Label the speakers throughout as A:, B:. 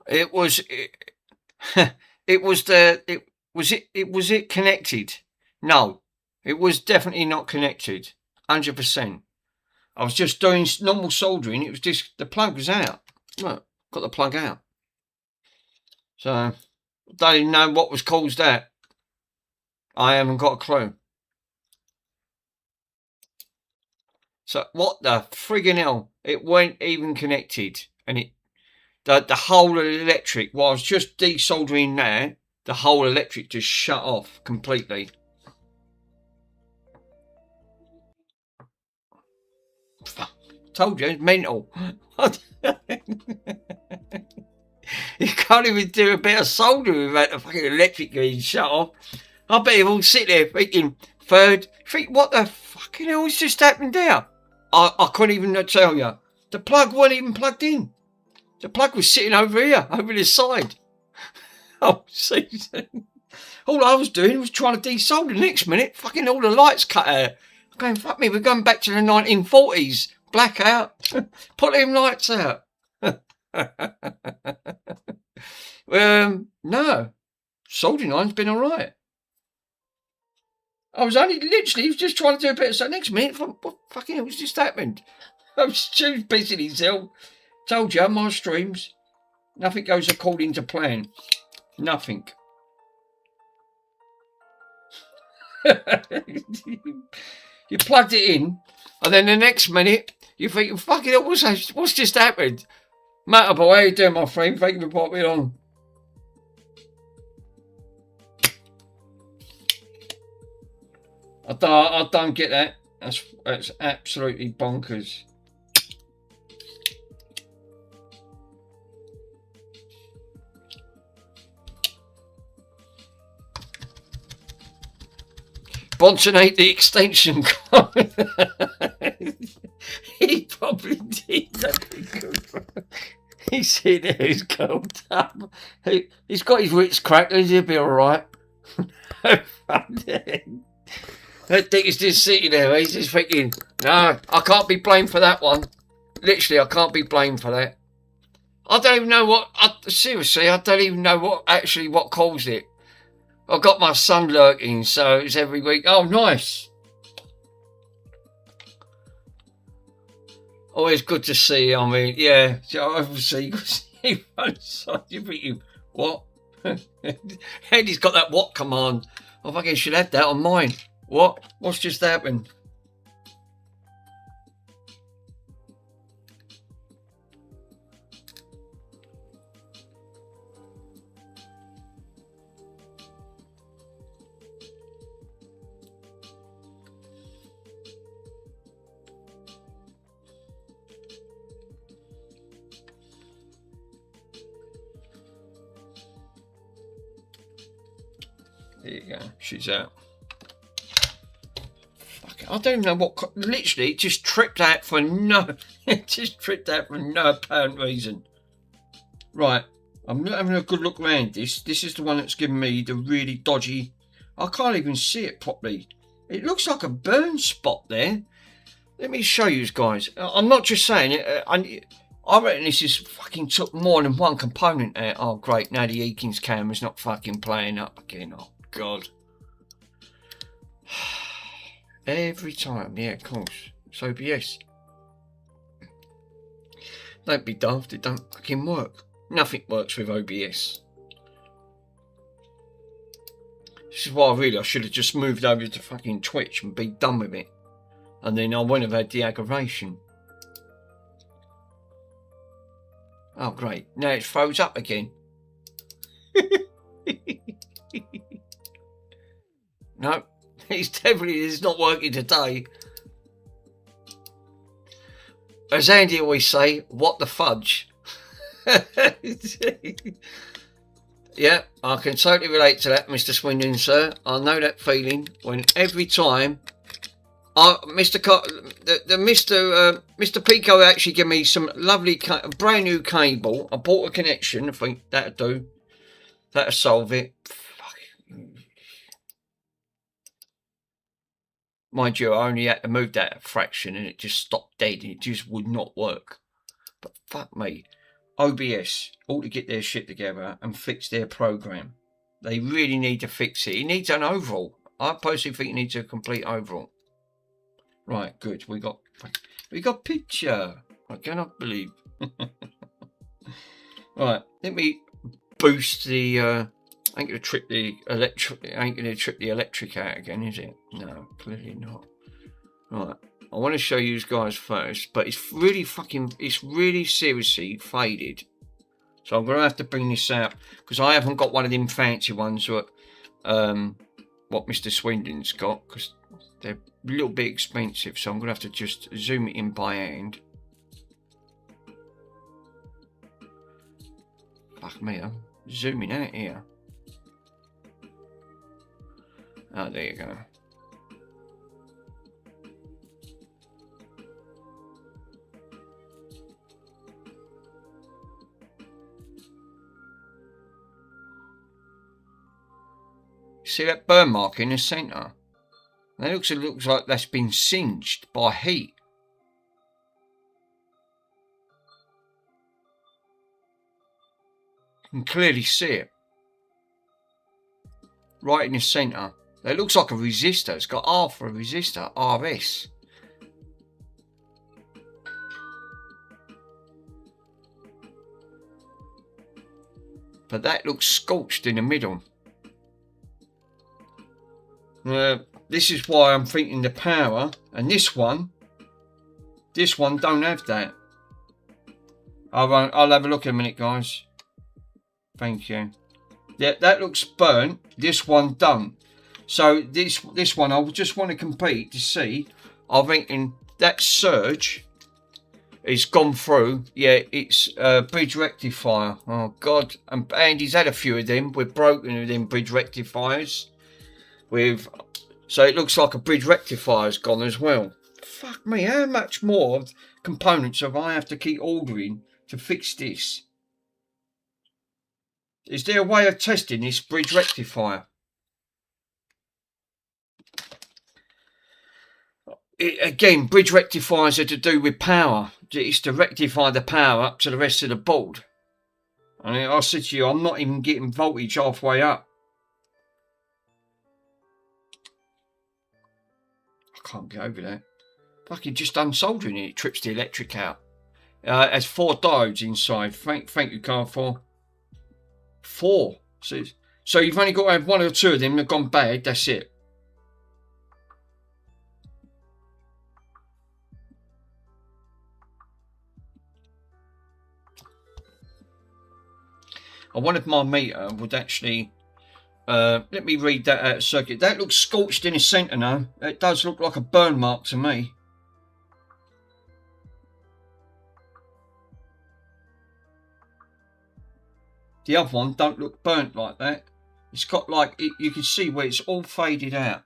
A: It was was it connected? No, it was definitely not connected. 100%. I was just doing normal soldering. It was just the plug was out. Look, got the plug out. So don't even know what was caused that. I haven't got a clue. So what the friggin' hell? It weren't even connected, and the whole electric. While I was just desoldering there, the whole electric just shut off completely. Told you, it's mental. You can't even do a bit of soldering without the fucking electric getting shut off. I bet you all sit there thinking, what the fucking hell has just happened there? I couldn't even tell you. The plug wasn't even plugged in. The plug was sitting over here, over this side. Oh, see. All I was doing was trying to desolder. The next minute, fucking all the lights cut out. I'm going, fuck me, we're going back to the 1940s. Blackout. Put them lights out. No. Soldering iron's been alright. I was only literally just trying to do a bit of so next minute. What fucking hell was just happened? I was too busy himself. Told you, my streams. Nothing goes according to plan. Nothing. You plugged it in, and then the next minute you think, fucking hell, what's just happened? Matterboy, how you doing, my friend? Thank you for popping on. I don't get that. That's absolutely bonkers. Bonson ate the extension cord. He probably did. He said he's cold up. He's got his wits crackers. He'll be all right. That dick is just sitting there. He's just thinking, no, I can't be blamed for that one. Literally, I can't be blamed for that. I don't even know what. Seriously, I don't even know what caused it. I've got my son lurking, so it's every week. Oh, nice. Always good to see. I mean, yeah. Obviously, you're thinking, what? Andy's got that what command. I fucking should add that on mine. What? What's just happened? There you go. She's out. Fuck it. I don't know what. Literally, it just tripped out for no. It just tripped out for no apparent reason. Right. I'm not having a good look around this. This is the one that's giving me the really dodgy. I can't even see it properly. It looks like a burn spot there. Let me show you guys. I'm not just saying it. I reckon this is fucking took more than one component out. Oh, great. Now the Eakins camera's not fucking playing up again. Oh, God. Every time. Yeah, of course. It's OBS. Don't be daft. It don't fucking work. Nothing works with OBS. This is why I should have just moved over to fucking Twitch and be done with it. And then I wouldn't have had the aggravation. Oh, great. Now it froze up again. No, it's not working today. As Andy always say, what the fudge? Yeah, I can totally relate to that, Mr. Swindon, sir. I know that feeling when every time Mr. Pico actually gave me some lovely brand new cable. I bought a connection. I think that'll do. That'll solve it. Mind you, I only had to move that a fraction and it just stopped dead and it just would not work. But fuck me. OBS ought to get their shit together and fix their program. They really need to fix it. It needs an overhaul. I personally think it needs a complete overhaul. Right, good. We got picture. I cannot believe. Right, let me boost the. I ain't gonna trip the electric out again, is it? No, clearly not. Right, I want to show you guys first, but it's really seriously faded. So I'm gonna have to bring this out because I haven't got one of them fancy ones that what Mr. Swindon's got, because they're a little bit expensive. So I'm gonna have to just zoom it in by hand. Fuck me, I'm zooming out here. Oh, there you go. See that burn mark in the centre? That looks like that's been singed by heat. You can clearly see it. Right in the centre. It looks like a resistor. It's got R for a resistor. RS. But that looks scorched in the middle. This is why I'm thinking the power, and this one don't have that. I'll have a look in a minute, guys. Thank you. Yeah, that looks burnt. This one don't. So this one I just want to compete to see. I'm thinking that surge is gone through. Yeah, it's bridge rectifier. Oh God, and Andy's had a few of them. We're broken with them bridge rectifiers. So it looks like a bridge rectifier's gone as well. Fuck me, how much more components have I have to keep ordering to fix this? Is there a way of testing this bridge rectifier? Again, bridge rectifiers are to do with power. It's to rectify the power up to the rest of the board. And I said to you, I'm not even getting voltage halfway up. I can't get over that. Fucking just unsoldering it trips the electric out. It has 4 diodes inside. Thank you, Car, for 4. So you've only got to have 1 or 2 of them that have gone bad. That's it. I wanted my meter would actually. Let me read that out of circuit. That looks scorched in the centre now. It does look like a burn mark to me. The other one don't look burnt like that. It's got like, you can see where it's all faded out.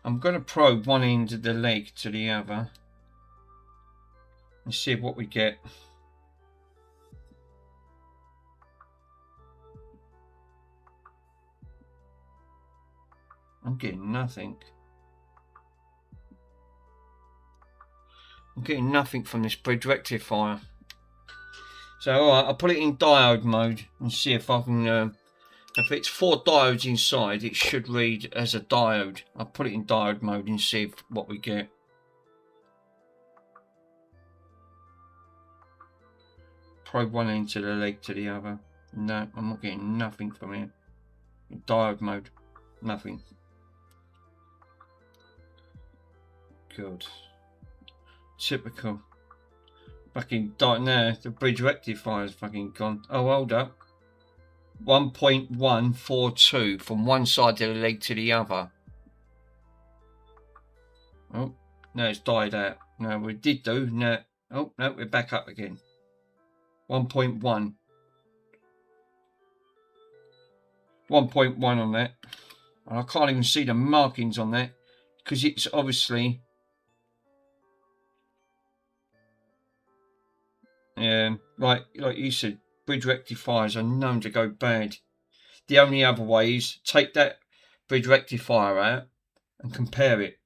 A: I'm going to probe one end of the leg to the other and see what we get. I'm getting nothing. I'm getting nothing from this bridge rectifier. So alright, I'll put it in diode mode and see if I can... if it's 4 diodes inside, it should read as a diode. I'll put it in diode mode and see what we get. Probe one end to the leg to the other. No, I'm not getting nothing from it. In diode mode, nothing. Good. Typical. Fucking now the bridge rectifier is fucking gone. Oh, hold up. 1.142 from one side of the leg to the other. Oh, no, it's died out. No, we did do. No, oh, no, we're back up again. 1.1. 1.1 on that. And I can't even see the markings on that because it's obviously... like you said, bridge rectifiers are known to go bad. The only other way is take that bridge rectifier out and compare it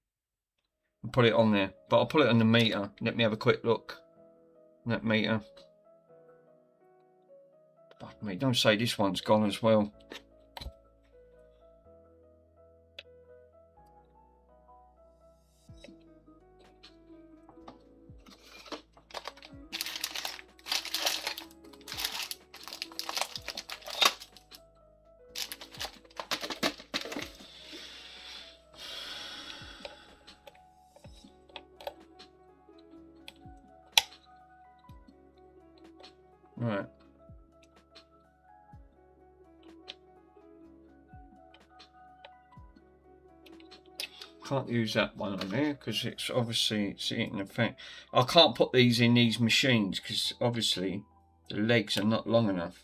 A: and put it on there. But I'll put it on the meter. Let me have a quick look. That meter. Fuck me, don't say this one's gone as well. Right. Can't use that one on there because it's obviously hitting the fan. I can't put these in these machines because obviously the legs are not long enough.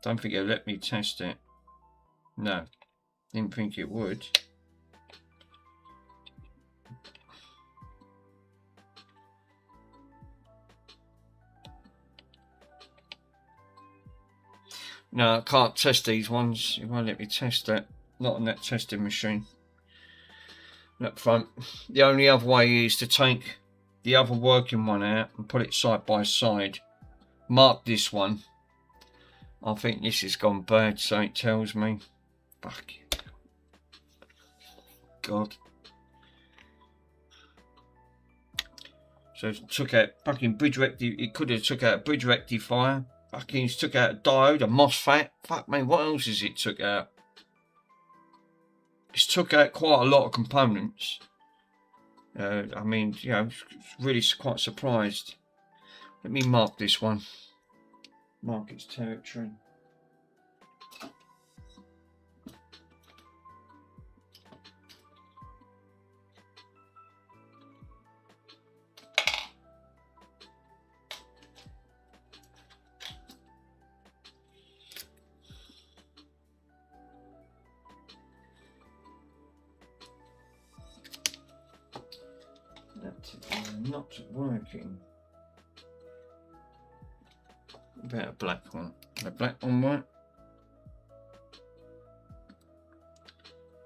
A: Don't think it'll let me test it. No, didn't think it would. No, I can't test these ones. It won't let me test that. Not on that testing machine. Up front. The only other way is to take the other working one out and put it side by side. Mark this one. I think this has gone bad, so it tells me. Fuck. God. So it took out fucking bridge rectifier. It could have took out a bridge rectifier. Fucking took out a diode, a MOSFET. Fuck me, what else has it took out? It's took out quite a lot of components. I mean, you know, really quite surprised. Let me mark this one. Mark its territory. Not working. About a black one. The black one right?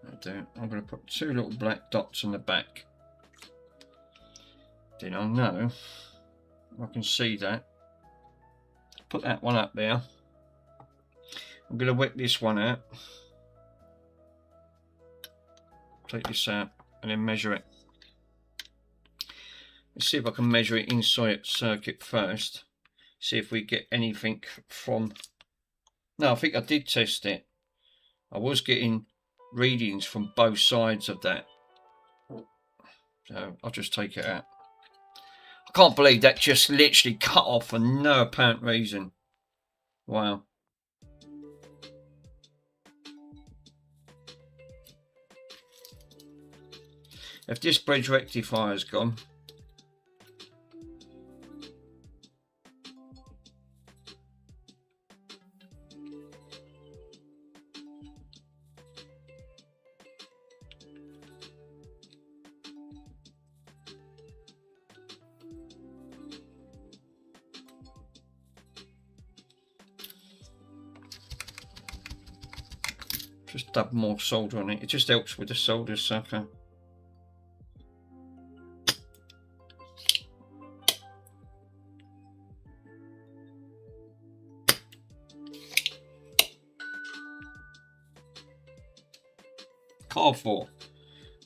A: I do. I'm going to put two little black dots on the back. Then I'll know. I can see that. Put that one up there. I'm going to whip this one out. Take this out and then measure it. Let's see if I can measure it inside circuit first. See if we get anything from... No, I think I did test it. I was getting readings from both sides of that. So I'll just take it out. I can't believe that just literally cut off for no apparent reason. Wow. If this bridge rectifier's gone... Just dab more solder on it. It just helps with the solder sucker. Car4.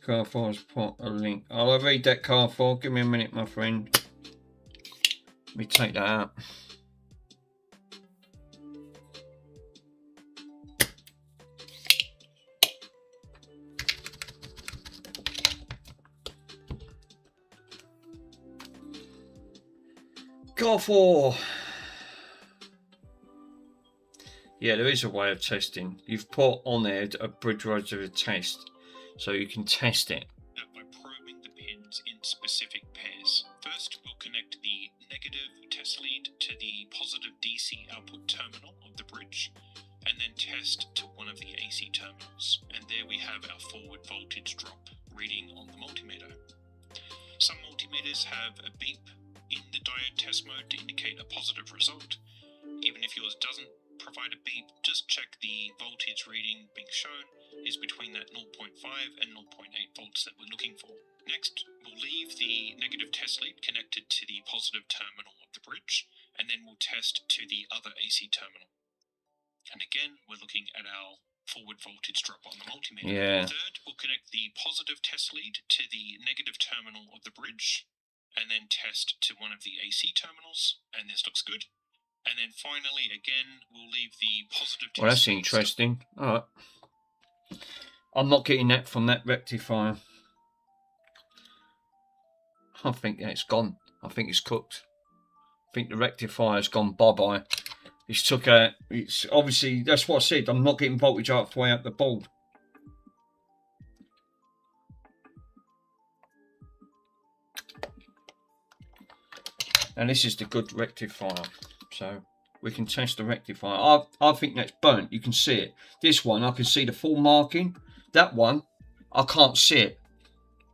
A: Car4's put a link. I'll read that Car4. Give me a minute, my friend. Let me take that out. Car4. Yeah, there is a way of testing. You've put on there a bridge register test, so you can test it.
B: By probing the pins in specific pairs. First, we'll connect the negative test lead to the positive DC output terminal of the bridge, and then test to one of the AC terminals. And there we have our forward voltage drop reading on the multimeter. Some multimeters have a beep in the diode test mode to indicate a positive result. Even if yours doesn't provide a beep, just check the voltage reading being shown is between that 0.5 and 0.8 volts that we're looking for. Next, we'll leave the negative test lead connected to the positive terminal of the bridge, and then we'll test to the other AC terminal. And again, we're looking at our forward voltage drop on the multimeter.
A: Yeah.
B: Third, we'll connect the positive test lead to the negative terminal of the bridge, and then test to one of the AC terminals, and this looks good. And then finally, again, we'll leave the positive test
A: Well, that's
B: lead
A: interesting. All right. I'm not getting that from that rectifier. I think it's gone. I think it's cooked. I think the rectifier's gone bye-bye. It's took out. It's obviously, that's what I said. I'm not getting voltage halfway up the board. And this is the good rectifier. So we can test the rectifier. I think that's burnt. You can see it. This one, I can see the full marking. That one, I can't see it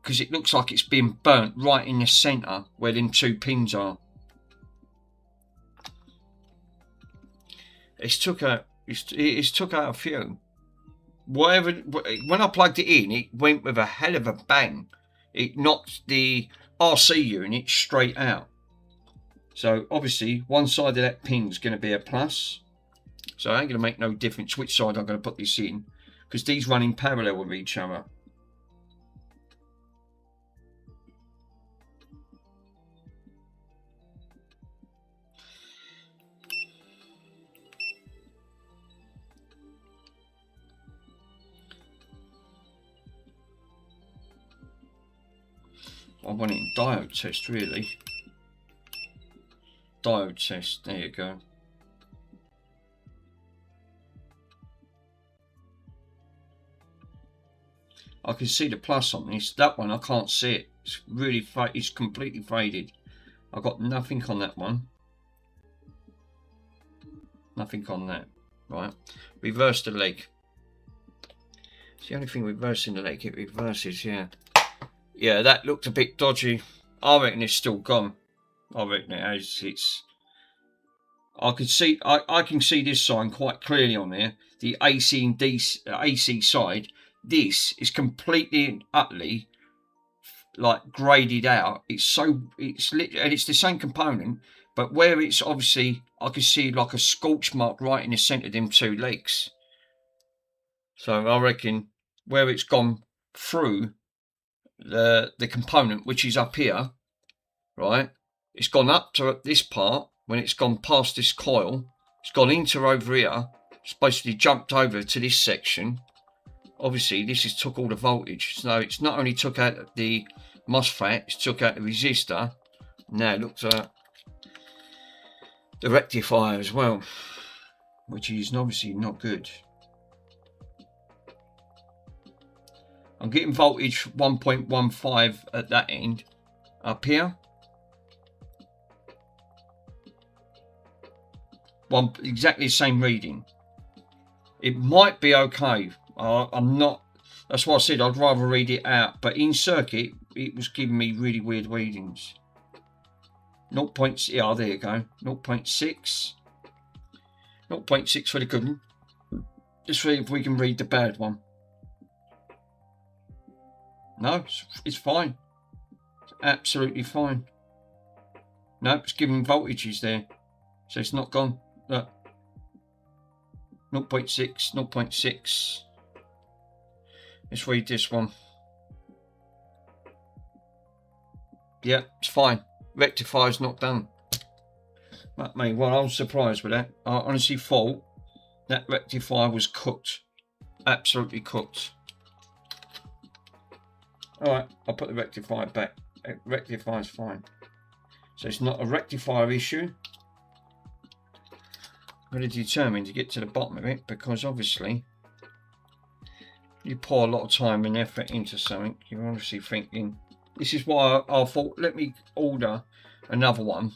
A: because it looks like it's been burnt right in the centre where them two pins are. It's took out a few. Whatever. When I plugged it in, it went with a hell of a bang. It knocked the RC unit straight out. So obviously one side of that pin is going to be a plus. So it ain't going to make no difference which side I'm going to put this in, because these run in parallel with each other. I want it in diode test, really. Diode test, there you go. I can see the plus on this. That one I can't see it. It's really it's completely faded. I've got nothing on that one. Nothing on that. Right. Reverse the leg. It's the only thing reversing the leg. It reverses, yeah. Yeah, that looked a bit dodgy. I reckon it's still gone. I reckon it has. It's. I can see this sign quite clearly on there. The AC and DC, AC side. This is completely and utterly like graded out. It's and it's the same component, but where it's obviously, I can see like a scorch mark right in the centre of them two legs. So I reckon where it's gone through the component, which is up here, right? It's gone up to this part. When it's gone past this coil, it's gone into over here. It's basically jumped over to this section. Obviously, this has took all the voltage. So it's not only took out the MOSFET, it's took out the resistor. Now look at the rectifier as well, which is obviously not good. I'm getting voltage 1.15 at that end. Up here, exactly the same reading. It might be okay. I'm not. That's why I said I'd rather read it out. But in circuit, it was giving me really weird readings. 0. Yeah, there you go. 0.6. 0.6 for the good one. Just see if we can read the bad one. No, it's fine. It's absolutely fine. No, it's giving voltages there. So it's not gone. Look. 0.6, 0.6. Let's read this one. Yeah, it's fine. Rectifier's not done. But mate, well, I was surprised with that. I honestly thought that rectifier was cooked. Absolutely cooked. Alright, I'll put the rectifier back. Rectifier's fine. So it's not a rectifier issue. I'm really determined to get to the bottom of it, because obviously you pour a lot of time and effort into something. You're obviously thinking, this is why I thought, let me order another one.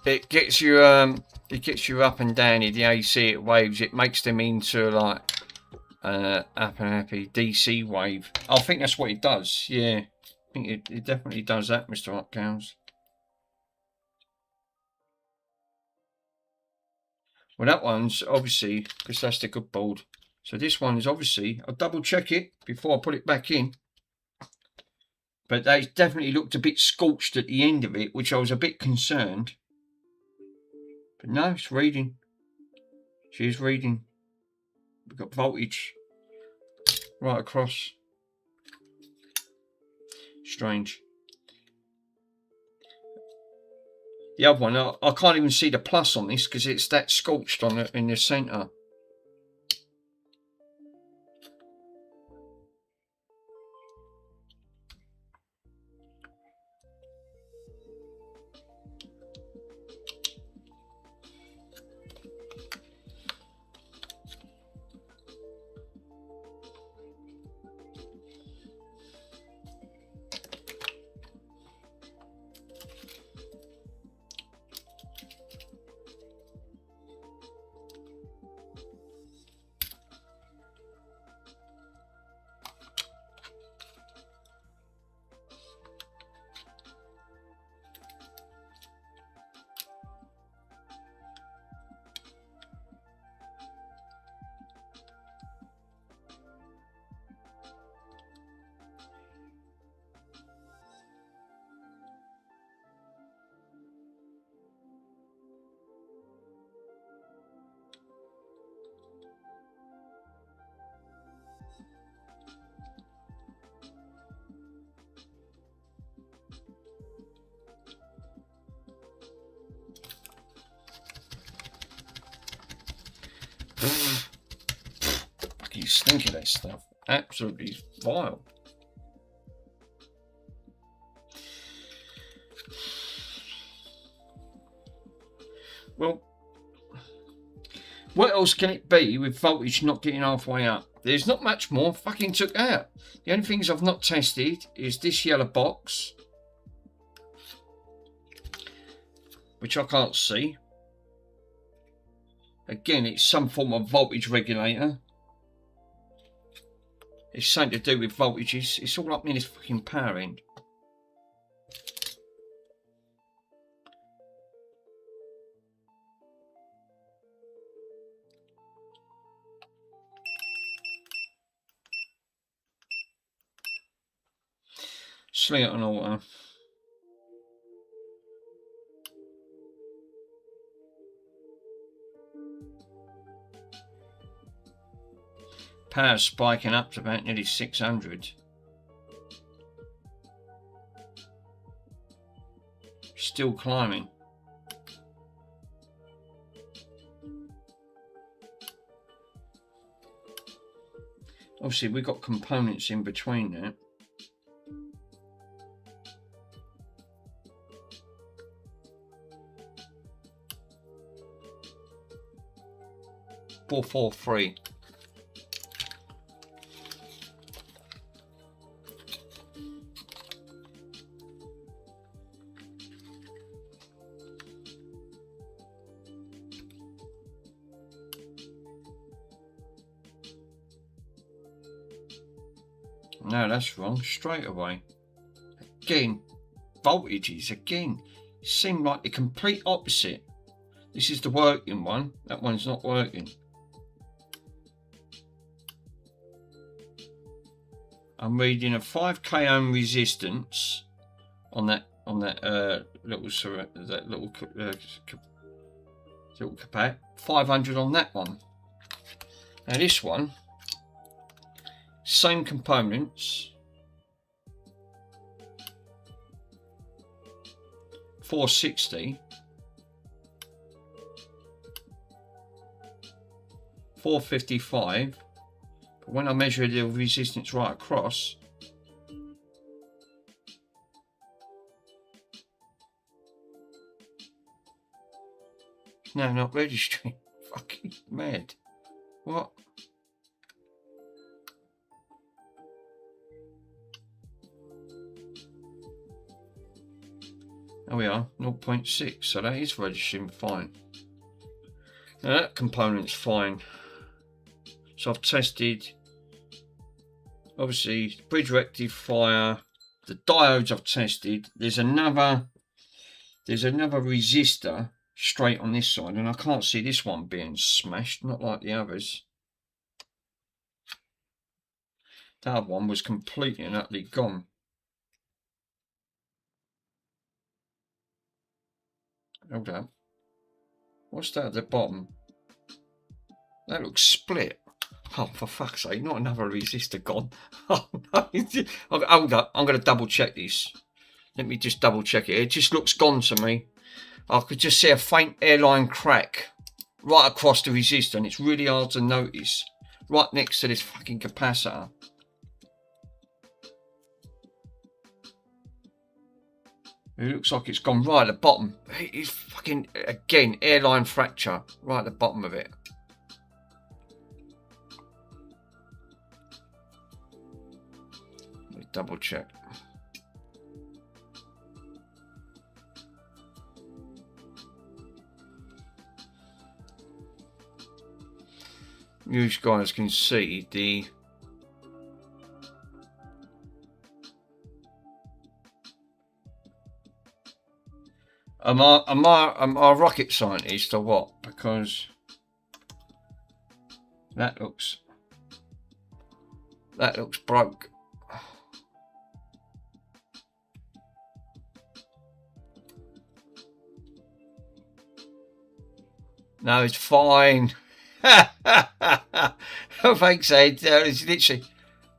A: it gets you up and down in the AC waves. It makes them into like up and happy DC wave. I think that's what it does. Yeah, I think it definitely does that, Mr. Hopkins. Well, that one's obviously, because that's the good board. So this one is obviously, I'll double check it before I put it back in. But they definitely looked a bit scorched at the end of it, which I was a bit concerned. But no, it's reading. She's reading. We've got voltage right across. Strange. The other one, I can't even see the plus on this because it's that scorched on it in the centre. You stink of that stuff. Absolutely vile. Well, what else can it be with voltage not getting halfway up? There's not much more. Fucking took out. The only things I've not tested is this yellow box, which I can't see. Again, it's some form of voltage regulator. It's something to do with voltages. It's all up in this fucking power end. Sling it on auto. Power spiking up to about nearly 600. Still climbing. Obviously, we've got components in between there. Four, 4, 3. No, that's wrong. Straight away. Again, voltages again seem like the complete opposite. This is the working one. That one's not working. I'm reading a 5k ohm resistance on that little capac. 500 on that one. Now this one, same components, 460, 455. But when I measure the resistance right across, it's now not registering. Fucking mad. What? There we are, 0.6, so that is registering fine. Now that component's fine. So I've tested, obviously, bridge rectifier, the diodes I've tested. There's another resistor straight on this side, and I can't see this one being smashed, not like the others. That other one was completely and utterly gone. Hold up. What's that at the bottom? That looks split. Oh, for fuck's sake, not another resistor gone. Oh, no. Hold up, I'm going to double check this. Let me just double check it. It just looks gone to me. I could just see a faint airline crack right across the resistor, and it's really hard to notice. Right next to this fucking capacitor. It looks like it's gone right at the bottom. It's fucking, again, airline fracture right at the bottom of it. Let me double check. You guys can see the Am I a rocket scientist or what? Because that looks broke. No, it's fine. Thanks, Ed. It's literally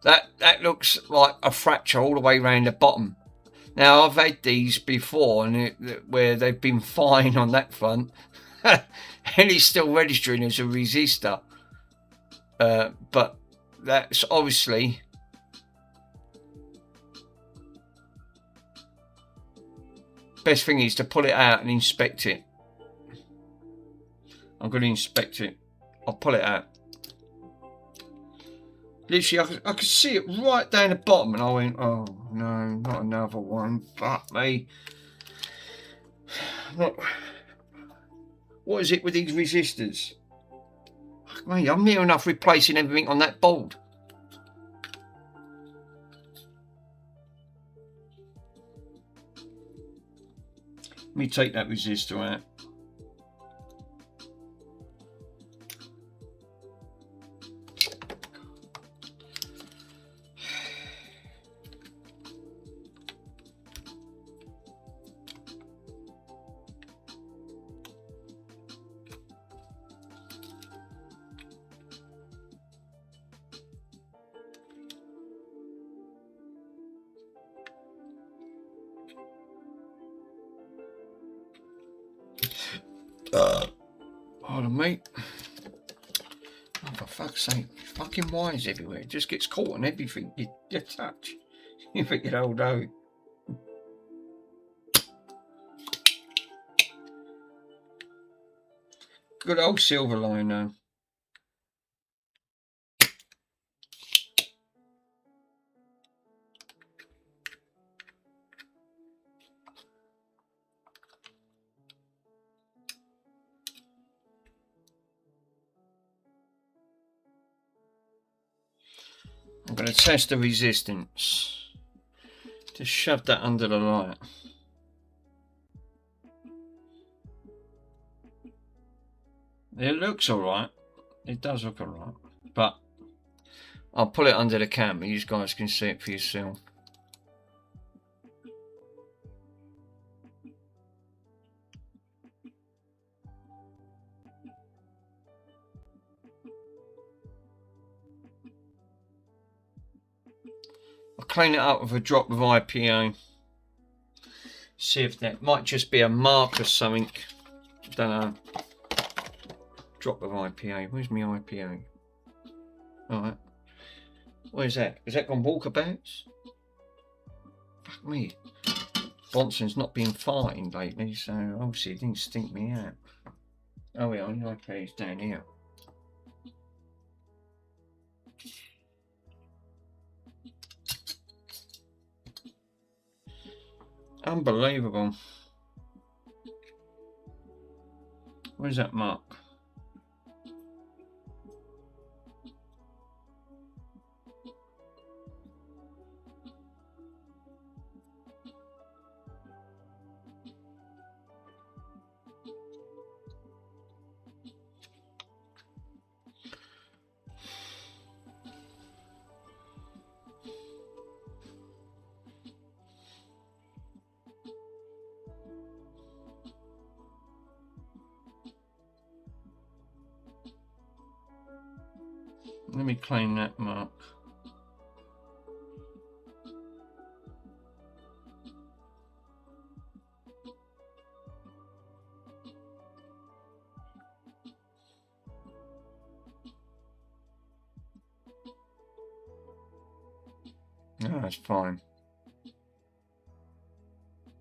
A: that looks like a fracture all the way around the bottom. Now, I've had these before, and where they've been fine on that front, and it's still registering as a resistor. But that's obviously best thing is to pull it out and inspect it. I'm going to inspect it. I'll pull it out. Literally, I could see it right down the bottom, and I went, oh no, not another one. Fuck me. What is it with these resistors? Fuck me, I'm near enough replacing everything on that board. Let me take that resistor out. Pardon me. Oh, for fuck's sake, fucking wires everywhere. It just gets caught on everything you touch. You think it hold out. Good old silver line though. I'm going to test the resistance. Just shove that under the light. It looks alright. It does look alright. But I'll pull it under the camera. You guys can see it for yourself. I'll clean it up with a drop of IPA. See if that might just be a mark or something. I don't know. Drop of IPA. Where's my IPA? Alright. Where's that? Has that gone walkabouts? Fuck me. Bronson's not been farting lately, so obviously it didn't stink me out. Oh yeah, the IPA's down here. Unbelievable. Where's that mark? Let me claim that mark. No, that's fine.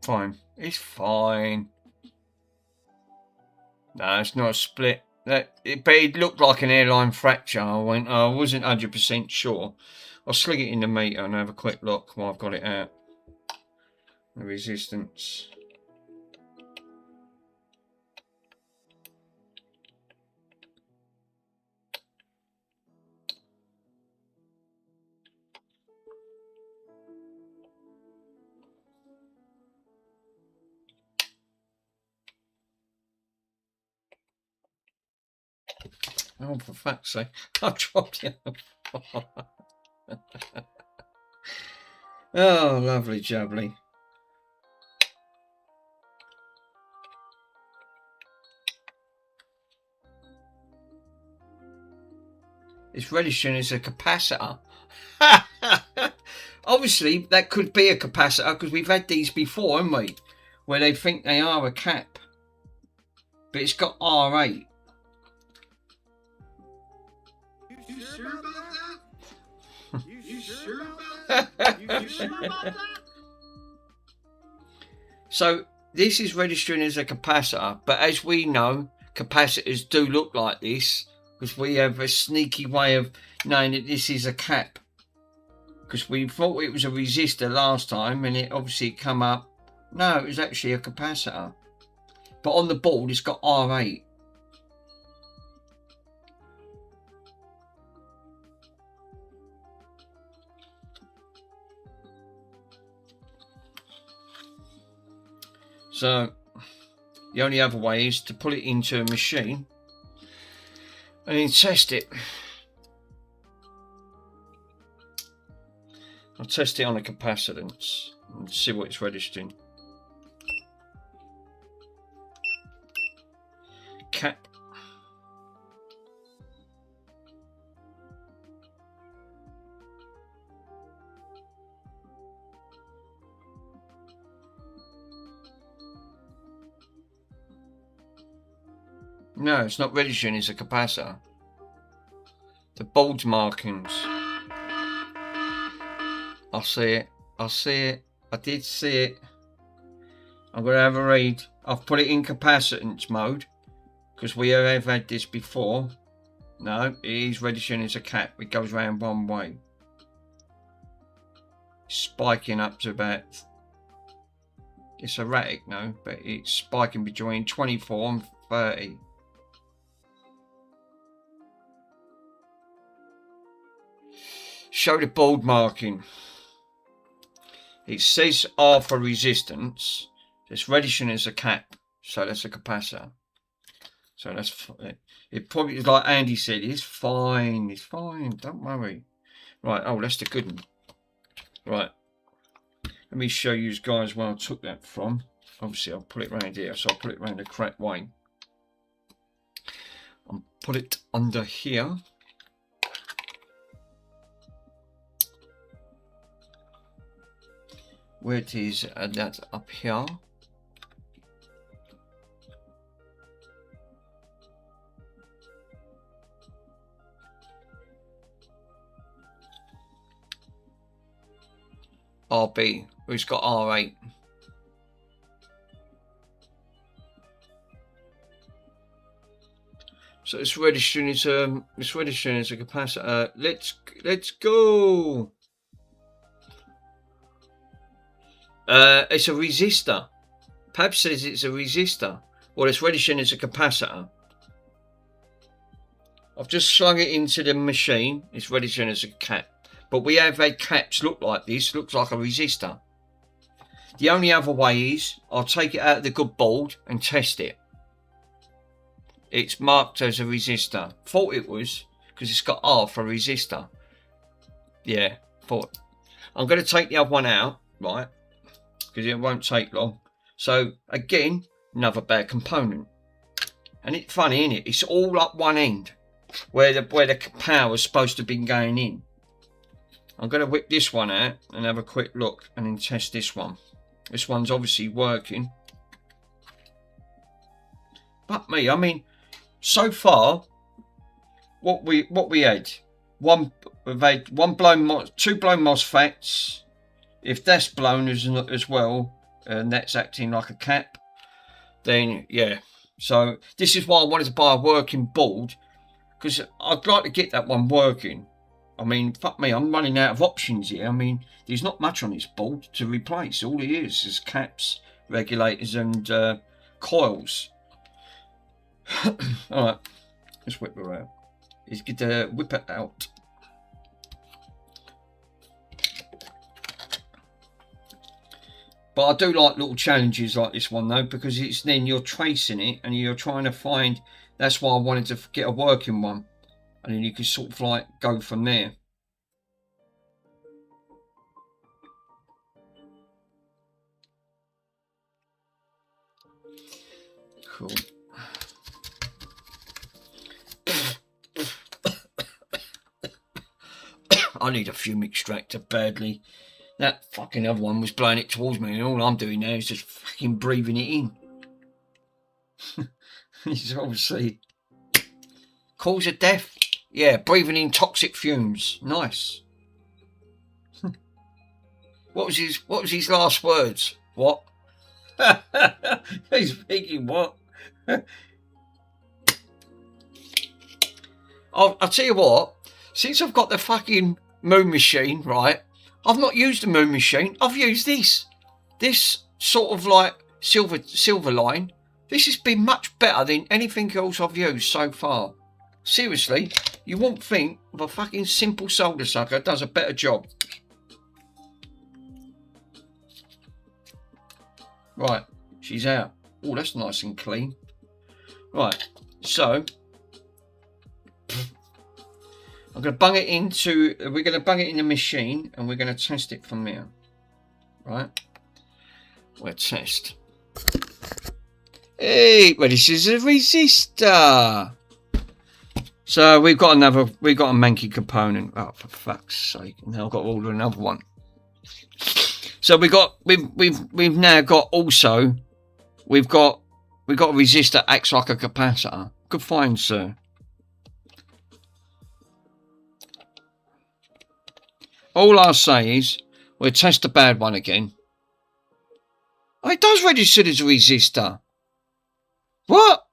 A: Fine. It's fine. No, it's not a split. But it looked like an airline fracture. I wasn't 100% sure. I'll sling it in the meter and have a quick look while I've got it out. The resistance. Oh, for fuck's sake. I've dropped it. Oh, lovely jubbly. It's registering as a capacitor. Obviously, that could be a capacitor because we've had these before, haven't we? Where they think they are a cap. But it's got R8. You sure about that? You sure about that? You sure about that? So this is registering as a capacitor, but as we know, capacitors do look like this because we have a sneaky way of knowing that this is a cap. Because we thought it was a resistor last time, and it obviously come up. No, it was actually a capacitor. But on the board, it's got R8. So the only other way is to put it into a machine and then test it. I'll test it on a capacitance and see what it's registering. Cap. No, it's not registering as a capacitor. The board's markings. I see it. I see it. I did see it. I'm going to have a read. I've put it in capacitance mode because we have had this before. No, it is registering as a cap. It goes around one way. Spiking up to about... It's erratic, no, but it's spiking between 24 and 30. Show the board marking. It says R for resistance. It's registering as a cap, so that's a capacitor. So that's it. Probably is like Andy said. It's fine. It's fine. Don't worry. Right. Oh, that's the good one. Right. Let me show you guys where I took that from. Obviously, I'll put it around here, so I'll put it around the correct way. I'll put it under here. Where it is, that's up here. RB, who's got R8. So it's registering as a capacitor. Let's go. It's a resistor. Pab says it's a resistor. Well, it's registering as a capacitor. I've just slung it into the machine. It's registering as a cap. But we have had caps look like this. Looks like a resistor. The only other way is I'll take it out of the good board and test it. It's marked as a resistor. Thought it was because it's got R for resistor. Yeah, thought. I'm going to take the other one out, right? Because it won't take long. So again, another bad component. And it's funny, isn't it? It's all up one end where the power is supposed to be going in. I'm going to whip this one out and have a quick look and then test this one. This one's obviously working. But me, I mean, so far, what we had, we've had two blown MOSFETs. If that's blown as well, and that's acting like a cap, then yeah. So this is why I wanted to buy a working board, because I'd like to get that one working. I mean, fuck me, I'm running out of options here. I mean, there's not much on this board to replace. All it is caps, regulators, and coils. All right, let's whip her out. Let's get the whip it out. But I do like little challenges like this one though, because it's then you're tracing it and you're trying to find. That's why I wanted to get a working one. And then you can sort of like go from there. Cool. I need a fume extractor badly. That fucking other one was blowing it towards me, and all I'm doing now is just fucking breathing it in. It's obviously cause of death. Yeah, breathing in toxic fumes. Nice. What was his last words? What? He's thinking what? I'll tell you what. Since I've got the fucking moon machine, right? I've not used the moon machine. I've used this. This sort of like silver line. This has been much better than anything else I've used so far. Seriously, you won't think of a fucking simple solder sucker does a better job. Right, she's out. Oh, that's nice and clean. Right, so I'm going to bung it into. We're going to bung it in the machine, and we're going to test it from there. Right, we'll test. Hey, well, this is a resistor. So we've got a manky component. Oh, for fuck's sake! Now I've got to order another one. So we've now got a resistor that acts like a capacitor. Good find, sir. All I'll say is we'll test the bad one again. Oh, it does register as a resistor. What?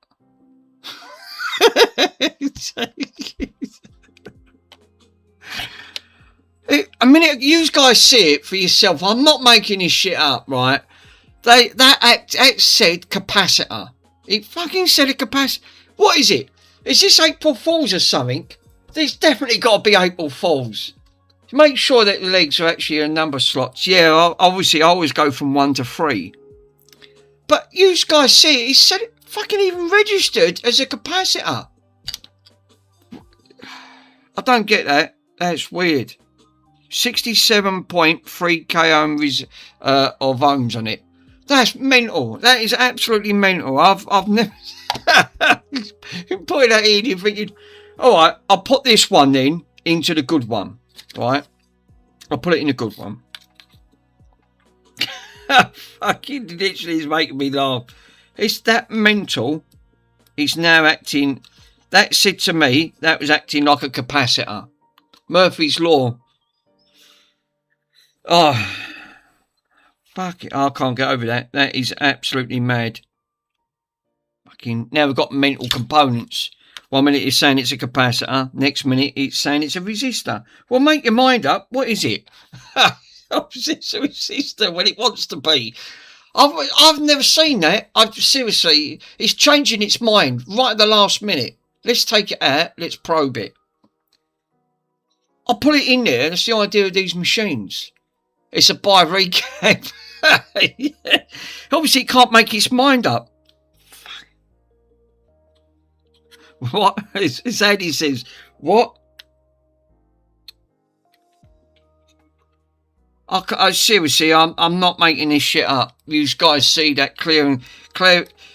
A: I mean, you guys see it for yourself. I'm not making this shit up, right? That said capacitor. It fucking said a capacitor. What is it? Is this April Fool's or something? There's definitely got to be April Fool's. Make sure that the legs are actually in number slots. Yeah, obviously I always go from 1 to 3. But you guys see it. It said it fucking even registered as a capacitor. I don't get that. That's weird. 67.3 k of ohms on it. That's mental. That is absolutely mental. I've never put that in. You're thinking, all right, I'll put this one then into the good one. Right, I'll put it in a good one. Fucking literally is making me laugh. It's that mental. It's now acting. That said to me, that was acting like a capacitor. Murphy's Law. Oh, fuck it. I can't get over that. That is absolutely mad. Fucking, now we've got mental components. 1 minute it's saying it's a capacitor. Next minute it's saying it's a resistor. Well, make your mind up. What is it? It's a resistor when it wants to be. I've never seen that. Seriously, it's changing its mind right at the last minute. Let's take it out. Let's probe it. I'll put it in there. That's the idea of these machines. It's a buy recap. Yeah. Obviously, it can't make its mind up. What? It's Andy says, what? Seriously, I'm not making this shit up. You guys see that clear,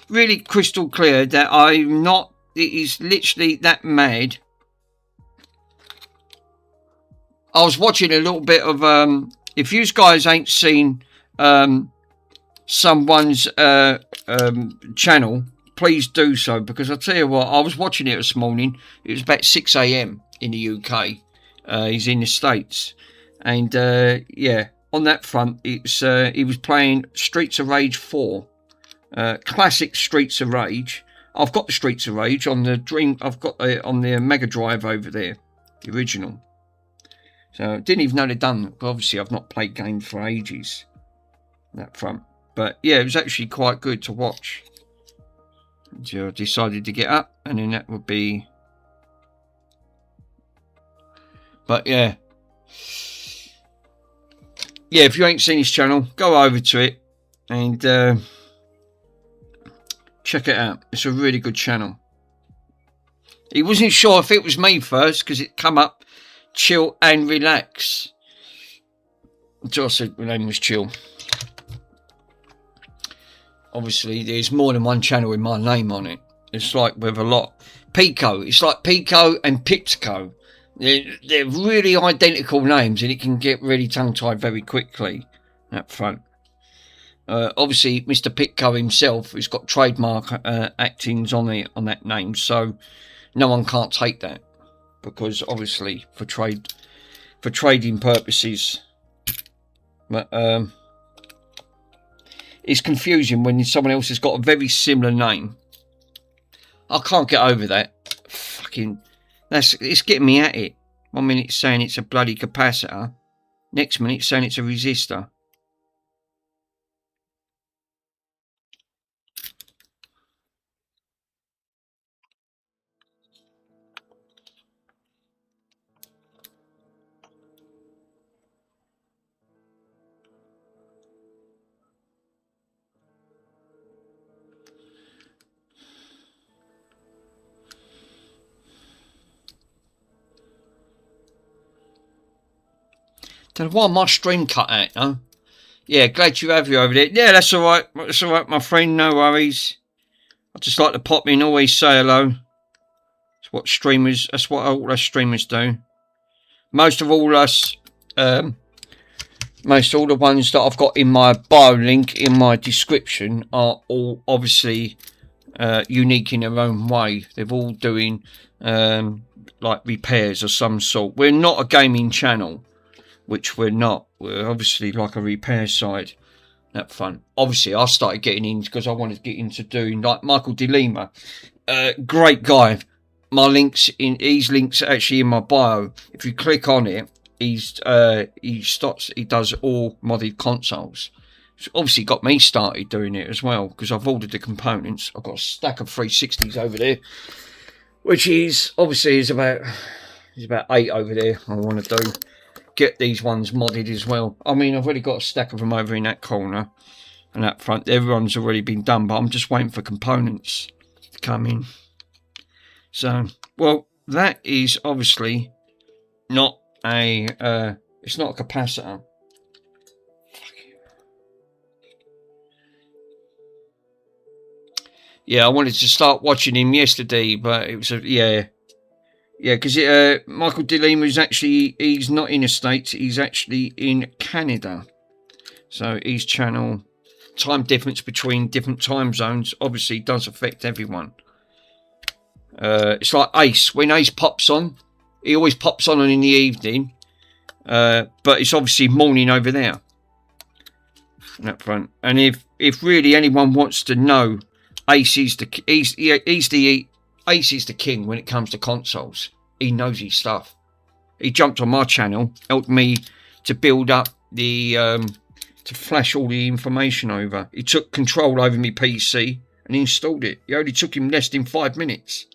A: really crystal clear that I'm not. It is literally that mad. I was watching a little bit of if you guys ain't seen someone's channel, please do so, because I'll tell you what, I was watching it this morning. It was about 6 a.m. in the UK. He's in the States. And yeah, on that front, it's he was playing Streets of Rage 4. Classic Streets of Rage. I've got the Streets of Rage on the Dream. I've got it on the Mega Drive over there, the original. So didn't even know they'd done it. Obviously, I've not played games for ages on that front. But yeah, it was actually quite good to watch. So I decided to get up, and then that would be. But yeah. Yeah, if you ain't seen his channel, go over to it and check it out. It's a really good channel. He wasn't sure if it was me first because it come up Chill and Relax. So I said my name was Chill. Obviously, there's more than one channel with my name on it. It's like with a lot. Pico. It's like Pico and Pipsco. They're really identical names, and it can get really tongue-tied very quickly up front. Obviously, Mr. Pitco himself has got trademark actings on that name, so no one can't take that, because obviously for trading purposes. But it's confusing when someone else has got a very similar name. I can't get over that. Fucking. It's getting me at it. 1 minute it's saying it's a bloody capacitor. Next minute it's saying it's a resistor. Don't know why my stream cut out, huh? Yeah, glad you have you over there. Yeah, that's alright. That's alright, my friend, no worries. I just like to pop in, always say hello. That's what all us streamers do. Most of all us, most all the ones that I've got in my bio link, in my description, are all obviously unique in their own way. They're all doing like repairs of some sort. We're not a gaming channel. Which we're not. We're obviously like a repair side. That fun. Obviously, I started getting in because I wanted to get into doing like Michael DeLima. Great guy. My links in his links actually in my bio. If you click on it, he does all modded consoles. It's obviously got me started doing it as well because I've ordered the components. I've got a stack of 360s over there, which is obviously is about 8 over there. I want to do. Get these ones modded as well. I mean, I've already got a stack of them over in that corner and that front. Everyone's already been done, but I'm just waiting for components to come in. So, well, that is obviously not a it's not a capacitor. Yeah, I wanted to start watching him yesterday, but it was yeah, because Michael DeLima is actually, he's not in the States, he's actually in Canada. So his channel, time difference between different time zones obviously does affect everyone. It's like Ace. When Ace pops on, he always pops on in the evening, but it's obviously morning over there. On that front. And if really anyone wants to know, Ace is the king when it comes to consoles. He knows his stuff. He jumped on my channel, helped me to build up the to flash all the information over. He took control over my PC and installed it. It only took him less than 5 minutes.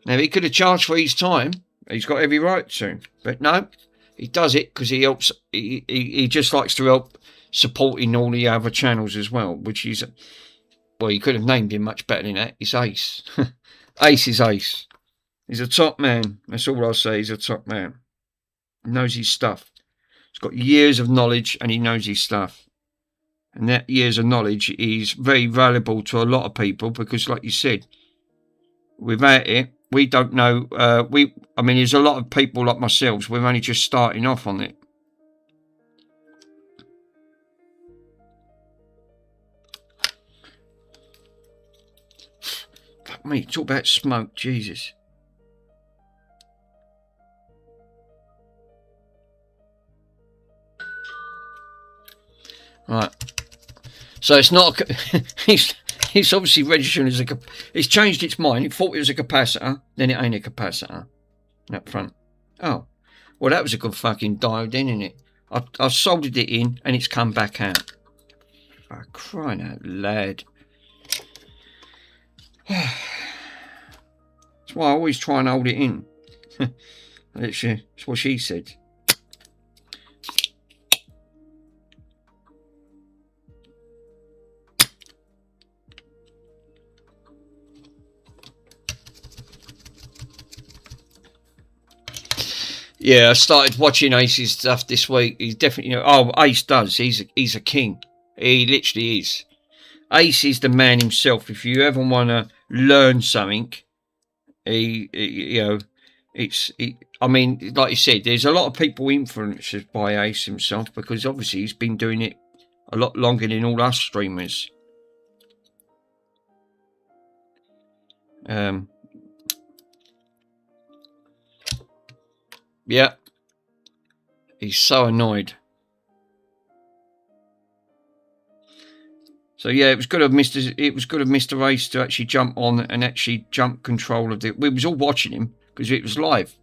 A: Now, he could have charged for his time. He's got every right to. But no, he does it because he helps. He just likes to help supporting all the other channels as well, which is, well, you could have named him much better than that. It's Ace. Ace is Ace. He's a top man. That's all I'll say. He's a top man. He knows his stuff. He's got years of knowledge and he knows his stuff. And that years of knowledge is very valuable to a lot of people because, like you said, without it, we don't know. I mean, there's a lot of people like myself. We're only just starting off on it. Fuck me, talk about smoke, Jesus. Right. So it's not. It's obviously registering as a. It's changed its mind. It thought it was a capacitor, then it ain't a capacitor. Up front. Oh, well, that was a good fucking diode, then, isn't it? I've soldered it in, and it's come back out. Oh, crying out loud. That's why I always try and hold it in. That's what she said. Yeah, I started watching Ace's stuff this week. He's definitely, Ace does. He's a king. He literally is. Ace is the man himself. If you ever want to learn something, I mean, like you said, there's a lot of people influenced by Ace himself because obviously he's been doing it a lot longer than all us streamers. Yeah, he's so annoyed. So yeah, it was good of Mr. Ace to actually jump on and actually jump control of it. We was all watching him because it was live.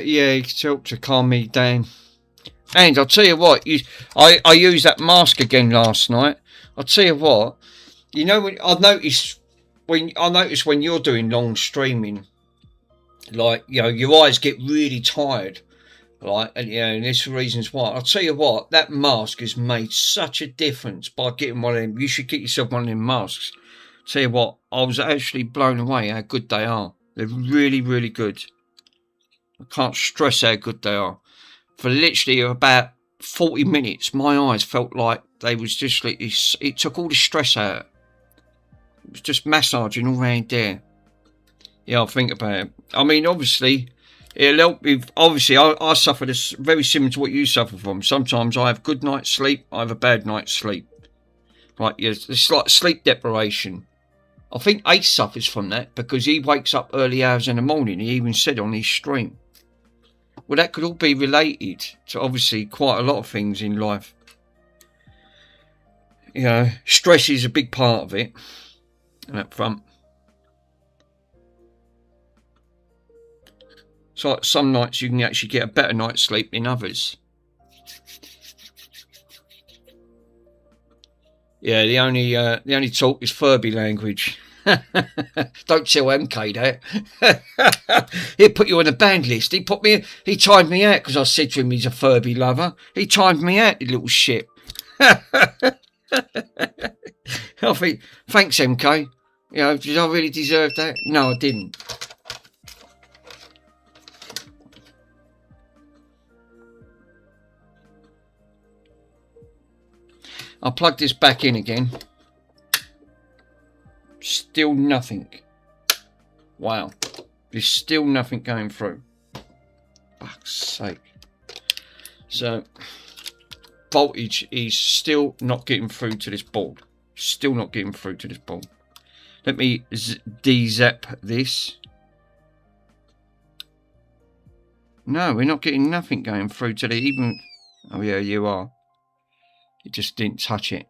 A: Yeah, he helped to calm me down. And I'll tell you what, I used that mask again last night. I'll tell you what, you know, I noticed when you're doing long streaming, like, you know, your eyes get really tired. Like, and yeah, and there's reasons why. I'll tell you what, that mask has made such a difference by getting one of them. You should get yourself one of them masks. Tell you what, I was actually blown away how good they are. They're really, really good. I can't stress how good they are. For literally about 40 minutes, my eyes felt like they was just like, it took all the stress out. It was just massaging all around there. Yeah, I'll think about it. I mean, obviously, it'll help with, obviously, I suffer this very similar to what you suffer from. Sometimes I have good night's sleep, I have a bad night's sleep. Like, yes, it's like sleep deprivation. I think Ace suffers from that because he wakes up early hours in the morning. He even said on his stream. Well, that could all be related to obviously quite a lot of things in life. You know, stress is a big part of it. and up front. So like some nights you can actually get a better night's sleep than others. Yeah, the only talk is Furby language. Don't tell MK that. He'll put you on a banned list. He timed me out because I said to him he's a Furby lover. He timed me out, the little shit. I think, thanks MK. You know, did I really deserve that? No, I didn't. I'll plug this back in again. Still nothing. Wow. There's still nothing going through. Fuck's sake. So, voltage is still not getting through to this board. Still not getting through to this board. Let me de-zap this. No, we're not getting nothing going through to the even... Oh yeah, you are. It just didn't touch it.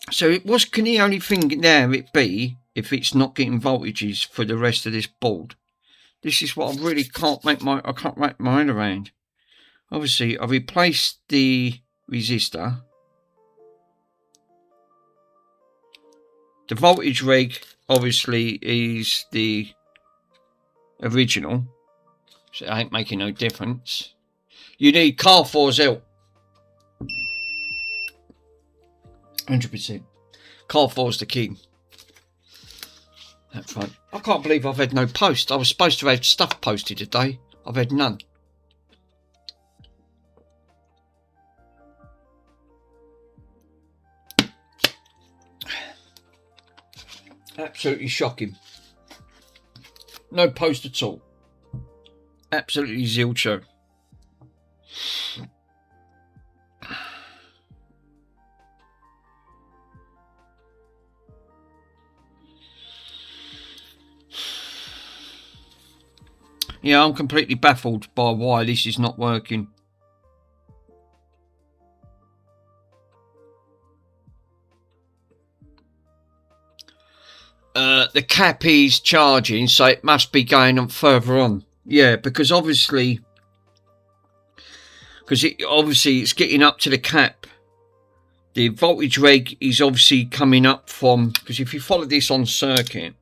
A: So it was, can the only thing there it be if it's not getting voltages for the rest of this board? This is what I really can't wrap my head around. Obviously, I replaced the resistor. The voltage reg obviously is the original, so it ain't making no difference. You need car 4's help. 100%. Car 4's the key. That's right. I can't believe I've had no post. I was supposed to have stuff posted today. I've had none. Absolutely shocking. No post at all. Absolutely zilcho. Yeah, I'm completely baffled by why this is not working. The cap is charging, so it must be going on further on. Yeah, because obviously, it's getting up to the cap. The voltage reg is obviously coming up from, because if you follow this on circuit,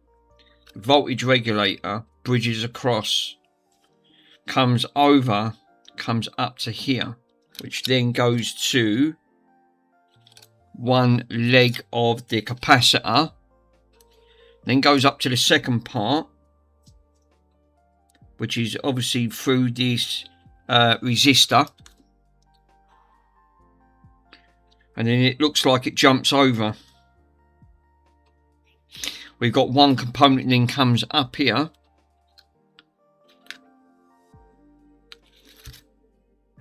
A: voltage regulator bridges across, comes over, comes up to here, which then goes to one leg of the capacitor, then goes up to the second part, which is obviously through this resistor, and then it looks like it jumps over. We've got one component then comes up here.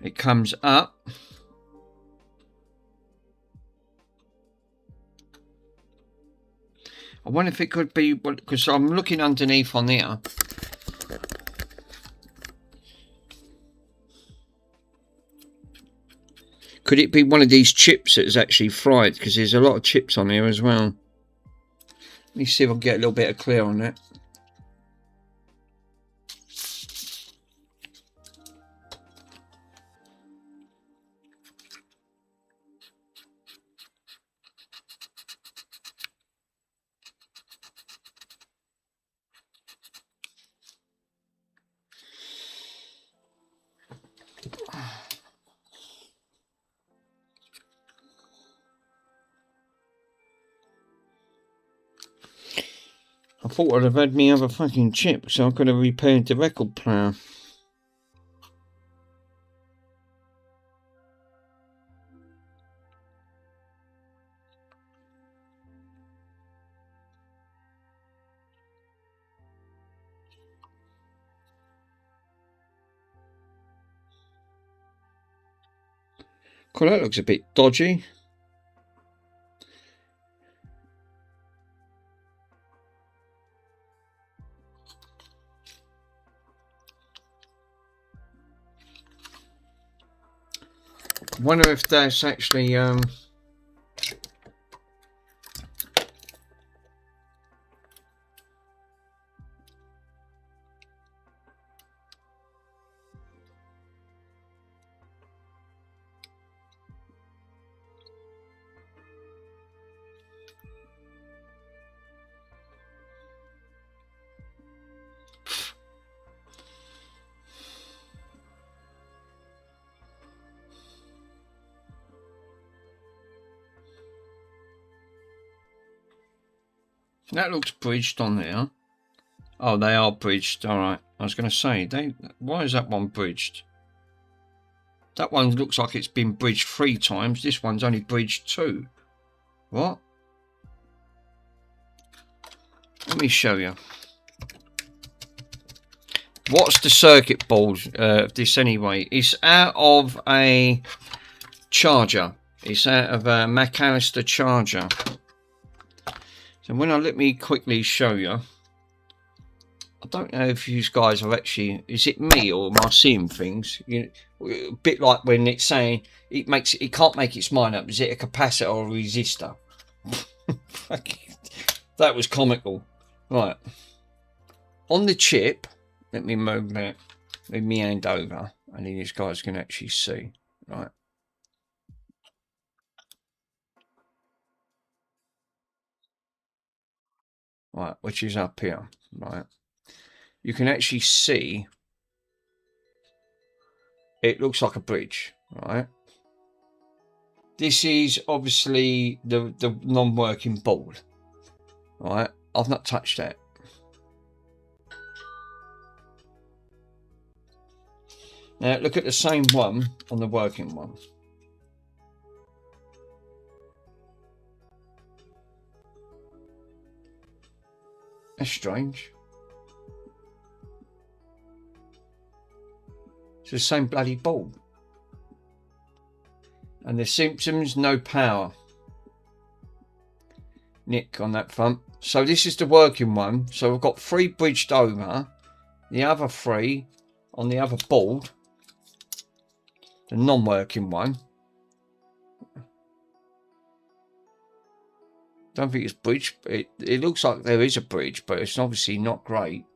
A: It comes up. I wonder if it could be, because I'm looking underneath on there. Could it be one of these chips that is actually fried? Because there's a lot of chips on here as well. Let me see if I can get a little bit of clear on that. I thought I'd have had me other fucking chip so I could have repaired the record player. God, that looks a bit dodgy. wonder if that's actually that looks bridged on there. Oh, they are bridged. All right. I was going to say, why is that one bridged? That one looks like it's been bridged 3 times. This one's only bridged 2. What? Let me show you. What's the circuit board of this anyway? It's out of a charger. It's out of a McAllister charger. So let me quickly show you. I don't know if you guys are actually, is it me or am I seeing things? You know, a bit like when it's saying it can't make its mind up. Is it a capacitor or a resistor? That was comical. Right. On the chip, let me move that. Move me hand over, and then these guys can actually see. Right. Right, which is up here. Right. You can actually see it looks like a bridge, right? This is obviously the non-working board, right? I've not touched that. Now look at the same one on the working one. That's strange. It's the same bloody board. And the symptoms, no power. Nick on that front. So this is the working one. So we've got 3 bridged over. The other 3 on the other board. The non-working one. Don't think it's bridged. It looks like there is a bridge, but it's obviously not great.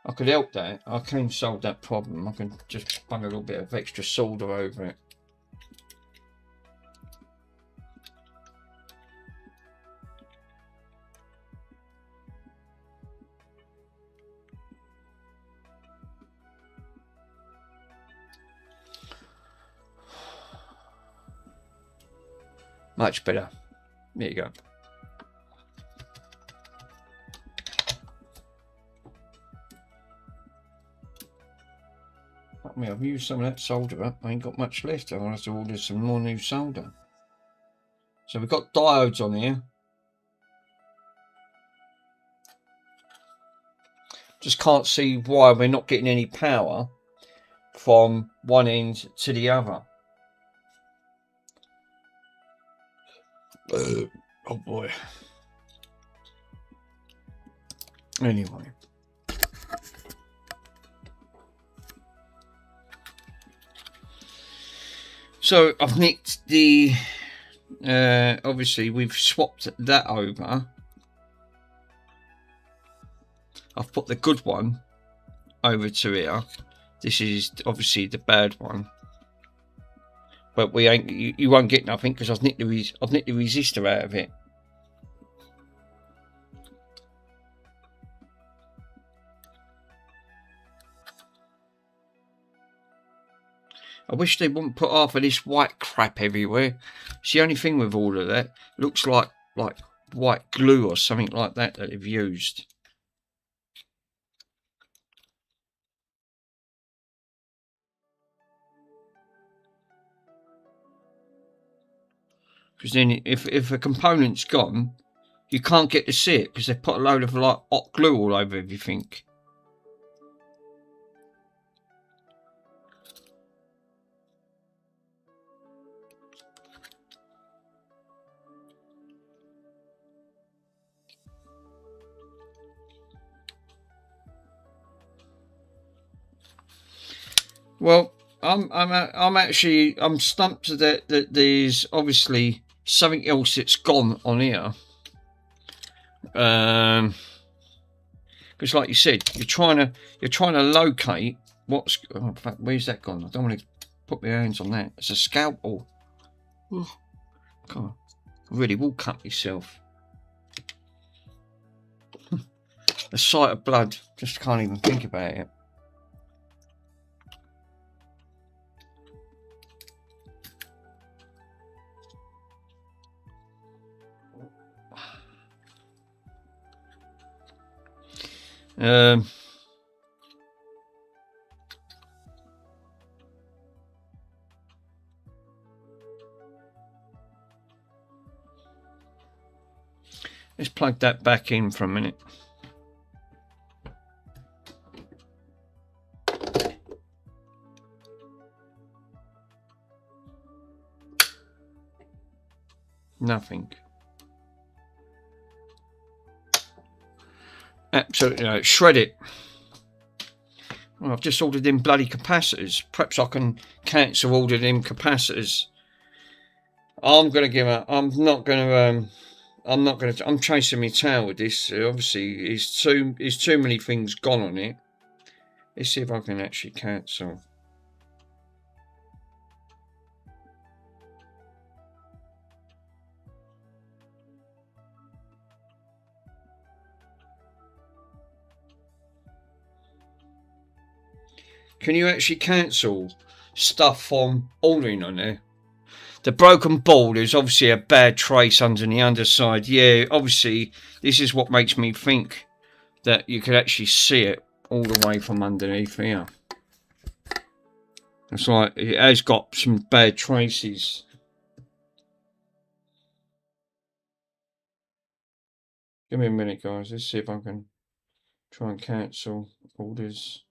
A: I could help that. I can solve that problem. I can just run a little bit of extra solder over it. Much better. There you go. I mean, I've used some of that solder up. I ain't got much left. I'll have to order some more new solder. So we've got diodes on here. Just can't see why we're not getting any power from one end to the other. Oh boy. Anyway. So I've nicked the, obviously we've swapped that over. I've put the good one over to here. This is obviously the bad one. But we ain't, you won't get nothing because I've nicked the resistor out of it. I wish they wouldn't put half of this white crap everywhere. It's the only thing with all of that. Looks like white glue or something like that they've used. Because then if a component's gone, you can't get to see it because they've put a load of like hot glue all over everything. Well, I'm stumped that there's obviously something else that's gone on here. Because like you said, you're trying to locate what's. Oh, in fact, where's that gone? I don't want to put my hands on that. It's a scalpel. Oh, God, I really will cut myself. The sight of blood, just can't even think about it. Let's plug that back in for a minute. Nothing. Absolutely no. Shred it. Well, I've just ordered them bloody capacitors. Perhaps I can cancel ordering them capacitors. I'm chasing my tail with this. Obviously, there's too many things gone on it. Let's see if I can actually cancel. Can you actually cancel stuff from ordering on there? The broken board is obviously a bad trace under the underside. Yeah, obviously, this is what makes me think that you could actually see it all the way from underneath here. It's like it has got some bad traces. Give me a minute, guys. Let's see if I can try and cancel orders.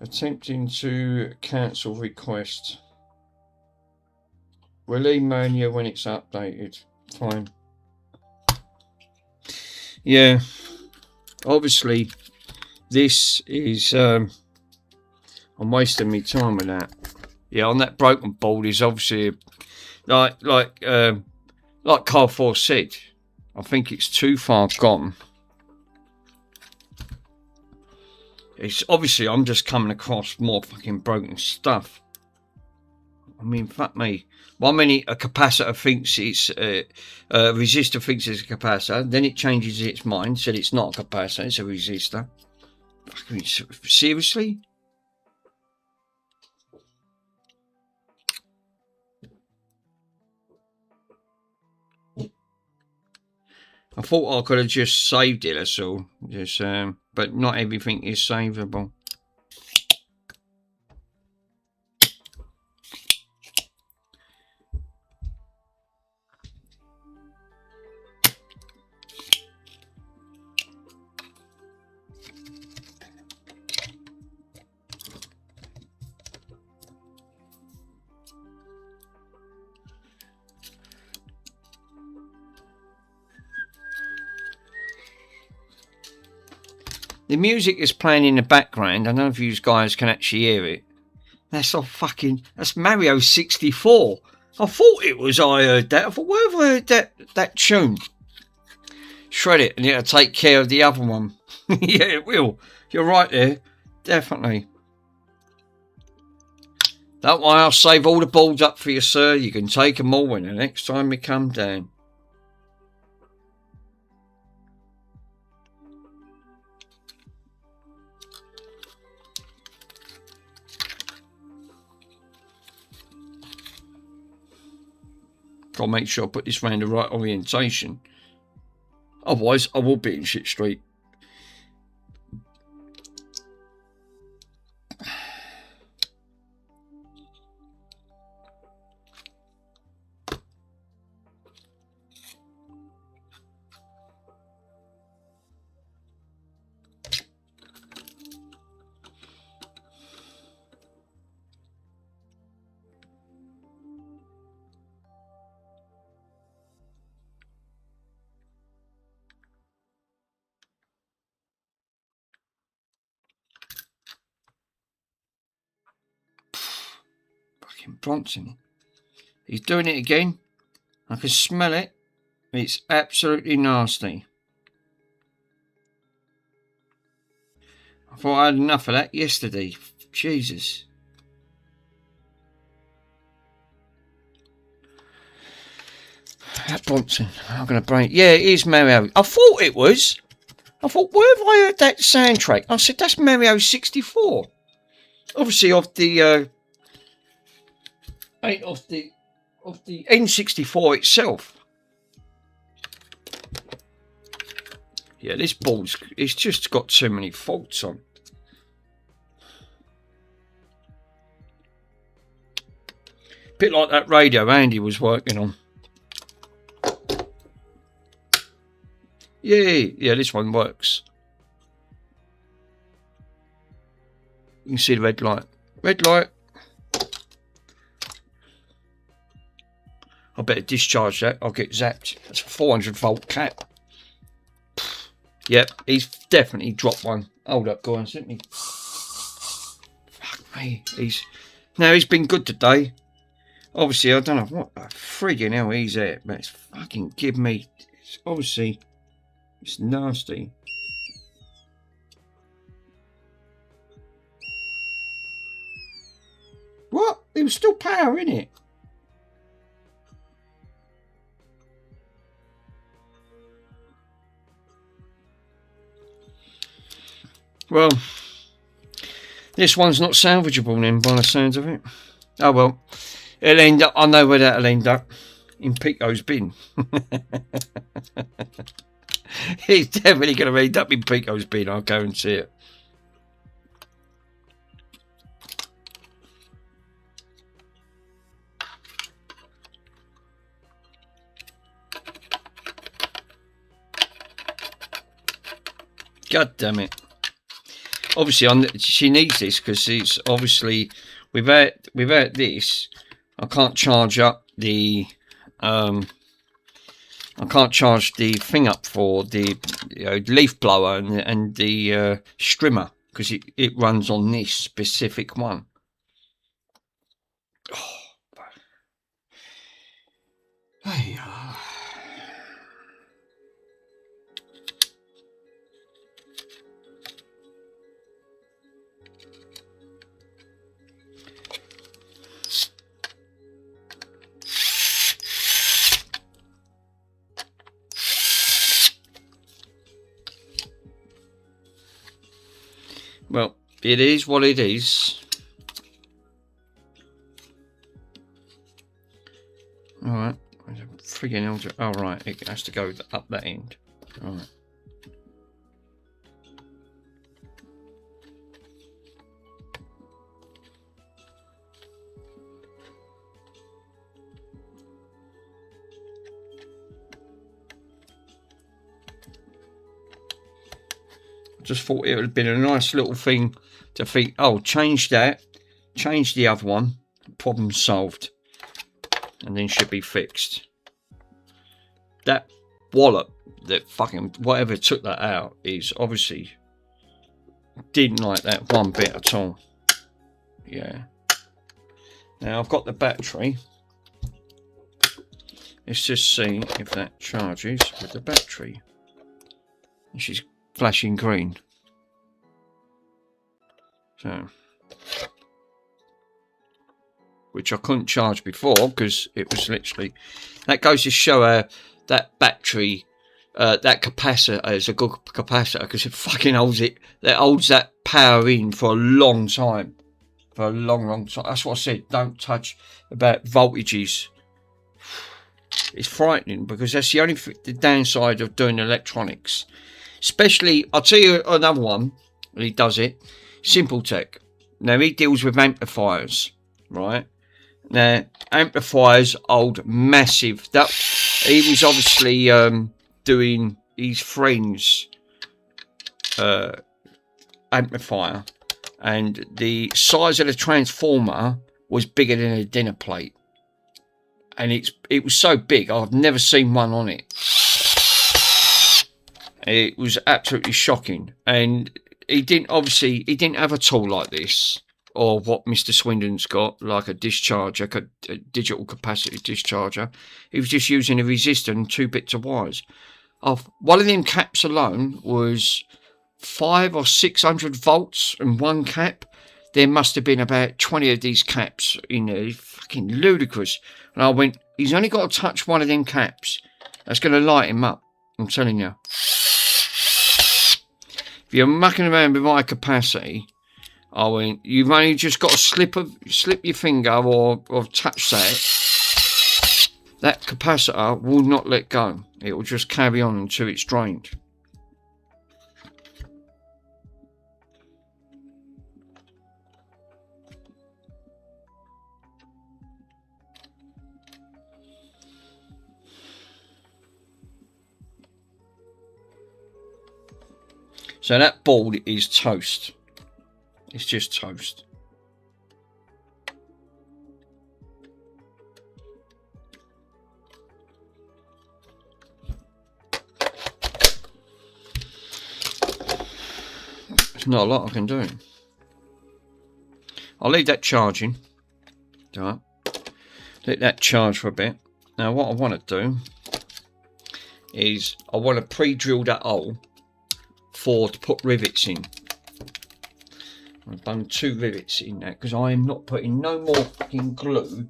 A: Attempting to cancel request. We'll email you when it's updated. Fine. Yeah. Obviously, this is I'm wasting my time with that. Yeah, on that broken board is obviously like Carl 4 said. I think it's too far gone. It's obviously I'm just coming across more fucking broken stuff. I mean, fuck me. One minute a capacitor thinks it's a resistor thinks it's a capacitor, then it changes its mind, said it's not a capacitor, it's a resistor. Fucking seriously? I thought I could have just saved it, that's all. Just, but not everything is savable. The music is playing in the background. I don't know if you guys can actually hear it. That's Mario 64. I thought it was I heard that. I thought, where have I heard that tune? Shred it and it'll take care of the other one. Yeah, it will. You're right there. Definitely. Don't worry, I'll save all the balls up for you, sir. You can take them all when the next time we come down. Got to make sure I put this round the right orientation. Otherwise, I will be in shit street. Fucking Bronson. He's doing it again. I can smell it. It's absolutely nasty. I thought I had enough of that yesterday. Jesus. That Bronson. I'm going to break. Yeah, it is Mario. I thought it was. I thought, where have I heard that soundtrack? I said, that's Mario 64. Obviously, off the N64 itself. Yeah, this board's, it's just got too many faults on. Bit like that radio Andy was working on. Yeah, this one works. You can see the red light. Red light. I better discharge that. I'll get zapped. That's a 400 volt cap. Yep, he's definitely dropped one. Hold up, guys, let me. Fuck me. He's been good today. Obviously, I don't know what the friggin' hell he's at, but it's fucking giving me. It's obviously, it's nasty. What? There was still power in it. Well, this one's not salvageable then, by the sounds of it. Oh well, it'll end up. I know where that'll end up. In Pico's bin. It's definitely going to end up in Pico's bin. I'll go and see it. God damn it. Obviously, she needs this because it's obviously without this, I can't charge up the I can't charge the thing up for the leaf blower and the strimmer because it runs on this specific one. Oh. Hey. Well, it is what it is. Alright. Friggin' hell. Oh, right. It has to go up that end. Alright. Just thought it would have been a nice little thing to think, oh, change that, change the other one, problem solved, and then should be fixed. That wallop that fucking whatever took that out is obviously didn't like that one bit at all. Yeah. Now I've got the battery. Let's just see if that charges with the battery. She's flashing green. So, which I couldn't charge before because it was literally. That goes to show that battery, that capacitor is a good capacitor because it fucking holds it. That holds that power in for a long time, for a long time. That's what I said. Don't touch about voltages. It's frightening because that's the only the downside of doing electronics. Especially, I'll tell you another one. He does it. Simple Tech. Now he deals with amplifiers, right? Now amplifiers hold massive. That he was obviously doing his friend's amplifier, and the size of the transformer was bigger than a dinner plate, and it was so big I've never seen one on it. It was absolutely shocking, and he didn't have a tool like this. or what Mr. Swindon's got, like a discharger, a digital capacitor discharger. He was just using a resistor and 2 bits of wires. One of them caps alone was 500 or 600 volts in one cap. There must have been about 20 of these caps in there. It's fucking ludicrous. And I went, he's only got to touch one of them caps. That's going to light him up. I'm telling you. If you're mucking around with my capacity, I went, you've only just got to slip your finger or touch that. That capacitor will not let go. It will just carry on until it's drained. So that board is toast. It's just toast. There's not a lot I can do. I'll leave that charging. Let that charge for a bit. Now what I want to do is I want to pre-drill that hole to put rivets in. I've done 2 rivets in that because I am not putting no more fucking glue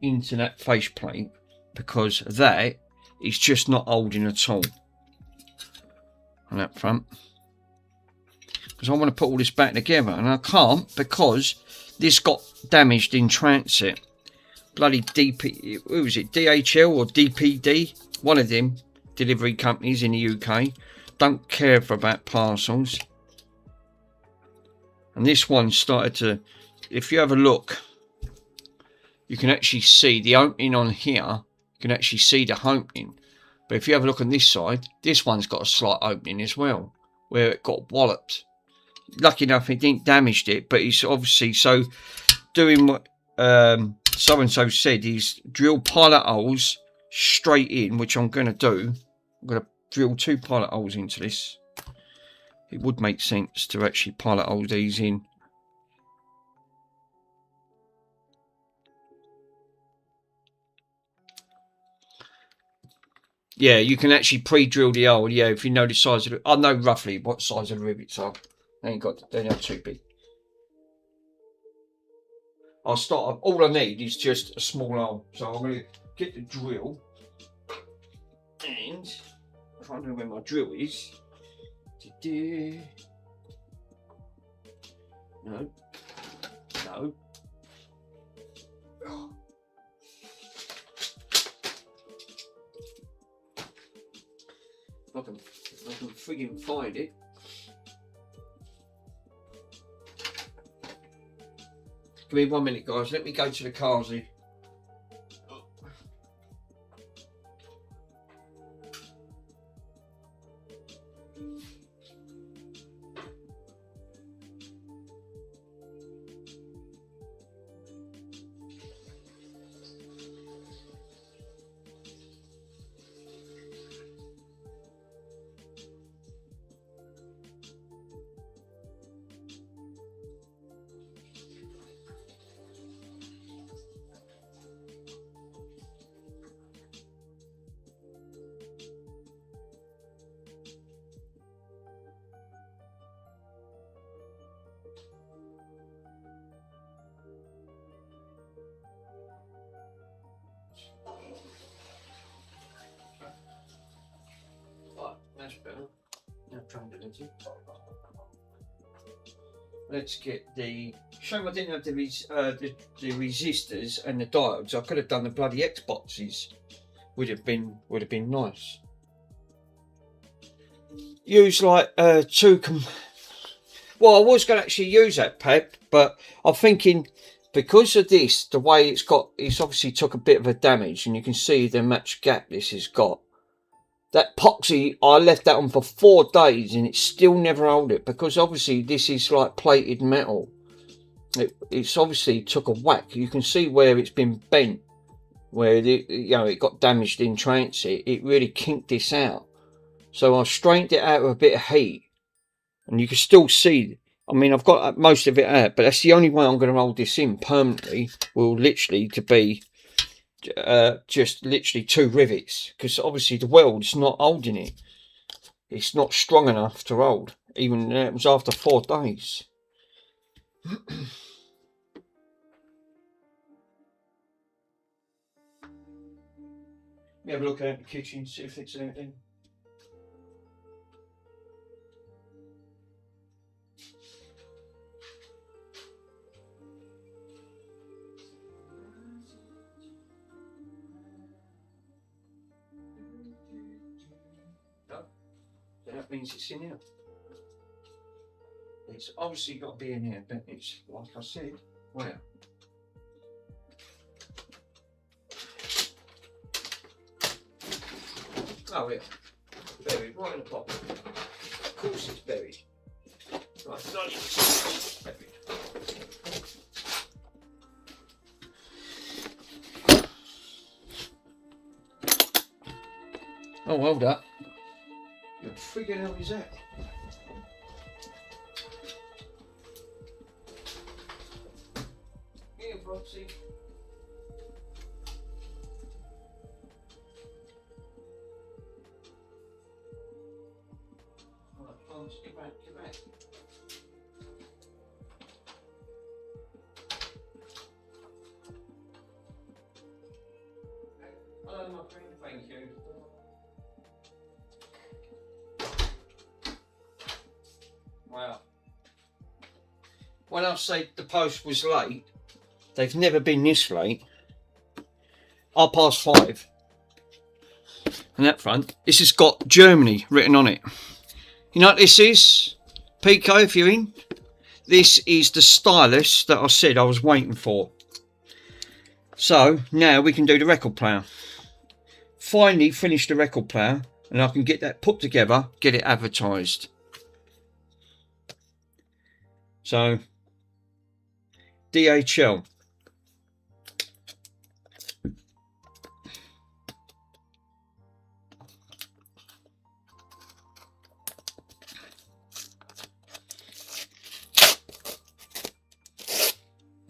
A: into that faceplate because that is just not holding at all on that front. Because I want to put all this back together and I can't because this got damaged in transit. Bloody DP, who was it, DHL or DPD? One of them delivery companies in the UK don't care for about parcels. And this one started to, if you have a look, you can actually see the opening on here. You can actually see the opening. But if you have a look on this side, this one's got a slight opening as well, where it got walloped. Lucky enough it didn't damage it, but it's obviously, so doing what so-and-so said is drill pilot holes straight in, which I'm going to do. I'm going to drill 2 pilot holes into this. It would make sense to actually pilot hole these in. Yeah, you can actually pre-drill the hole. Yeah, if you know the size of it. I know roughly what size of the rivets are. They're not too big. I'll start. All I need is just a small hole. So I'm going to get the drill. And I don't know where my drill is. No. No. Oh. I can friggin' find it. Give me 1 minute, guys. Let me go to the cars here. That's better. Now tranquility. Let's get the. Shame I didn't have the resistors and the diodes. I could have done the bloody Xboxes. Would have been nice. Use like well, I was going to actually use that Pep, but I'm thinking because of this, the way it's obviously took a bit of a damage, and you can see the much gap this has got. That epoxy, I left that on for 4 days and it still never held it because obviously this is like plated metal. It's obviously took a whack. You can see where it's been bent, where it got damaged in transit. It really kinked this out. So I strained it out with a bit of heat and you can still see I mean, I've got most of it out, but that's the only way I'm going to hold this in permanently. Will literally to be just literally 2 rivets, because obviously the weld's not holding it. It's not strong enough to hold. Even it was after 4 days. Have a look at the kitchen, see if it's anything. No, so that means it's in here. It's obviously got to be in here, but it's like I said, where? Oh yeah, buried right in the bottom. Of course it's buried. Right, bloody buried. Oh, well done. You're friggin' hell is that? Here, Roxy. Get back, get back. Hello, my friend, thank you. Wow. When I say the post was late, they've never been this late. 5:30. On that front, this has got Germany written on it. You know what this is? Pico, if you're in. This is the stylus that I said I was waiting for. So now we can do the record player. Finally finish the record player, and I can get that put together, get it advertised. So DHL.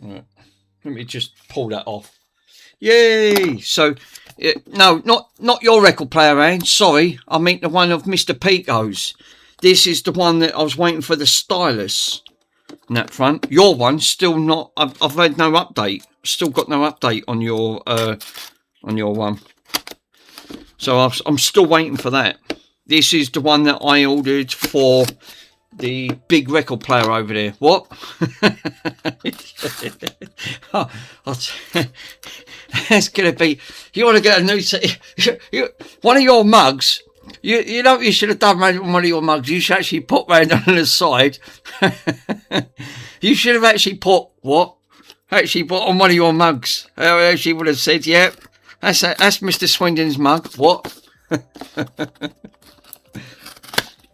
A: Right. Let me just pull that off. Yay! So, no, not your record player, Anne. Sorry, I mean the one of Mr. Pico's. This is the one that I was waiting for the stylus on that front. Your one still not. I've had no update. Still got no update on your one. So I'm still waiting for that. This is the one that I ordered for the big record player over there. What? That's gonna be. You want to get a new one of your mugs. You know what you should have done on one of your mugs? You should actually put round on the side. You should have actually put what? Actually put on one of your mugs. She would have said, "Yeah, that's Mr. Swindon's mug." What?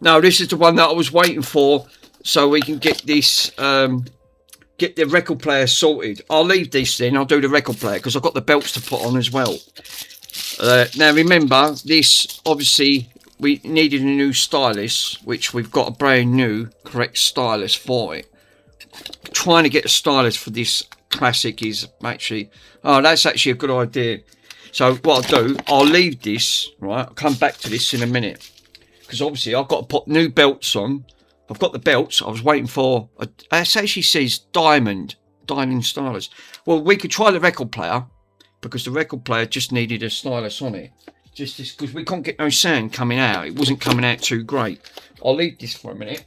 A: No, this is the one that I was waiting for, so we can get this, get the record player sorted. I'll leave this then. I'll do the record player because I've got the belts to put on as well. Now remember, this obviously we needed a new stylus, which we've got a brand new correct stylus for it. Trying to get a stylus for this classic is actually, that's actually a good idea. So what I'll do, I'll leave this, right? I'll come back to this in a minute. Because obviously I've got to put new belts on. I've got the belts. I was waiting for. It actually says diamond stylus. Well, we could try the record player because the record player just needed a stylus on it. Just because we can't get no sound coming out. It wasn't coming out too great. I'll leave this for a minute.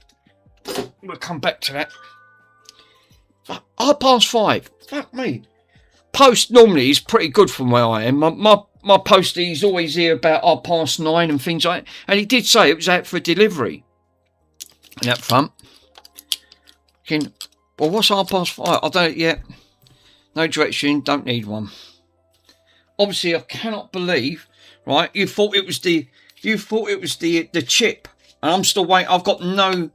A: We'll come back to that. 5:30. Fuck me. Post normally is pretty good from where I am. My postie is always here about 9:30 and things like that. And he did say it was out for delivery. And up front. Well, what's 5:30? I don't yet. No direction. Don't need one. Obviously, I cannot believe. Right? You thought it was the chip. And I'm still waiting. I've got no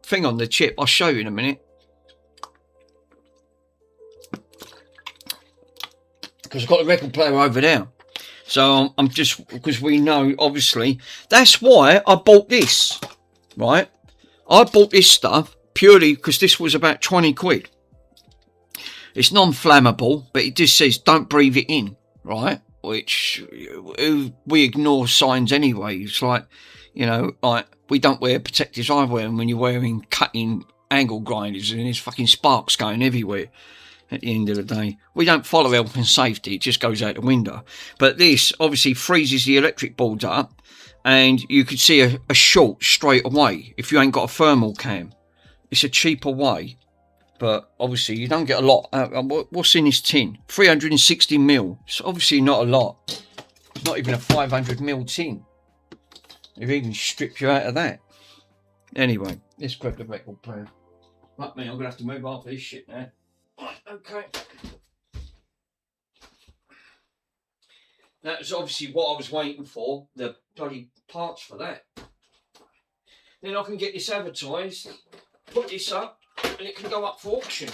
A: thing on the chip. I'll show you in a minute. Because I've got the record player over there. So I'm just, because we know, obviously, that's why I bought this, right? I bought this stuff purely because this was about 20 quid. It's non-flammable, but it just says don't breathe it in, right? Which we ignore signs anyway. It's like, you know, like we don't wear protective eyewear when you're wearing cutting angle grinders and there's fucking sparks going everywhere. At the end of the day, we don't follow health and safety. It just goes out the window. But this obviously freezes the electric boards up, and you could see a short straight away if you ain't got a thermal cam. It's a cheaper way, but obviously you don't get a lot. What's in this tin? 360 mil. It's obviously not a lot. It's not even a 500 mil tin. They've even stripped you out of that. Anyway, let's grab the record player. Like me, I'm gonna have to move off this shit now. Okay. That was obviously what I was waiting for, the bloody parts for that. Then I can get this advertised, put this up, and it can go up for auction.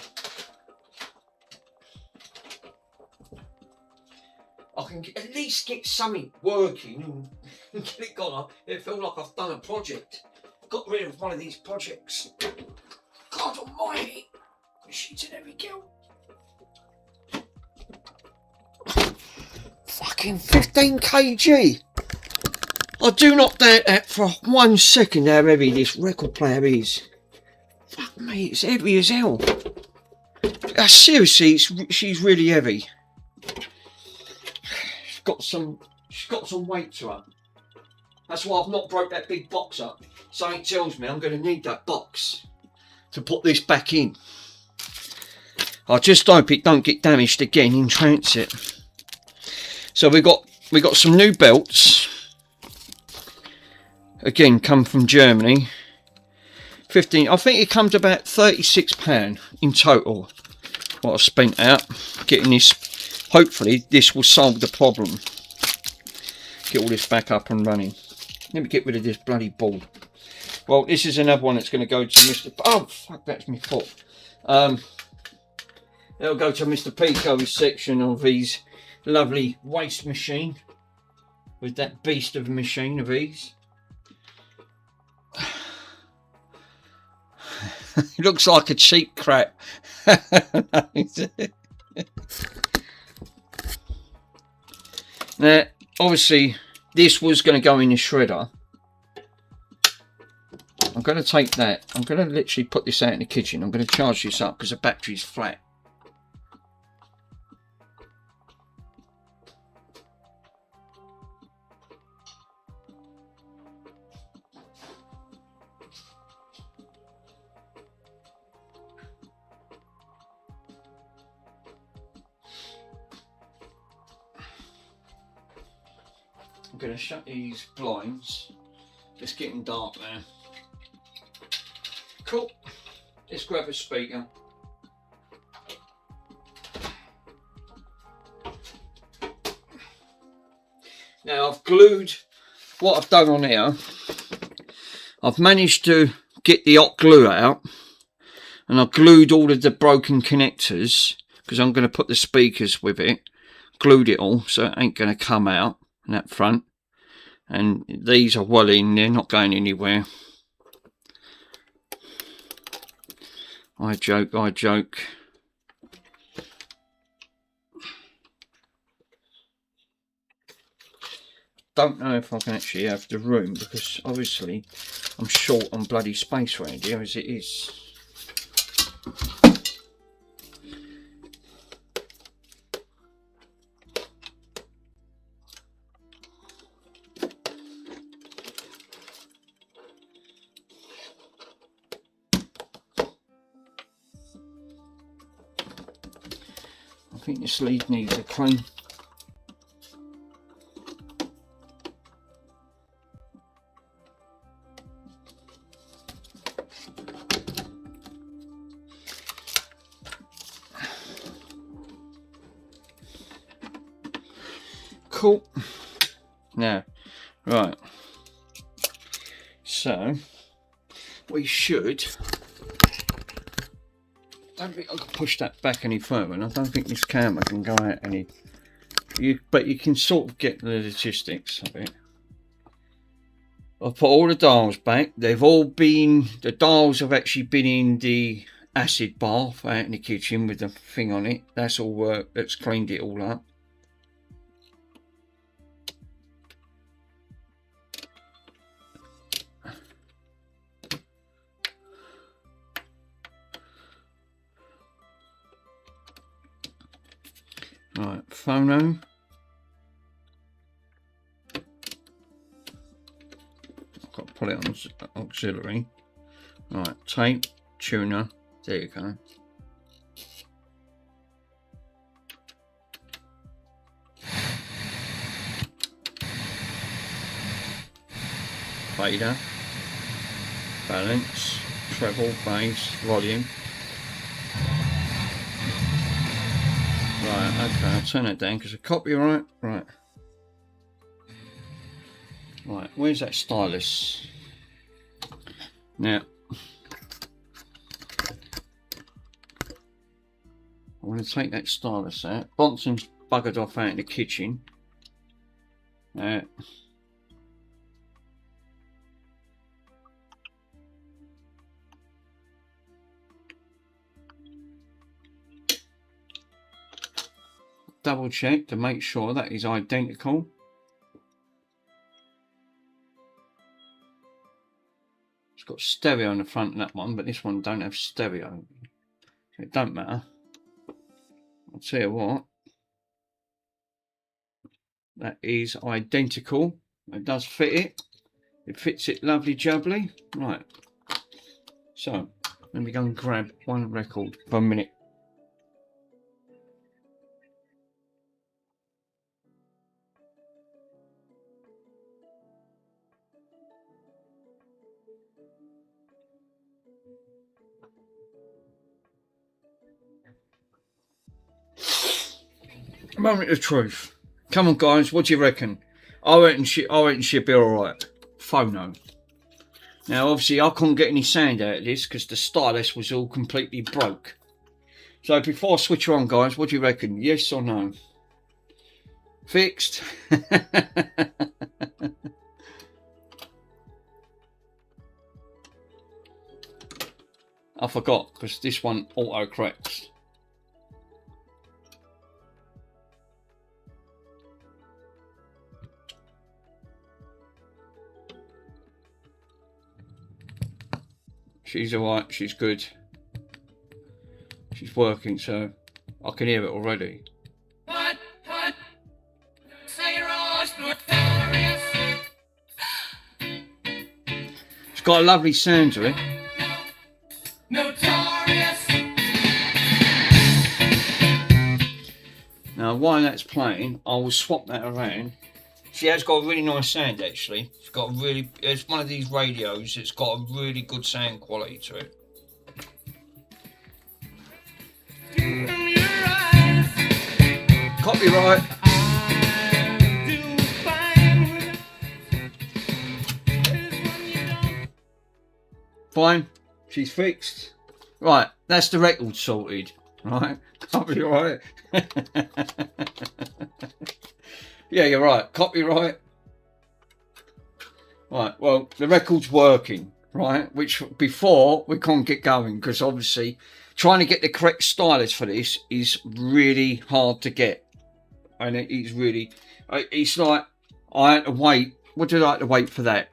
A: I can at least get something working and get it gone. It feels like I've done a project. Got rid of one of these projects. God almighty! She's an heavy girl. Fucking 15 kg. I do not doubt that for 1 second how heavy this record player is. Fuck me, it's heavy as hell. Seriously, she's really heavy. She's got some weight to her. That's why I've not broke that big box up. Something tells me I'm going to need that box to put this back in. I just hope it don't get damaged again in transit. So we got some new belts. Again, come from Germany. 15. I think it comes to about £36 in total. What I've spent out getting this. Hopefully, this will solve the problem. Get all this back up and running. Let me get rid of this bloody board. Well, this is another one that's going to go to Mr. Oh, fuck, that's my foot. It'll go to Mr. Pico's section of his lovely waste machine with that beast of a machine of his. It looks like a cheap crap. Now, obviously, this was going to go in the shredder. I'm going to take that. I'm going to literally put this out in the kitchen. I'm going to charge this up because the battery's flat. I'm going to shut these blinds. It's getting dark now. Cool. Let's grab a speaker. Now I've glued what I've done on here. I've managed to get the hot glue out, and I've glued all of the broken connectors because I'm going to put the speakers with it. Glued it all so it ain't going to come out in that front. And these are well in, they're not going anywhere. I joke, I joke. Don't know if I can actually have the room because obviously I'm short on bloody space around here as it is. I think this lead needs a clean. Cool. Now, right. So, we should. I don't think I can push that back any further, and I don't think this camera can go out any. But you can sort of get the logistics of it. I've put all the dials back. They've all been, the dials have actually been in the acid bath out in the kitchen with the thing on it. That's all worked. That's cleaned it all up. Right, phono. I've got to put it on auxiliary. Right, tape, tuner. There you go. Fader, balance, treble, bass, volume. Right, okay, I'll turn it down because of copyright. Right. Right, where's that stylus? Now, I'm going to take that stylus out. Bonson's buggered off out in the kitchen. Double check to make sure that is identical. It's got stereo on the front of that one, but this one don't have stereo. It don't matter. I'll tell you what. That is identical. It does fit it. It fits it lovely jubbly. Right. So, let me go and grab one record for a minute. Moment of truth. Come on, guys. What do you reckon? I reckon she'll be all right. Phono. Now, obviously, I couldn't get any sound out of this because the stylus was all completely broke. So, before I switch her on, guys, what do you reckon? Yes or no? Fixed. I forgot because this one auto corrects. She's alright, she's good. She's working, so I can hear it already. It's got a lovely sound to it. Now, while that's playing, I will swap that around. She has got a really nice sound, actually. It's got a really, it's one of these radios that's got a really good sound quality to it. Copyright. Fine, she's fixed. Right, that's the record sorted. Right, copyright. Yeah, you're right. Copyright. Right, well, the record's working, right? Which before we can't get going because obviously trying to get the correct stylus for this is really hard to get. And it's really, it's like I had to wait. What did I have to wait for that?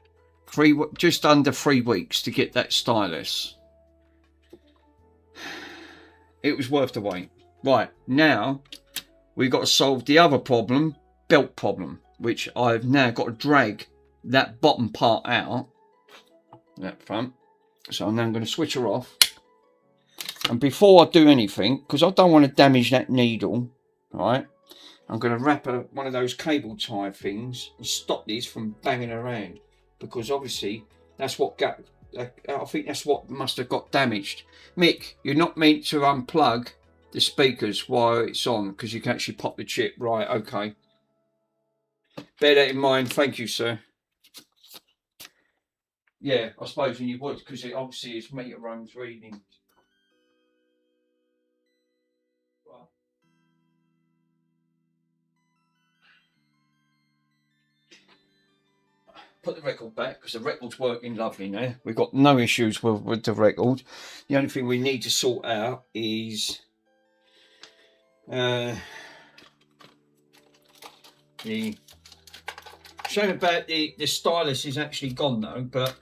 A: Just under 3 weeks to get that stylus. It was worth the wait. Right, now we've got to solve the other problem. Belt problem, which I've now got to drag that bottom part out, that front. So I'm now going to switch her off, and before I do anything, because I don't want to damage that needle, right, I'm going to wrap one of those cable tie things and stop these from banging around, because obviously that's what got, I think that's what must have got damaged. Mick, you're not meant to unplug the speakers while it's on because you can actually pop the chip. Right, okay. Bear that in mind. Thank you, sir. Yeah, I suppose you would, because it obviously is meter ohms reading. Right. put the record back because the record's working lovely now. We've got no issues with the record. The only thing we need to sort out is the shame about the stylus is actually gone though, but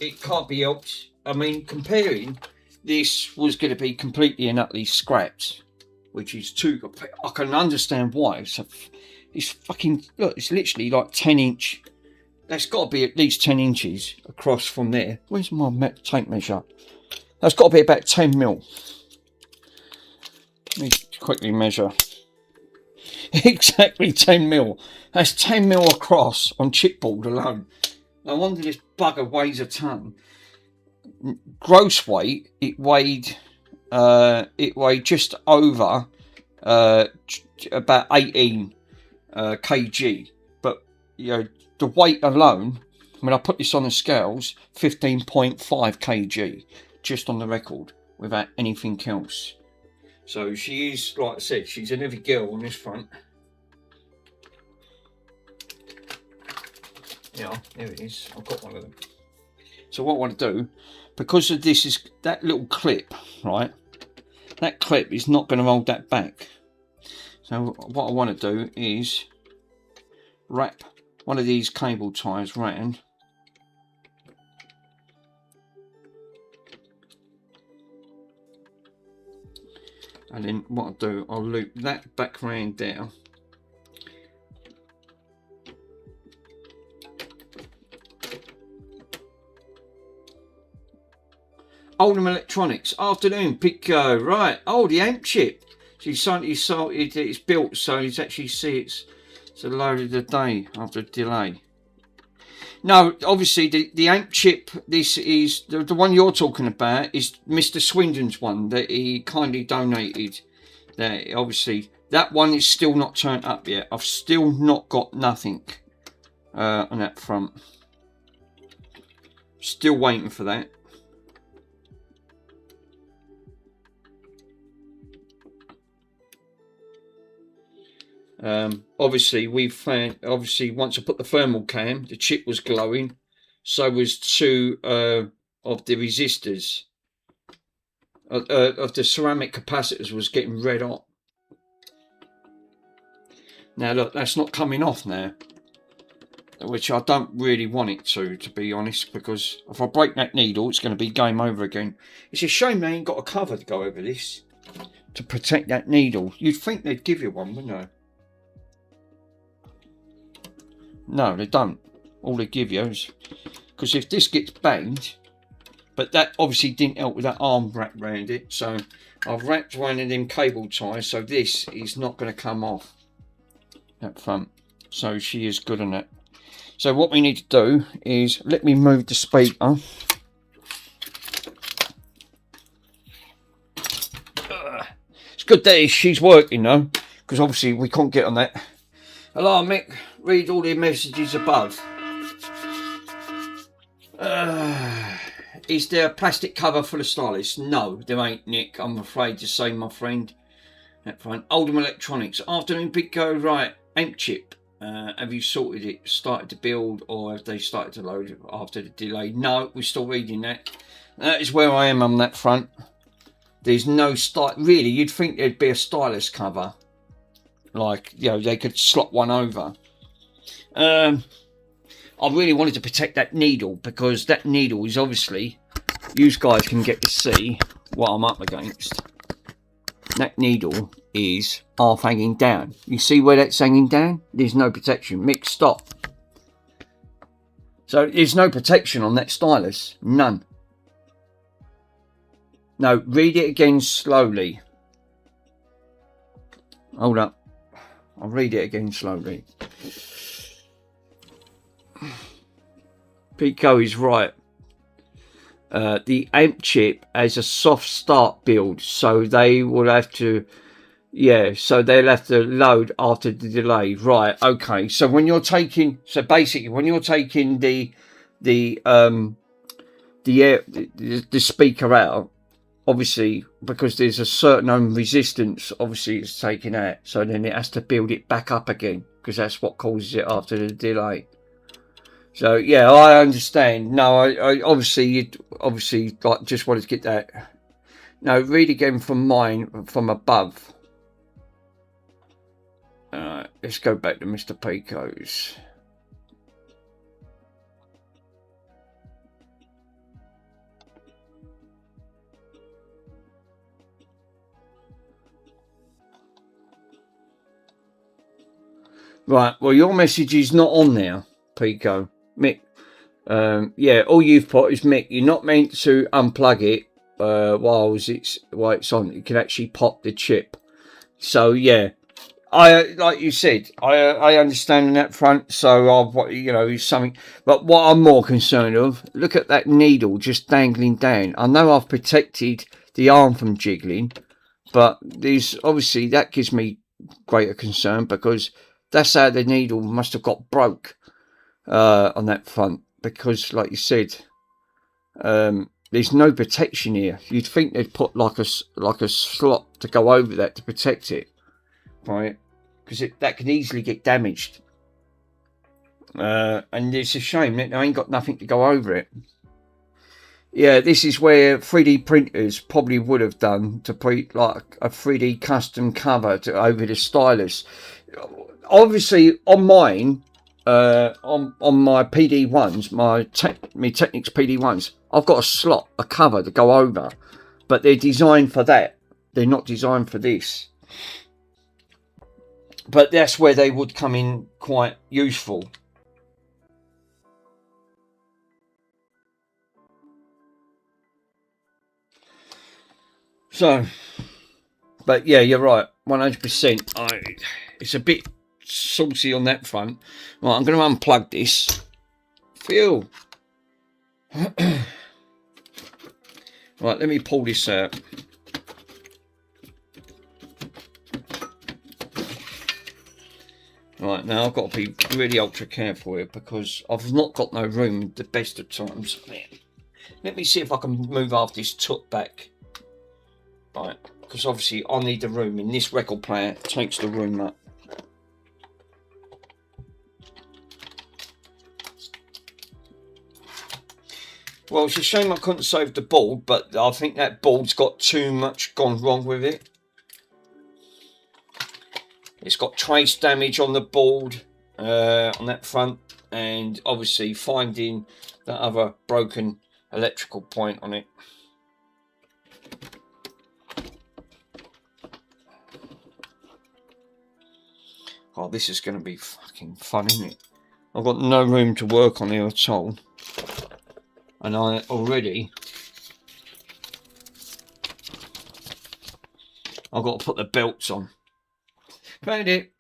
A: it can't be helped. I mean, comparing this was going to be completely and utterly scrapped, which is too. I can understand why. It's fucking look. It's literally like 10-inch. That's got to be at least 10 inches across from there. Where's my tape measure? That's got to be about 10 mil. Let me quickly measure. Exactly 10 mil. That's 10 mil across on chipboard alone. No wonder this bugger weighs a ton. Gross weight, it weighed just over about 18 kg. But you know, the weight alone, when I put this on the scales, 15.5 kg just on the record without anything else. So she is, like I said, she's a heavy girl on this front. Yeah, there it is. I've got one of them. So what I want to do, because of this is that little clip, right? That clip is not going to hold that back. So what I want to do is wrap one of these cable ties round. And then what I'll do, I'll loop that back round there. Oldham Electronics, afternoon, Pico, right, oh, the amp chip. She's suddenly salted, it's built, so it's actually see it's a load of the day after a delay. No, obviously the amp chip, this is, the one you're talking about is Mr. Swindon's one that he kindly donated. That obviously, that one is still not turned up yet. I've still not got nothing on that front. Still waiting for that. Obviously we've found, obviously once I put the thermal cam, the chip was glowing, so was two of the resistors of the ceramic capacitors was getting red hot. Now look, that's not coming off now, which I don't really want it to be honest, because if I break that needle it's going to be game over again. It's a shame they ain't got a cover to go over this to protect that needle. You'd think they'd give you one, wouldn't they? No, they don't. All they give you is, because if this gets banged, but that obviously didn't help with that arm wrapped around it, so I've wrapped one of them cable ties, so this is not going to come off that front. So she is good on it. So what we need to do is, let me move the speaker. It's good that she's working though, because obviously we can't get on that. Hello Mick, read all the messages above. Is there a plastic cover for the stylus? No, there ain't, Nick, I'm afraid to say, my friend. That fine. Oldham Electronics, afternoon Pico, right, amp chip. Have you sorted it, started to build, or have they started to load it after the delay? No, we're still reading that. That is where I am on that front. There's no style, really, you'd think there'd be a stylus cover. Like, you know, they could slot one over. I really wanted to protect that needle, because that needle is obviously, you guys can get to see what I'm up against. That needle is half hanging down. You see where that's hanging down? There's no protection. Mick, stop. So there's no protection on that stylus. None. No, read it again slowly. Hold up. I'll read it again slowly. Pico is right. The amp chip has a soft start build, so they will have to, yeah, so they'll have to load after the delay. Right, okay. So when you're taking, so basically when you're taking the speaker out, obviously because there's a certain resistance, obviously it's taken out, so then it has to build it back up again, because that's what causes it after the delay. So yeah, I understand. No, I obviously you like just wanted to get that. No, read again from mine from above. Let's go back to Mr. Pico's. Right, well, your message is not on there, Pico. Mick, yeah, all you've put is, Mick, you're not meant to unplug it while it's on. You can actually pop the chip. So, yeah, like you said, I understand on that front. So, it's something. But what I'm more concerned of, look at that needle just dangling down. I know I've protected the arm from jiggling, but there's obviously that gives me greater concern because that's how the needle must have got broke on that front, because like you said, there's no protection here. You'd think they'd put like a slot to go over that to protect it, right? Because that could easily get damaged, and it's a shame that they ain't got nothing to go over it. Yeah, this is where 3D printers probably would have done to print like a 3D custom cover over the stylus. Obviously, on mine, on my PD1s, my Technics PD1s, I've got a slot, a cover to go over, but they're designed for that. They're not designed for this. But that's where they would come in quite useful. So, but yeah, you're right, 100%. It's a bit saucy on that front. Right, I'm going to unplug this. Feel. Right, let me pull this out. Right, now I've got to be really ultra careful here because I've not got no room the best of times. Let me see if I can move half this tut back. Right, because obviously I need the room, and this record player takes the room up. Well, it's a shame I couldn't save the board, but I think that board's got too much gone wrong with it. It's got trace damage on the board, on that front, and obviously finding that other broken electrical point on it. Oh, this is going to be fucking fun, isn't it? I've got no room to work on here at all. And I've got to put the belts on. Found it.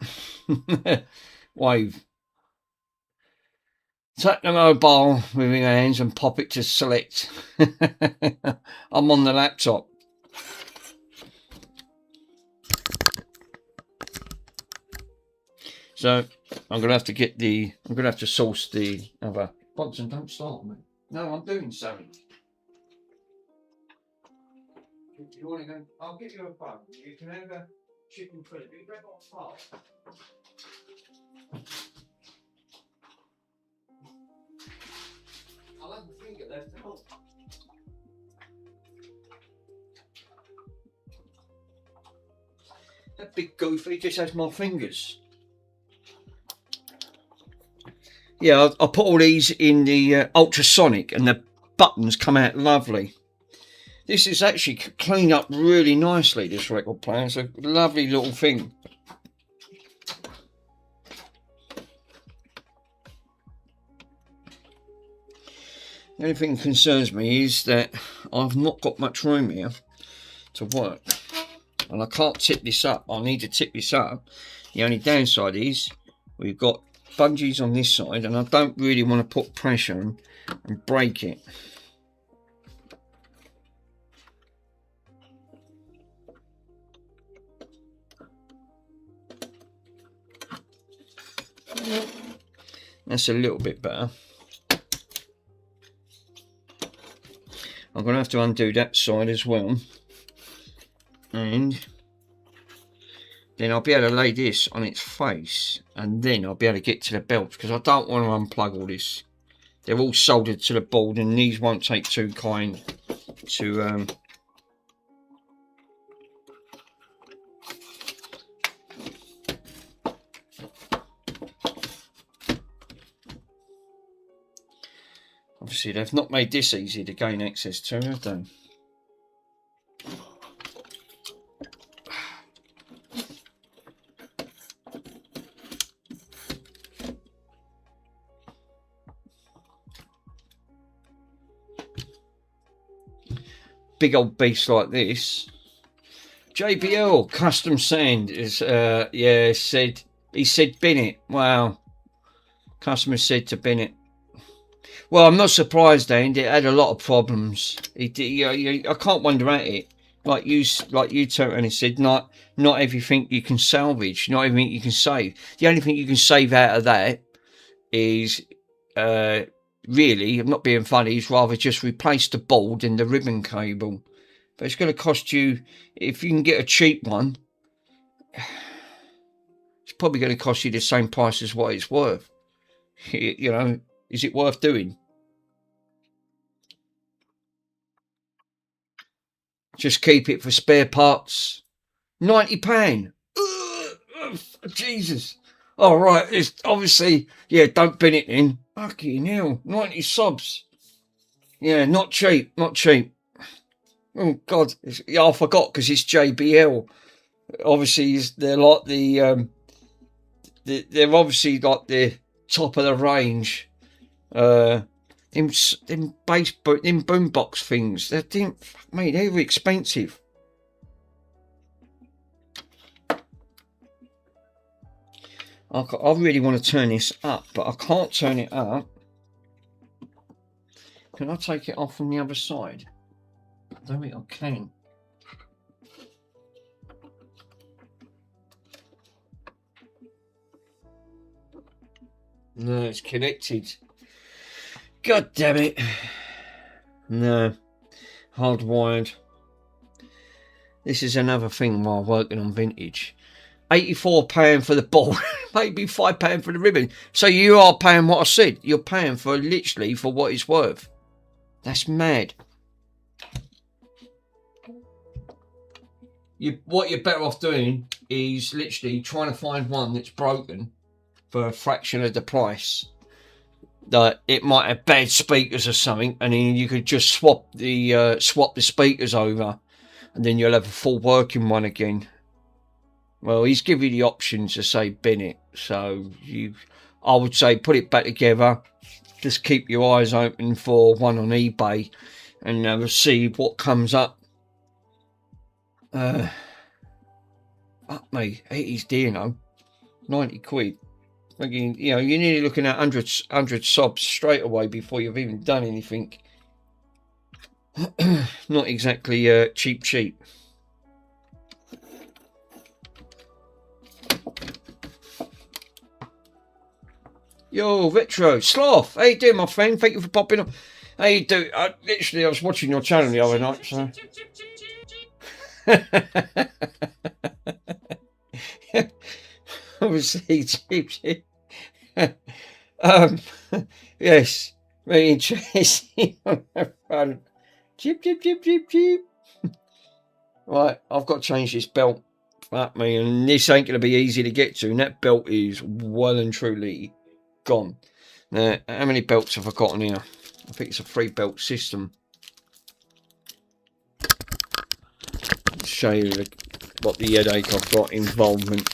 A: Wave. Tap the mobile with your hands and pop it to select. I'm on the laptop. So I'm gonna have to source the other. Bonson, don't start me. No, I'm doing something. You want to go? I'll get you a bun. You can have a chicken fillet. Be red hot fast. I'll have a finger left out. That big goofy just has my fingers. Yeah, I put all these in the ultrasonic, and the buttons come out lovely. This is actually cleaned up really nicely, this record player. It's a lovely little thing. The only thing that concerns me is that I've not got much room here to work. And I can't tip this up. I need to tip this up. The only downside is we've got bungees on this side, and I don't really want to put pressure on and break it. That's a little bit better. I'm going to have to undo that side as well, and then I'll be able to lay this on its face, and then I'll be able to get to the belt, because I don't want to unplug all this. They're all soldered to the board, and these won't take too kind to obviously they've not made this easy to gain access to, have they? Big old beast like this. JBL Custom Sand is yeah, he said bin it. Wow. Customer said to bin it. Well, I'm not surprised, and it had a lot of problems. I can't wonder at it. Like you totally said, not everything you can salvage, not everything you can save. The only thing you can save out of that is really, I'm not being funny, is rather just replace the board and the ribbon cable. But it's going to cost you, if you can get a cheap one, it's probably going to cost you the same price as what it's worth. You know, is it worth doing? Just keep it for spare parts. £90. Jesus. All right, it's obviously, yeah, don't bin it in. Fucking hell, 90 subs. Yeah, not cheap, not cheap. Oh God, yeah, I forgot because it's JBL. Obviously, they're like they're obviously like the top of the range. Them boombox things. They were expensive. I really want to turn this up, but I can't turn it up. Can I take it off from the other side? I don't think I can. No, it's connected. God damn it. No. Hardwired. This is another thing while working on vintage. £84 for the board, maybe £5 for the ribbon. So you are paying what I said. You're paying for literally for what it's worth. That's mad. What you're better off doing is literally trying to find one that's broken for a fraction of the price. That it might have bad speakers or something, and then you could just swap the speakers over, and then you'll have a full working one again. Well, he's given you the option to say bin it, so I would say put it back together. Just keep your eyes open for one on eBay, and see what comes up. Fuck me, 80's dear, you know, 90 quid. Again, you know, you're nearly looking at 100 subs straight away before you've even done anything. Not exactly cheap. Yo, Retro Sloth, how you doing, my friend? Thank you for popping up. How you doing? I was watching your channel the other night, so. Obviously, cheap. Yes, very interesting on the front. Cheap. Right, I've got to change this belt. Fuck me, and this ain't going to be easy to get to, and that belt is well and truly gone. Now, how many belts have I got on here? I think it's a 3-belt system. I'll show you what the headache I've got involvement.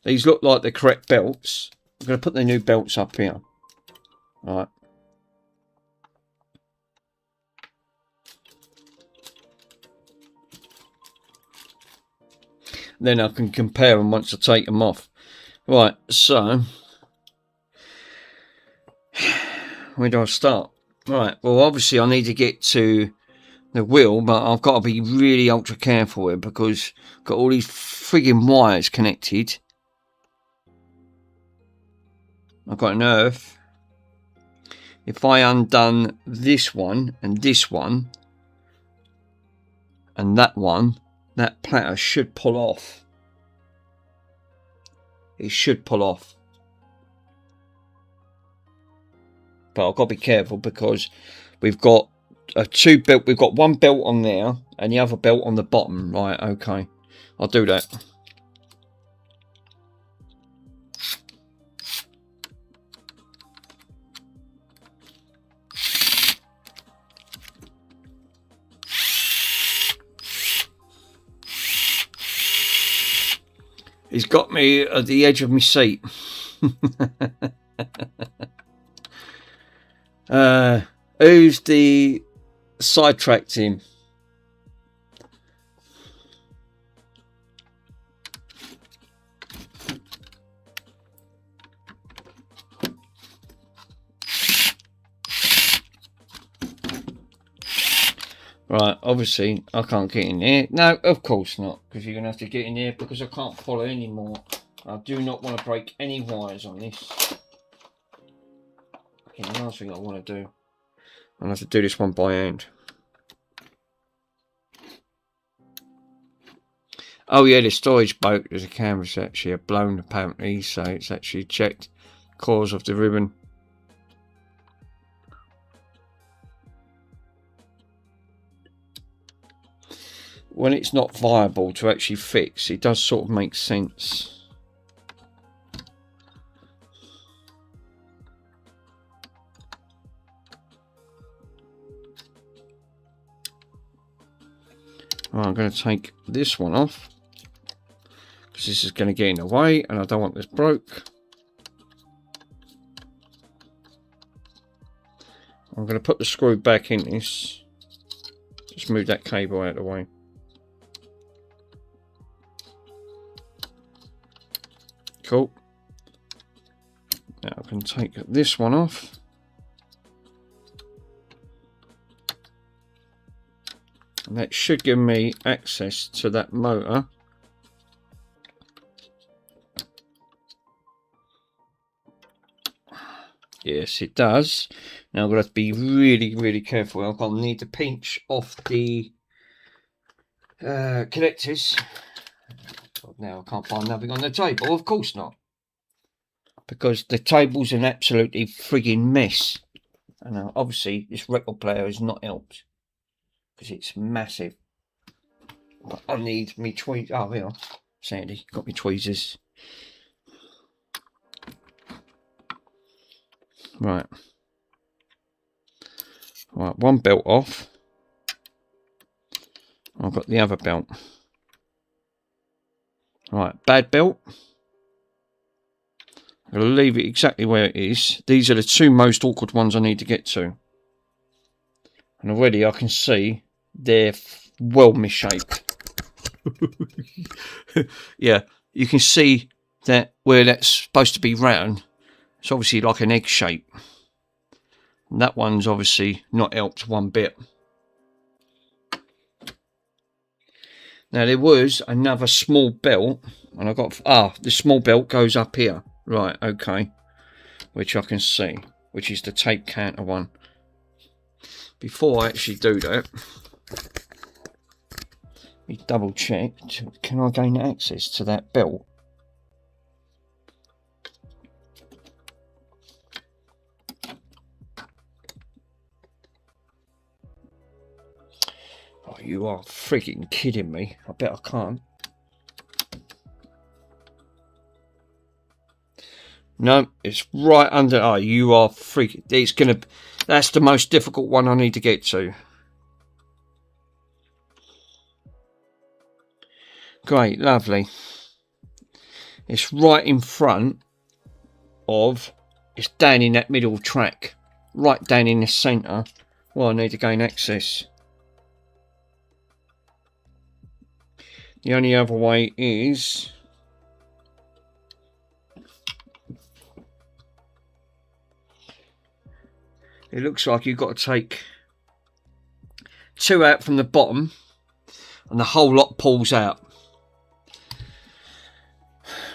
A: These look like the correct belts. I'm going to put the new belts up here. Alright. Then I can compare them once I take them off. Right, so where do I start? Right, well obviously I need to get to the wheel, but I've got to be really ultra careful here because I've got all these frigging wires connected. I've got an earth. If I undone this one and this one, and that one, that platter should pull off. It should pull off. But I've got to be careful because we've got we've got one belt on there and the other belt on the bottom. Right, okay. I'll do that. He's got me at the edge of my seat. Who's the sidetracked him? Right, obviously I can't get in there. No, of course not, because you're going to have to get in there because I can't follow anymore. I do not want to break any wires on this. Okay, the last thing I want to do, I'll have to do this one by hand. Oh yeah, the storage boat, there's a canvas actually blown apparently, so it's actually checked cause of the ribbon. When it's not viable to actually fix, it does sort of make sense. Right, I'm going to take this one off because this is going to get in the way and I don't want this broke. I'm going to put the screw back in this. Just move that cable out of the way. Cool. Now I can take this one off. And that should give me access to that motor. Yes, it does. Now I'm going to have to be really, really careful. I'm going to need to pinch off the connectors. Now I can't find nothing on the table. Of course not. Because the table's an absolutely frigging mess. And obviously this record player has not helped. Because it's massive. But I need me tweezers. Oh, here. Sandy, got me tweezers. Right. Right, one belt off. I've got the other belt. Right, bad belt. I'm going to leave it exactly where it is. These are the two most awkward ones I need to get to. And already I can see they're well misshaped. Yeah, you can see that where that's supposed to be round, it's obviously like an egg shape. And that one's obviously not helped one bit. Now there was another small belt, and I got the small belt goes up here. Right, okay, which I can see, which is the tape counter one. Before I actually do that, let me double check. Can I gain access to that belt? Oh, you are freaking kidding me. I bet I can't. No, it's right under. Oh, you are freaking. It's gonna. That's the most difficult one I need to get to. Great, lovely. It's right in front of. It's down in that middle track, right down in the centre. Well, I need to gain access. The only other way is. It looks like you've got to take two out from the bottom and the whole lot pulls out.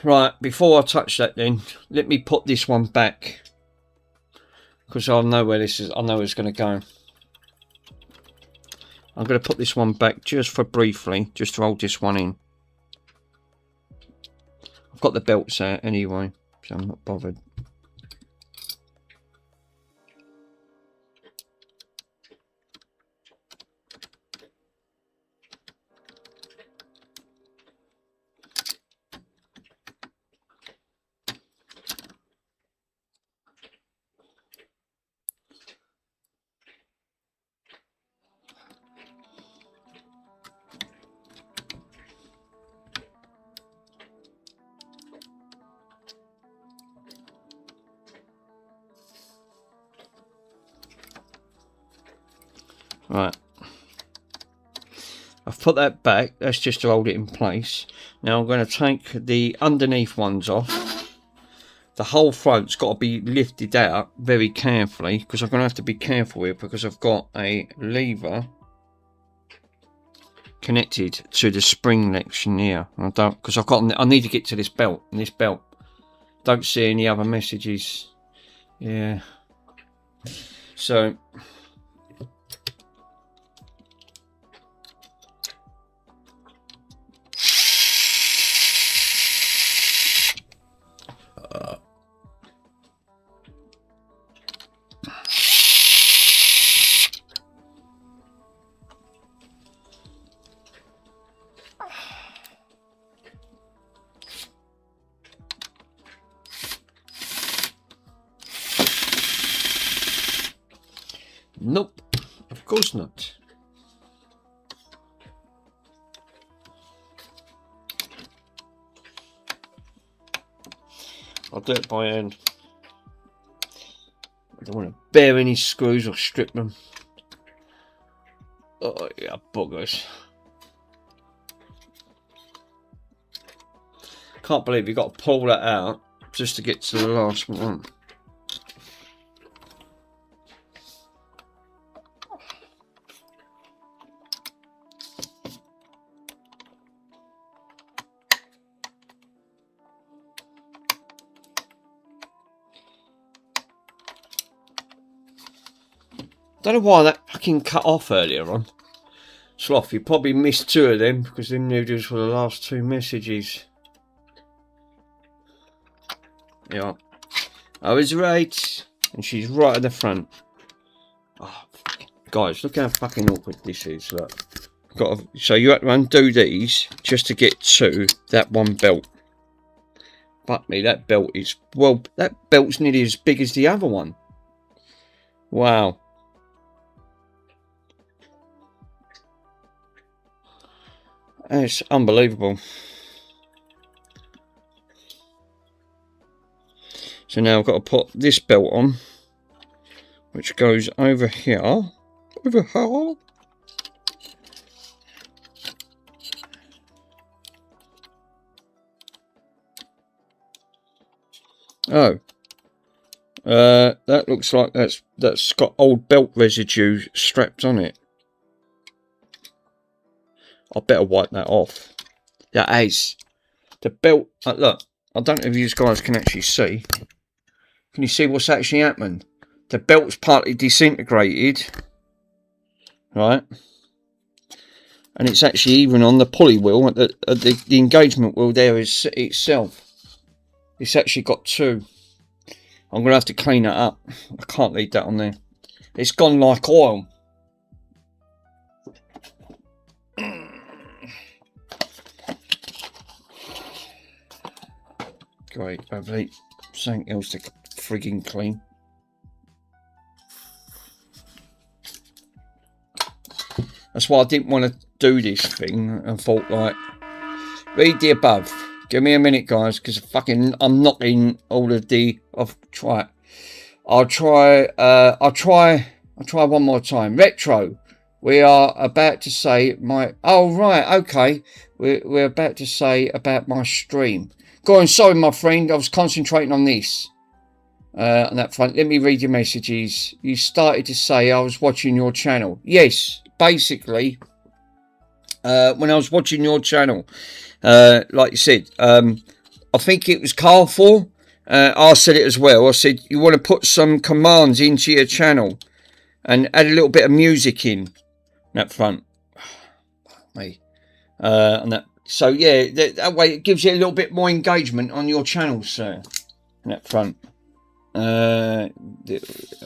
A: Right, before I touch that then, let me put this one back. Because I know where this is, I know where it's going to go. I'm going to put this one back just for briefly, just to hold this one in. I've got the belts out anyway, so I'm not bothered. Right, I've put that back. That's just to hold it in place. Now I'm going to take the underneath ones off. The whole throat's got to be lifted out very carefully, because I'm going to have to be careful here, because I've got a lever connected to the spring section here. I don't, because I need to get to this belt, and this belt. Don't see any other messages. Yeah. So. Nope, of course not. I'll do it by hand. I don't want to bare any screws or strip them. Oh yeah, buggers. Can't believe you got to pull that out just to get to the last one. Don't know why that fucking cut off earlier on. Sloth, you probably missed 2 of them, because them noodles were the last 2 messages. Yeah, I was right, and she's right at the front. Oh, guys, look how fucking awkward this is. Look, so you have to undo these just to get to that one belt. Fuck me, that belt is, well, that belt's nearly as big as the other one. Wow. That's unbelievable. So now I've got to put this belt on, which goes over here. Over here. Oh. That looks like that's got old belt residue strapped on it. I better wipe that off. That is the belt. Look, I don't know if you guys can actually see. Can you see what's actually happened? The belt's partly disintegrated, right? And it's actually even on the pulley wheel, the engagement wheel there is itself. It's actually got 2. I'm going to have to clean that up. I can't leave that on there. It's gone like oil. Great, lovely. Something else to frigging clean. That's why I didn't want to do this thing and thought, like, read the above. Give me a minute, guys, because I'm knocking all of the. I'll try one more time. Retro. We are about to say my. Oh right, okay. We're about to say about my stream. Go on, sorry, my friend. I was concentrating on this. On that front, let me read your messages. You started to say I was watching your channel. Yes, basically, when I was watching your channel, like you said, I think it was Carrefour. I said it as well. I said you want to put some commands into your channel and add a little bit of music in that front. me. And that, so yeah, that way it gives you a little bit more engagement on your channels, sir. On that front.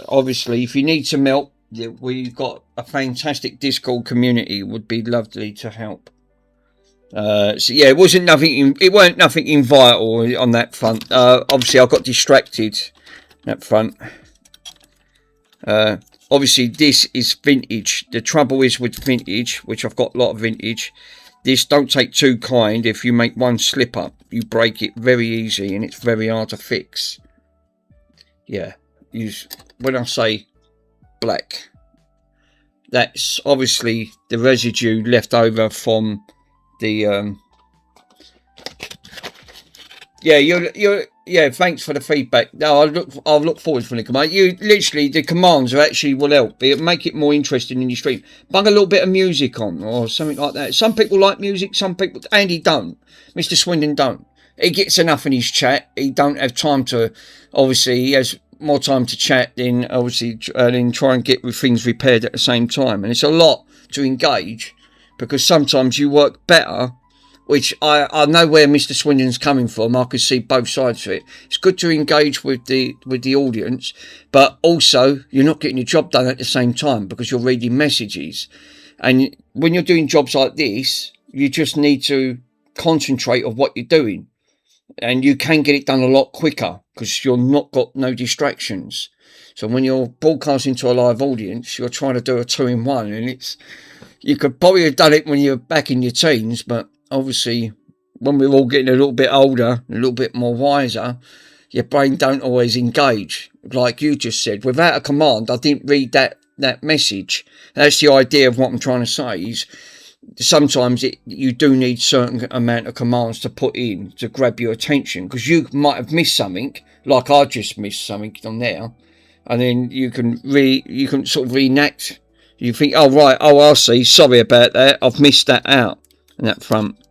A: Obviously, if you need some help, we've got a fantastic Discord community. Would be lovely to help. So yeah, it wasn't nothing. It weren't nothing vital on that front. Obviously, I got distracted. On that front. Obviously, this is vintage. The trouble is with vintage, which I've got a lot of vintage. This don't take too kind. If you make one slip up, you break it very easy, and it's very hard to fix. Yeah, when I say black, that's obviously the residue left over from the yeah, thanks for the feedback. No, I'll look forward to the command. You literally, the commands are actually will help. It'll make it more interesting in your stream. Bung a little bit of music on or something like that. Some people like music, some people, Andy don't. Mr. Swindon don't. He gets enough in his chat. He don't have time to, obviously, he has more time to chat than, obviously, than try and get things repaired at the same time. And it's a lot to engage because sometimes you work better, which I know where Mr. Swindon's coming from. I could see both sides of it. It's good to engage with the audience, but also you're not getting your job done at the same time because you're reading messages. And when you're doing jobs like this, you just need to concentrate on what you're doing. And you can get it done a lot quicker because you're not got no distractions. So when you're broadcasting to a live audience, you're trying to do a 2-in-1, and you could probably have done it when you're back in your teens, but obviously when we're all getting a little bit older, a little bit more wiser, your brain don't always engage. Like you just said, without a command, I didn't read that message. That's the idea of what I'm trying to say is, sometimes you do need certain amount of commands to put in to grab your attention because you might have missed something, like I just missed something on there, and then you can sort of reenact. You think, oh right, oh I see, sorry about that, I've missed that out in that front,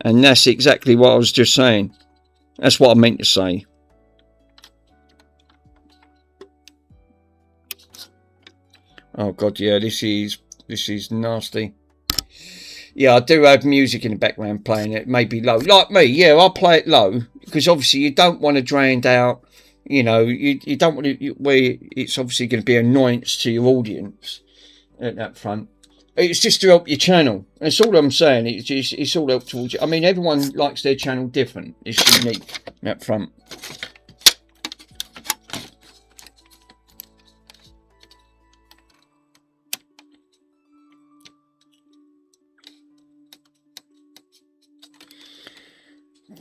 A: and that's exactly what I was just saying. That's what I meant to say. Oh god, yeah, this is nasty. Yeah, I do have music in the background playing. It may be low. Like me, yeah, I'll play it low. Because obviously you don't want to drown out, you know, you don't want to, where it's obviously going to be annoyance to your audience at that front. It's just to help your channel. That's all I'm saying. It's all help towards you. I mean, everyone likes their channel different. It's unique at that front.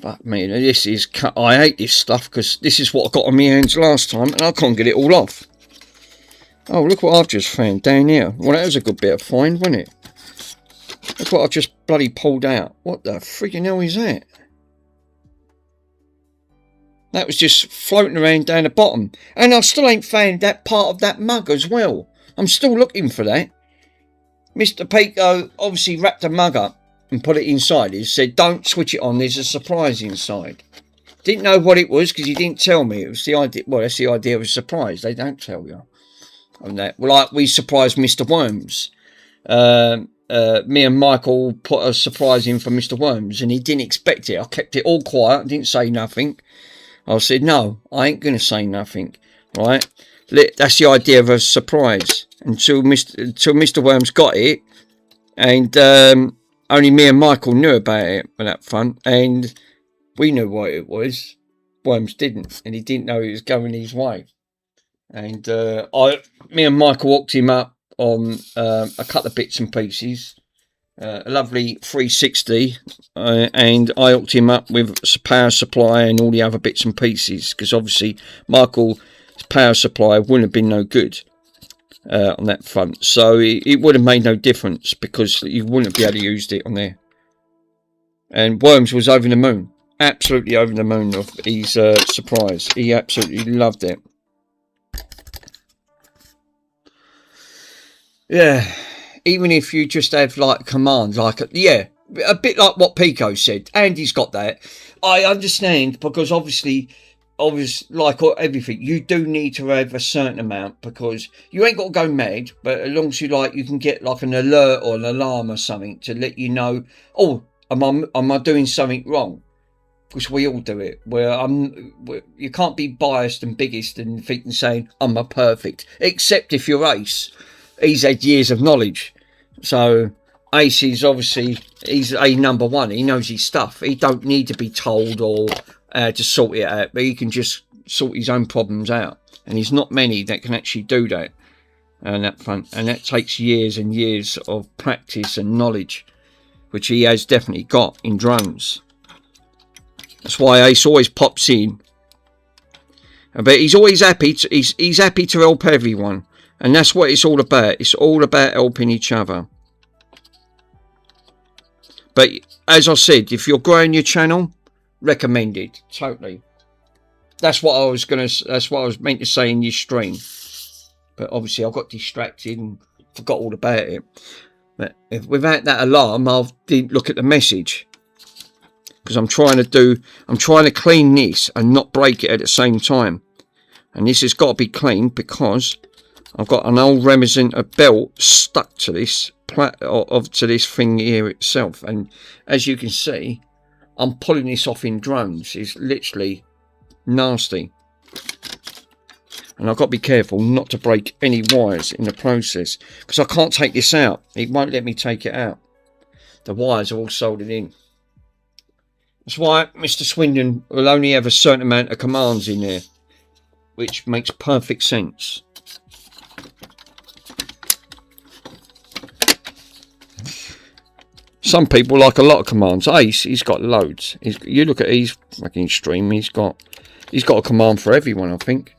A: Fuck me, this is, I hate this stuff because this is what I got on my hands last time and I can't get it all off. Oh, look what I've just found down here. Well, that was a good bit of find, wasn't it? Look what I've just bloody pulled out. What the freaking hell is that? That was just floating around down the bottom. And I still ain't found that part of that mug as well. I'm still looking for that. Mr. Pico obviously wrapped a mug up and put it inside. He said, don't switch it on, there's a surprise inside. Didn't know what it was because he didn't tell me. It was the idea, well, that's the idea of a surprise. They don't tell you. On that. Well, like we surprised Mr. Worms. Me and Michael put a surprise in for Mr. Worms and he didn't expect it. I kept it all quiet, didn't say nothing. I said, no, I ain't going to say nothing. Right? That's the idea of a surprise. Until Mr. Worms got it. And only me and Michael knew about it on that front, and we knew what it was. Worms didn't, and he didn't know it was going his way. And me and Michael hooked him up on a couple of bits and pieces, a lovely 360, and I hooked him up with power supply and all the other bits and pieces, because obviously Michael's power supply wouldn't have been no good. On that front, so it would have made no difference because you wouldn't be able to use it on there. And Worms was over the moon, absolutely over the moon of his surprise. He absolutely loved it. Yeah, even if you just have like commands, like yeah, a bit like what Pico said. Andy's got that. I understand because obviously obviously, like everything, you do need to have a certain amount, because you ain't got to go mad, but as long as you like, you can get like an alert or an alarm or something to let you know, oh, am I doing something wrong? Because we all do it. You can't be biased and biggest and thinking saying I'm a perfect, except if you're Ace. He's had years of knowledge, so Ace is obviously, he's a number one. He knows his stuff. He don't need to be told or to sort it out, but he can just sort his own problems out. And there's not many that can actually do that on that front, and that takes years and years of practice and knowledge, which he has definitely got in drones. That's why Ace always pops in, but he's always happy. He's happy to help everyone, and that's what it's all about. It's all about helping each other. But as I said, if you're growing your channel, recommended totally. That's what I was meant to say in your stream, but obviously I got distracted and forgot all about it. But without that alarm, I didn't look at the message, because I'm trying to clean this and not break it at the same time. And this has got to be cleaned because I've got an old reminiscent of belt stuck to this to this thing here itself. And as you can see, I'm pulling this off in drones. It's literally nasty. And I've got to be careful not to break any wires in the process, because I can't take this out. It won't let me take it out. The wires are all soldered in. That's why Mr. Swindon will only have a certain amount of commands in there, which makes perfect sense. Some people like a lot of commands. Ace, he's got loads. You look at his fucking stream, he's got a command for everyone, I think.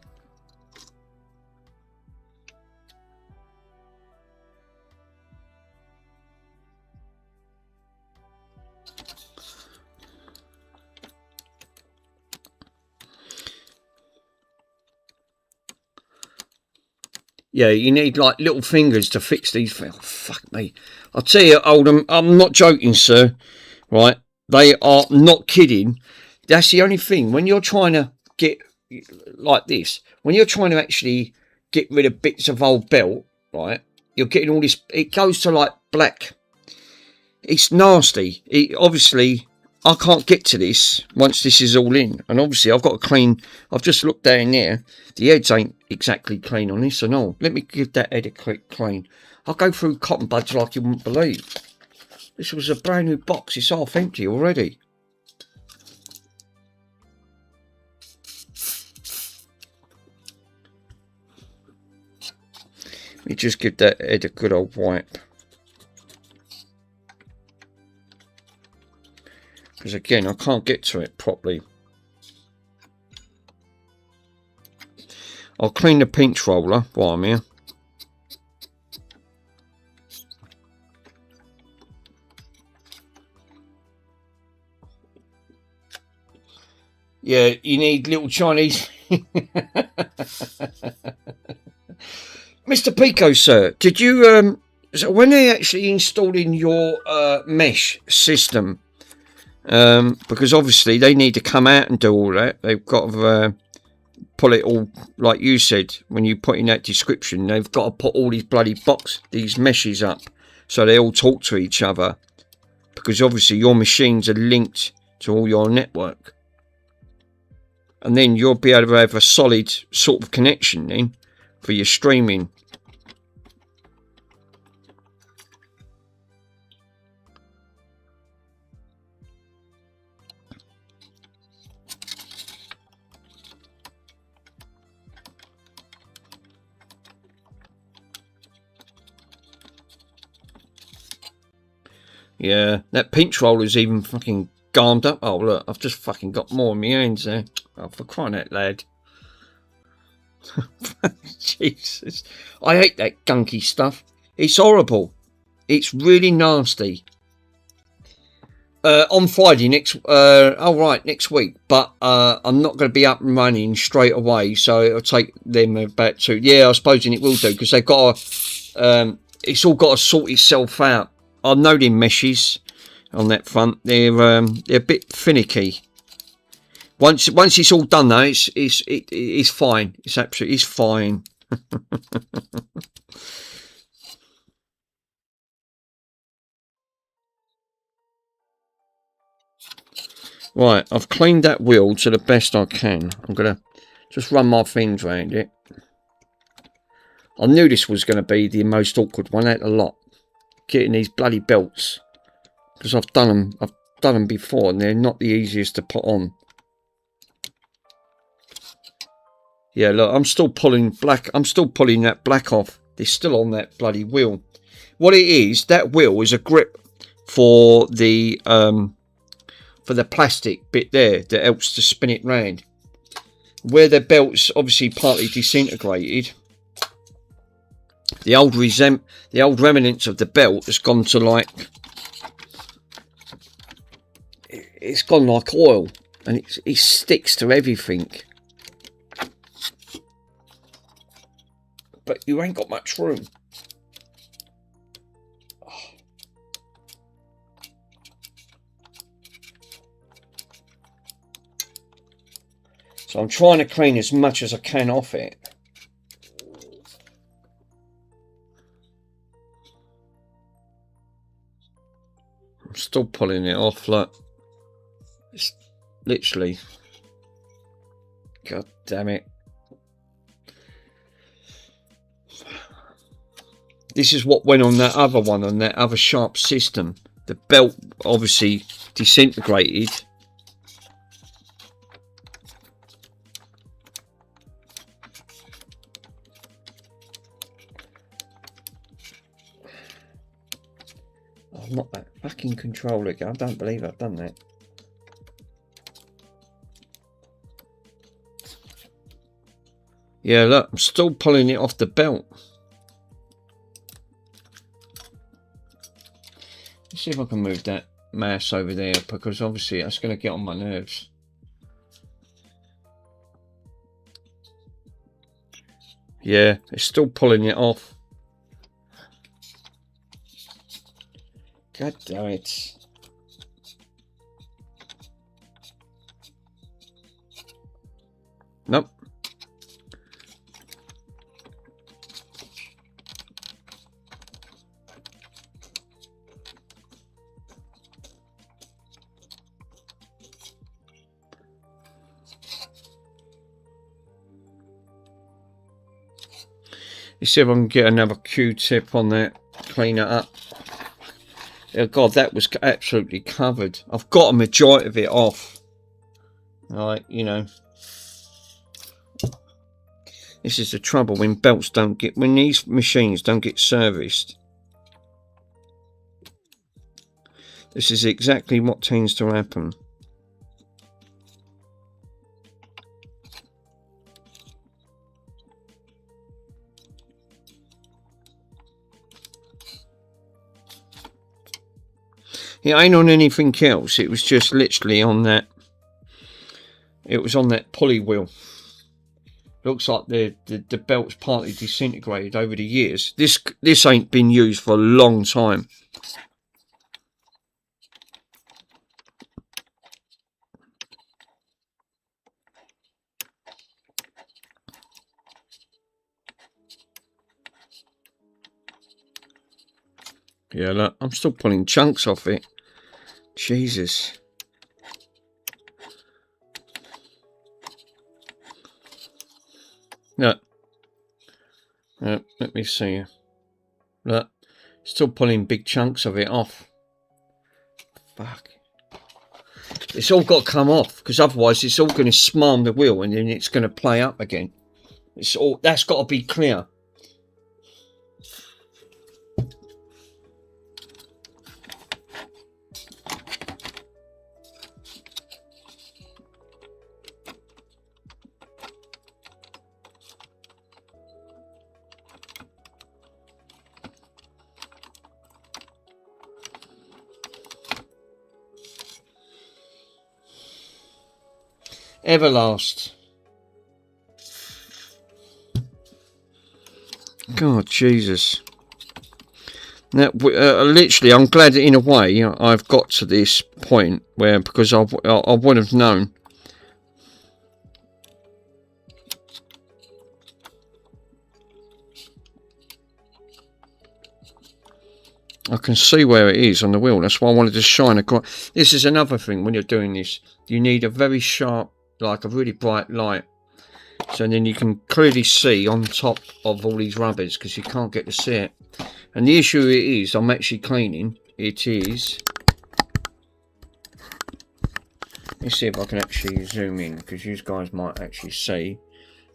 A: Yeah, you need like little fingers to fix these. Oh, fuck me. I'll tell you, Oldham, I'm not joking, sir. Right? They are not kidding. That's the only thing. When you're trying to get like this, when you're trying to actually get rid of bits of old belt, right? You're getting all this. It goes to like black. It's nasty. Obviously, I can't get to this once this is all in. And obviously, I've got to clean. I've just looked down there. The heads ain't exactly clean on this and all. Let me give that head a quick clean. I'll go through cotton buds like you wouldn't believe. This was a brand new box. It's half empty already. Let me just give that head a good old wipe. Because again, I can't get to it properly. I'll clean the pinch roller while I'm here. Yeah, you need little Chinese. Mr. Pico, sir, did you so when they actually installing your mesh system, because obviously they need to come out and do all that. They've got to pull it all, like you said when you put in that description. They've got to put all these bloody these meshes up so they all talk to each other, because obviously your machines are linked to all your network, and then you'll be able to have a solid sort of connection then for your streaming. Yeah, that pinch roller's even fucking garmed up. Oh, look, I've just fucking got more in my hands there. Oh, for crying out loud. Jesus. I hate that gunky stuff. It's horrible. It's really nasty. On Friday next week, but I'm not going to be up and running straight away, so it'll take them about 2. Yeah, I suppose it will do, because they've got to, it's all got to sort itself out. I know them meshes on that front. They're a bit finicky. Once it's all done though, it's fine. It's absolutely fine. Right, I've cleaned that wheel to the best I can. I'm gonna just run my fingers around it. I knew this was going to be the most awkward one out of the lot. Getting these bloody belts, because I've done them before, and they're not the easiest to put on. Yeah, look, I'm still pulling that black off. It's still on that bloody wheel. What it is, that wheel is a grip for the plastic bit there that helps to spin it round. Where the belt's obviously partly disintegrated, the old remnants of the belt has gone to like, it's gone like oil, and it sticks to everything. But you ain't got much room. So I'm trying to clean as much as I can off it. I'm still pulling it off, look. It's literally... God damn it. This is what went on that other one, on that other sharp system. The belt obviously disintegrated. Oh, not that fucking controller again. I don't believe I've done that. Yeah, look, I'm still pulling it off the belt. Let's see if I can move that mass over there, because obviously that's going to get on my nerves. Yeah, it's still pulling it off. God damn it. Nope. Let's see if I can get another Q-tip on that, clean it up. Oh God, that was absolutely covered. I've got a majority of it off. Right, you know. This is the trouble when belts don't get, when these machines don't get serviced. This is exactly what tends to happen. It ain't on anything else. It was just literally on that. It was on that pulley wheel. Looks like the belt's partly disintegrated over the years. This ain't been used for a long time. Yeah, look, I'm still pulling chunks off it. Jesus. Look. Let me see. Look. Still pulling big chunks of it off. Fuck. It's all got to come off, because otherwise it's all going to smarm the wheel and then it's going to play up again. It's all, that's got to be clear. Everlast. God, Jesus. Now, literally, I'm glad that in a way I've got to this point where, because I would have known. I can see where it is on the wheel. That's why I wanted to shine a. This is another thing when you're doing this. You need a very sharp, like a really bright light. So then you can clearly see on top of all these rubbers because you can't get to see it. And the issue it is, I'm actually cleaning. It is. Let's see if I can actually zoom in because you guys might actually see.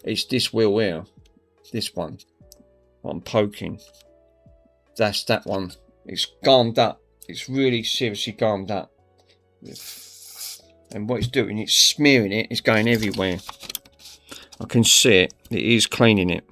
A: It's this wheel here. This one. What I'm poking. That's that one. It's garmed up. It's really seriously garmed up. And what it's doing, it's smearing it. It's going everywhere. I can see it. It is cleaning it.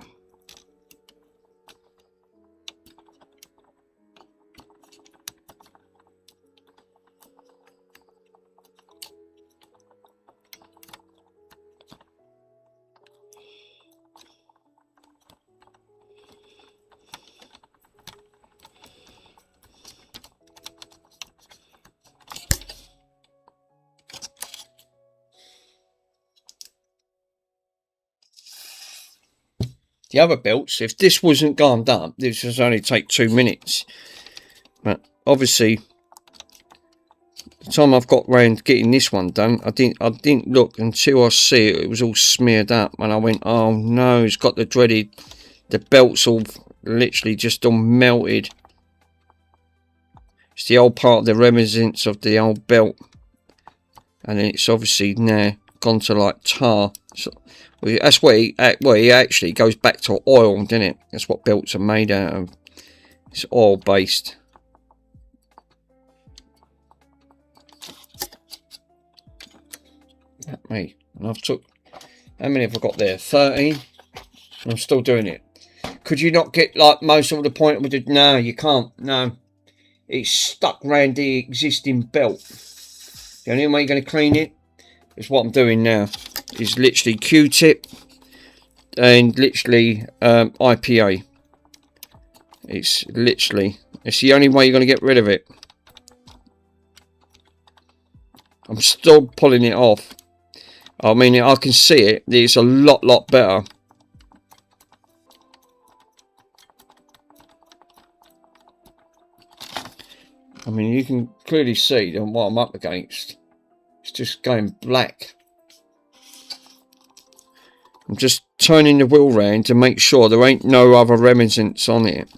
A: The other belts, if this wasn't garmed up, this would only take 2 minutes. But obviously, the time I've got round getting this one done, I didn't look until I see it. It was all smeared up, and I went, oh no, it's got the dreaded. The belt's all literally just all melted. It's the old part of the reminiscence of the old belt, and then it's obviously now gone to like tar. So, that's what he actually goes back to oil, doesn't it? That's what belts are made out of. It's oil based. That me. And I've took, how many have I got there? 13. And I'm still doing it. Could you not get like most of the point with it? No, you can't. No, it's stuck around the existing belt. The only way you're going to clean it is what I'm doing now. Is literally Q-tip and literally IPA. It's the only way you're going to get rid of it. I'm still pulling it off. I mean, I can see it. It's a lot better. I mean, you can clearly see what I'm up against. It's just going black. I'm just turning the wheel round to make sure there ain't no other reminiscence on it.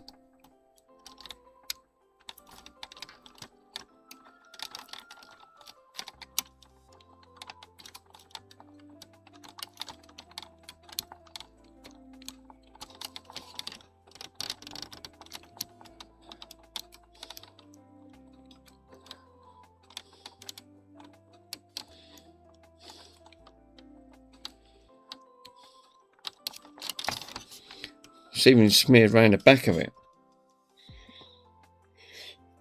A: It's even smeared around the back of it.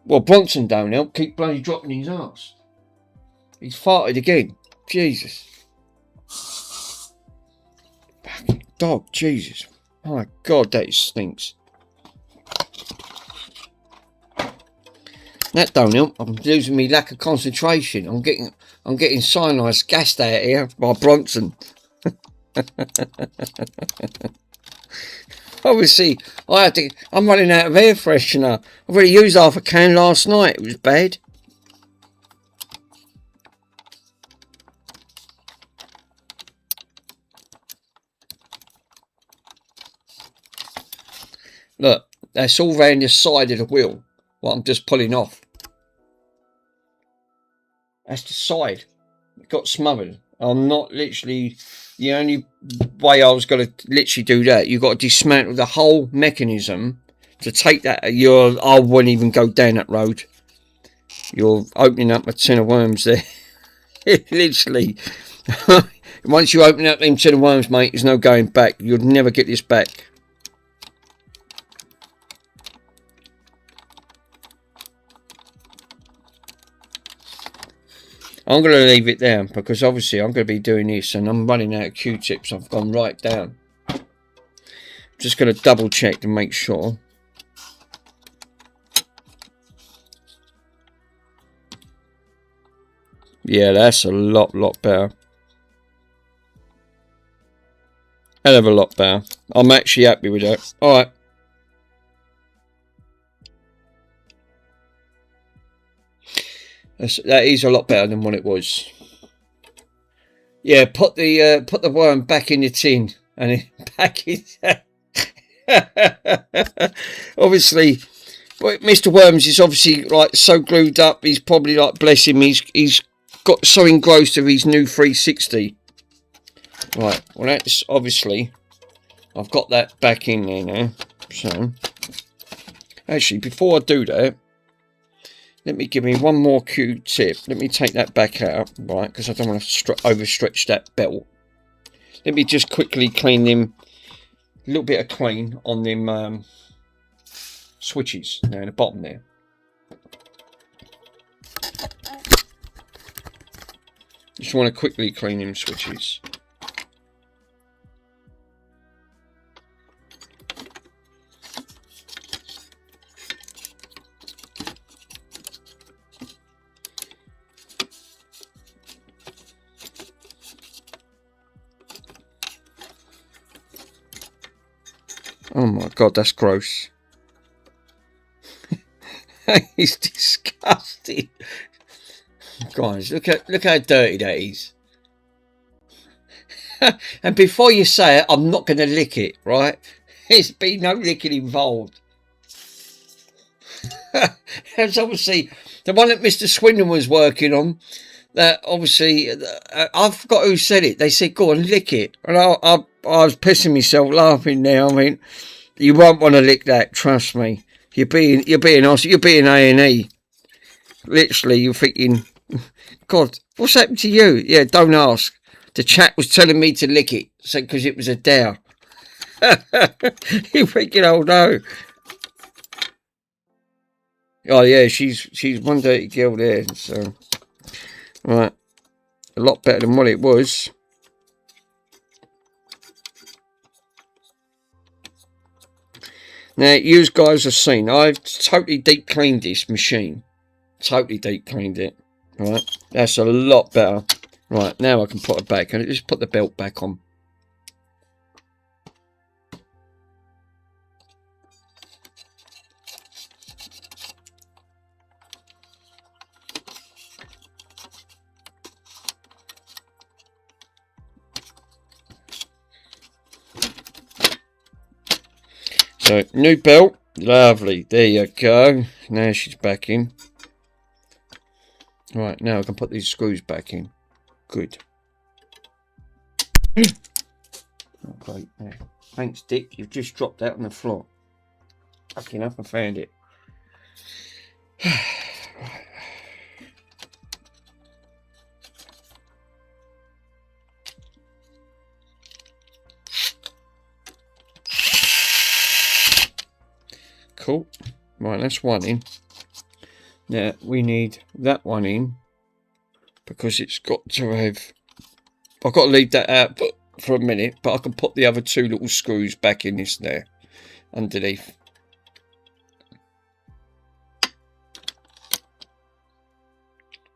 A: Well, Bronson don't help. Keep bloody dropping his arse. He's farted again. Jesus. Fucking dog. Jesus. Oh my God, that stinks. That don't help. I'm losing me lack of concentration. I'm getting cyanide gassed out here by Bronson. Obviously, I'm running out of air freshener. I've already used half a can last night. It was bad. Look, that's all round the side of the wheel. What I'm just pulling off. That's the side. It got smothered. I'm not literally... The only way I was going to literally do that, you've got to dismantle the whole mechanism to take that. I wouldn't even go down that road. You're opening up a tin of worms there. Literally. Once you open up them tin of worms, mate, there's no going back. You'll never get this back. I'm going to leave it there because obviously I'm going to be doing this and I'm running out of Q-tips. I've gone right down. Just going to double check to make sure. Yeah, that's a lot better. Hell of a lot better. I'm actually happy with that. Alright. That is a lot better than what it was. Yeah, put the worm back in the tin and then back in. Obviously, Mr. Worms is obviously like so glued up. He's probably like, bless him. He's got so engrossed with his new 360. Right. Well, that's obviously. I've got that back in there now. So, actually, before I do that, let me give me one more Q-tip. Let me take that back out, right? Because I don't want to overstretch that belt. Let me just quickly clean them. A little bit of clean on them switches there in the bottom there. Just want to quickly clean them switches. Oh my god, that's gross. It's disgusting. Guys, look how dirty that is. And before you say it, I'm not going to lick it, right? There's been no licking involved. That's obviously the one that Mr. Swindon was working on. That obviously, I forgot who said it. They said, go on, lick it. And I was pissing myself laughing now. I mean, you won't want to lick that, trust me. You're being A&E. Literally, you're thinking, God, what's happened to you? Yeah, don't ask. The chat was telling me to lick it, so because it was a dare. You're thinking, oh no. Oh yeah, she's one dirty girl there. So, right, a lot better than what it was. Now, you guys have seen, I've totally deep cleaned this machine. Totally deep cleaned it. Right, that's a lot better. Right, now I can put it back. And just put the belt back on. So, new belt. Lovely. There you go. Now she's back in. Right, now I can put these screws back in. Good. Oh, great. Yeah. Thanks, Dick. You've just dropped that on the floor. Fucking up, I found it. Cool. Right, that's one in. Now we need that one in because it's got to have. I've got to leave that out for a minute, but I can put the other two little screws back in this there underneath.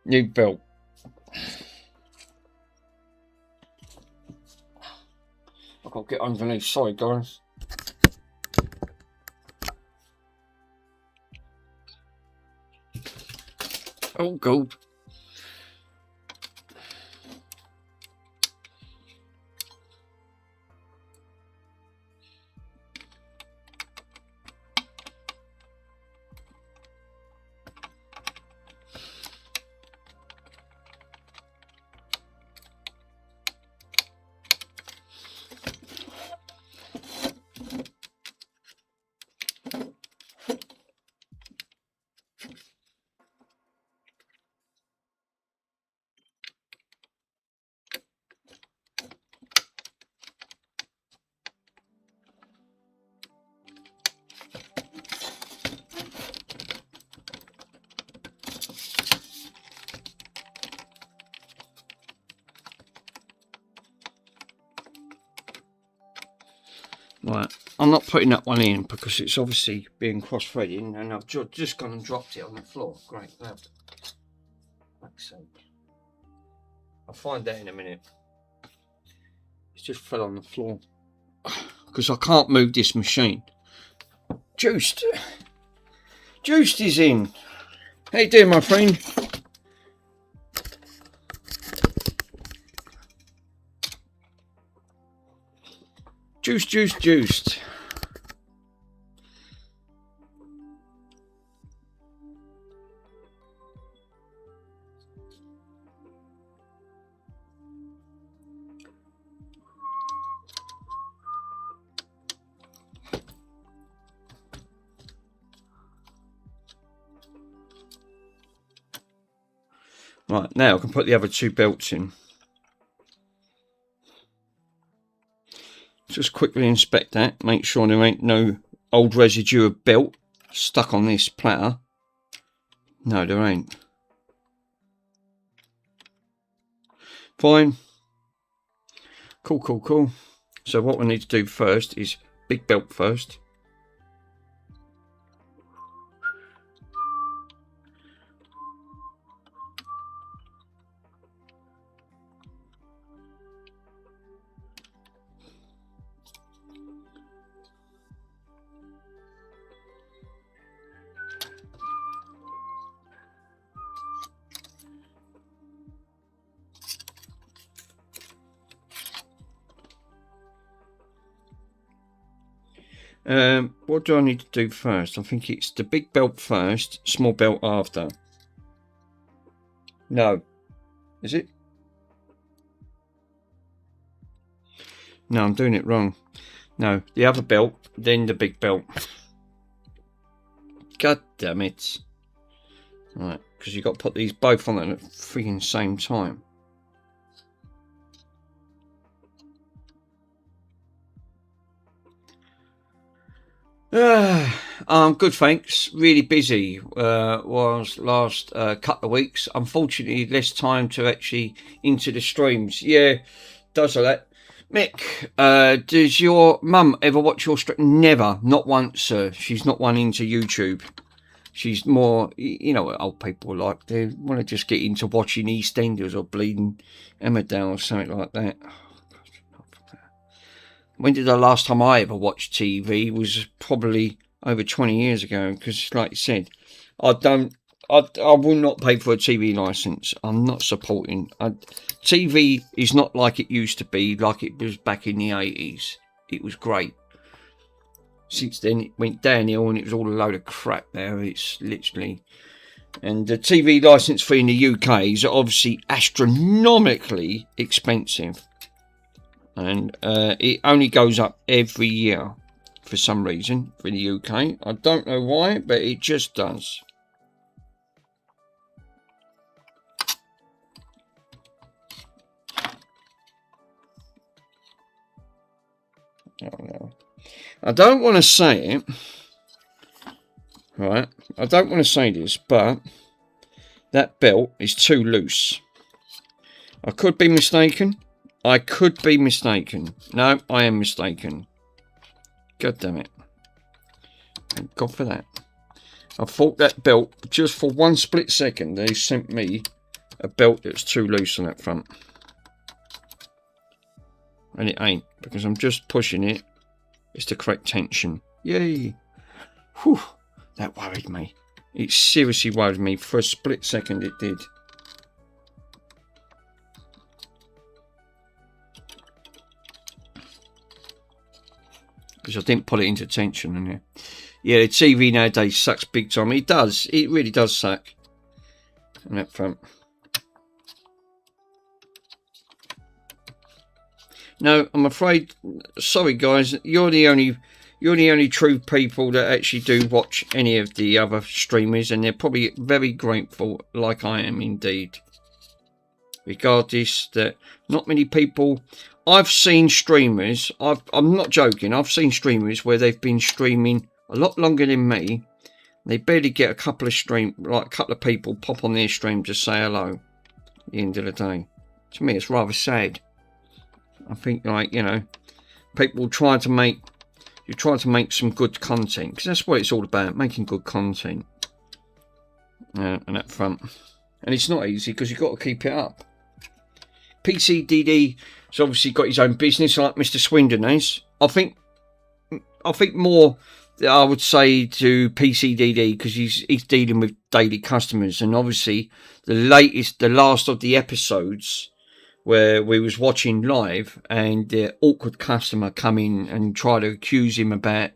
A: New belt. I've got to get underneath. Sorry, guys. Oh, God. Right, I'm not putting that one in because it's obviously being cross-threading and I've just gone and dropped it on the floor. Great, loved it. I'll find that in a minute. It's just fell on the floor because I can't move this machine. Juiced is in. How you doing, my friend? Juiced. Right, now I can put the other two belts in. Just quickly inspect that, make sure there ain't no old residue of belt stuck on this platter. No, there ain't. Fine. Cool. So what we need to do first is big belt first. What do I need to do first? I think it's the big belt first, small belt after. No. Is it? No, I'm doing it wrong. No, the other belt, then the big belt. God damn it. Right, because you've got to put these both on at the freaking same time. I'm good, thanks. Really busy. Was last couple of weeks. Unfortunately, less time to actually into the streams. Yeah, does all that. Mick, does your mum ever watch your stream? Never, not once, sir. She's not one into YouTube. She's more, you know what old people like. They want to just get into watching EastEnders or Bleeding Emmerdale or something like that. When did the last time I ever watched TV? Was probably over 20 years ago. Because, like you said, I will not pay for a TV license. I'm not supporting. TV is not like it used to be, like it was back in the 80s. It was great. Since then, it went downhill and it was all a load of crap now. It's literally... And the TV license fee in the UK is obviously astronomically expensive. And it only goes up every year for some reason for the UK. I don't know why, but it just does. Oh, no. I don't want to say it, right? I don't want to say this, but that belt is too loose. I could be mistaken. No, I am mistaken. God damn it. Thank God for that. I thought that belt, just for one split second, they sent me a belt that's too loose on that front. And it ain't, because I'm just pushing it. It's the correct tension. Yay. Whew. That worried me. It seriously worried me. For a split second it did. Because I didn't put it into tension. And yeah, the TV nowadays sucks big time. It does. It really does suck. On that front. No, I'm afraid. Sorry, guys. You're the only true people that actually do watch any of the other streamers, and they're probably very grateful, like I am indeed. Regardless, that not many people. I've seen streamers. I'm not joking. I've seen streamers where they've been streaming a lot longer than me. They barely get a couple of people pop on their stream to say hello. At the end of the day, to me, it's rather sad. I think, like, you know, people try to make some good content, because that's what it's all about, making good content. And that front, and it's not easy because you've got to keep it up. PCDD has obviously got his own business, like Mr. Swindon has. I think more, I would say, to PCDD, because he's dealing with daily customers, and obviously the last of the episodes where we was watching live and the awkward customer come in and try to accuse him about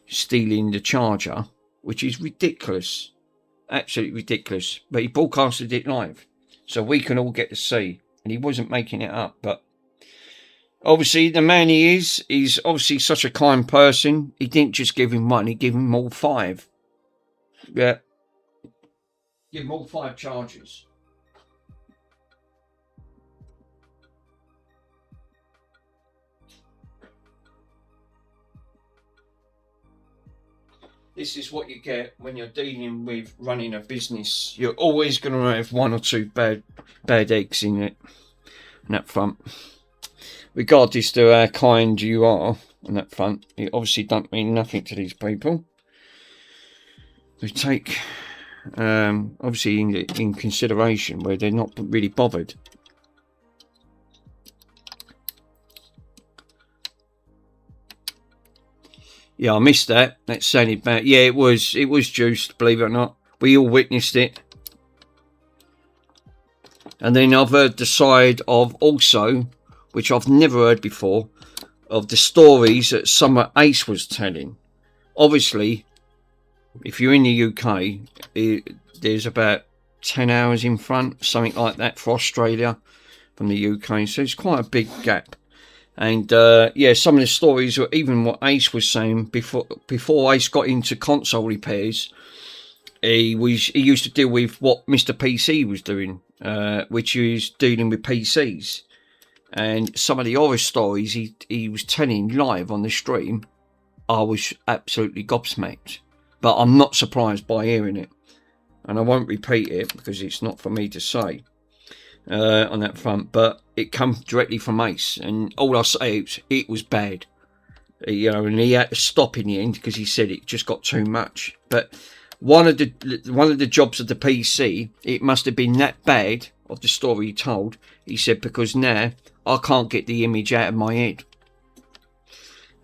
A: stealing the charger, which is ridiculous, absolutely ridiculous. But he broadcasted it live, so we can all get to see, and he wasn't making it up. But obviously, the man he's obviously such a kind person. He didn't just give him one; he gave him all 5. Yeah, give him all 5 chargers. This is what you get when you're dealing with running a business. You're always going to have 1 or 2 bad eggs in it, on that front. Regardless to how kind you are on that front, it obviously don't mean nothing to these people. They take, obviously, in consideration where they're not really bothered. Yeah, I missed that. That sounded bad. Yeah, it was juiced, believe it or not. We all witnessed it. And then I've heard the side of also, which I've never heard before, of the stories that Summer Ace was telling. Obviously, if you're in the UK, there's about 10 hours in front, something like that for Australia from the UK. So it's quite a big gap. And yeah, some of the stories, or even what Ace was saying before Ace got into console repairs, he used to deal with what Mr. PC was doing, which is dealing with PCs. And some of the horror stories he was telling live on the stream, I was absolutely gobsmacked. But I'm not surprised by hearing it, and I won't repeat it because it's not for me to say. On that front, but it comes directly from Ace, and all I say is it was bad, you know, and he had to stop in the end because he said it just got too much. But one of the jobs of the PC, it must have been that bad of the story he told. He said, because now I can't get the image out of my head.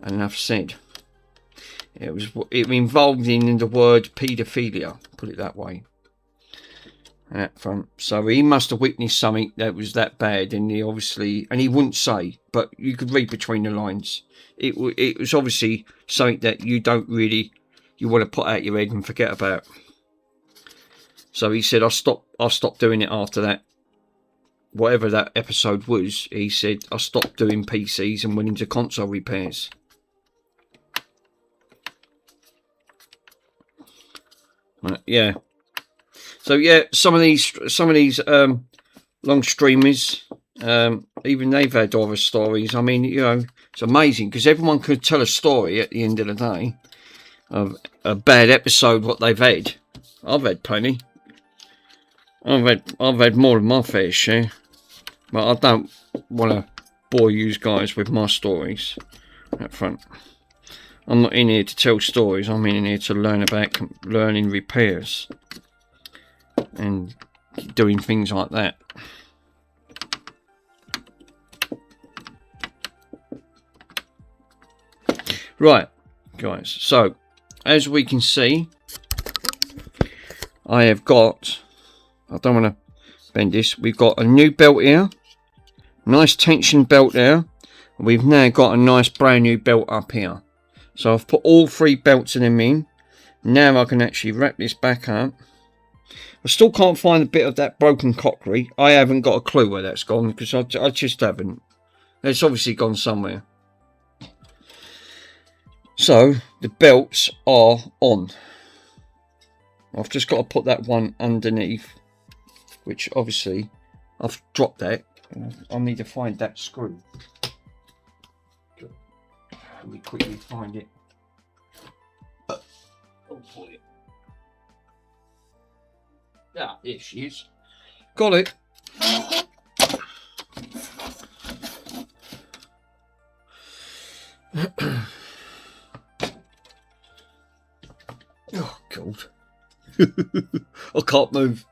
A: And enough said. It involved in the word paedophilia, put it that way. That front. So he must have witnessed something that was that bad, and he obviously, and he wouldn't say, but you could read between the lines. It was obviously something that you want to put out your head and forget about. So he said, I stopped doing it after that. Whatever that episode was, he said, I stopped doing PCs and went into console repairs. Yeah. So yeah, some of these long streamers, even they've had horror stories. I mean, you know, it's amazing because everyone could tell a story at the end of the day of a bad episode what they've had. I've had plenty. I've had more than my fair share, but I don't want to bore you guys with my stories up front. I'm not in here to tell stories. I'm in here to learn about learning repairs and doing things like that. Right, guys, so as we can see, I have got, I don't want to bend this, we've got a new belt here, nice tension belt there. We've now got a nice brand new belt up here. So I've put all 3 belts of them in. Now I can actually wrap this back up. I still can't find a bit of that broken crockery. I haven't got a clue where that's gone because I just haven't. It's obviously gone somewhere. So the belts are on. I've just got to put that one underneath, which obviously I've dropped that. I need to find that screw. Let me quickly find it. Oh boy. Ah, there she is. Got it. Oh, God. I can't move.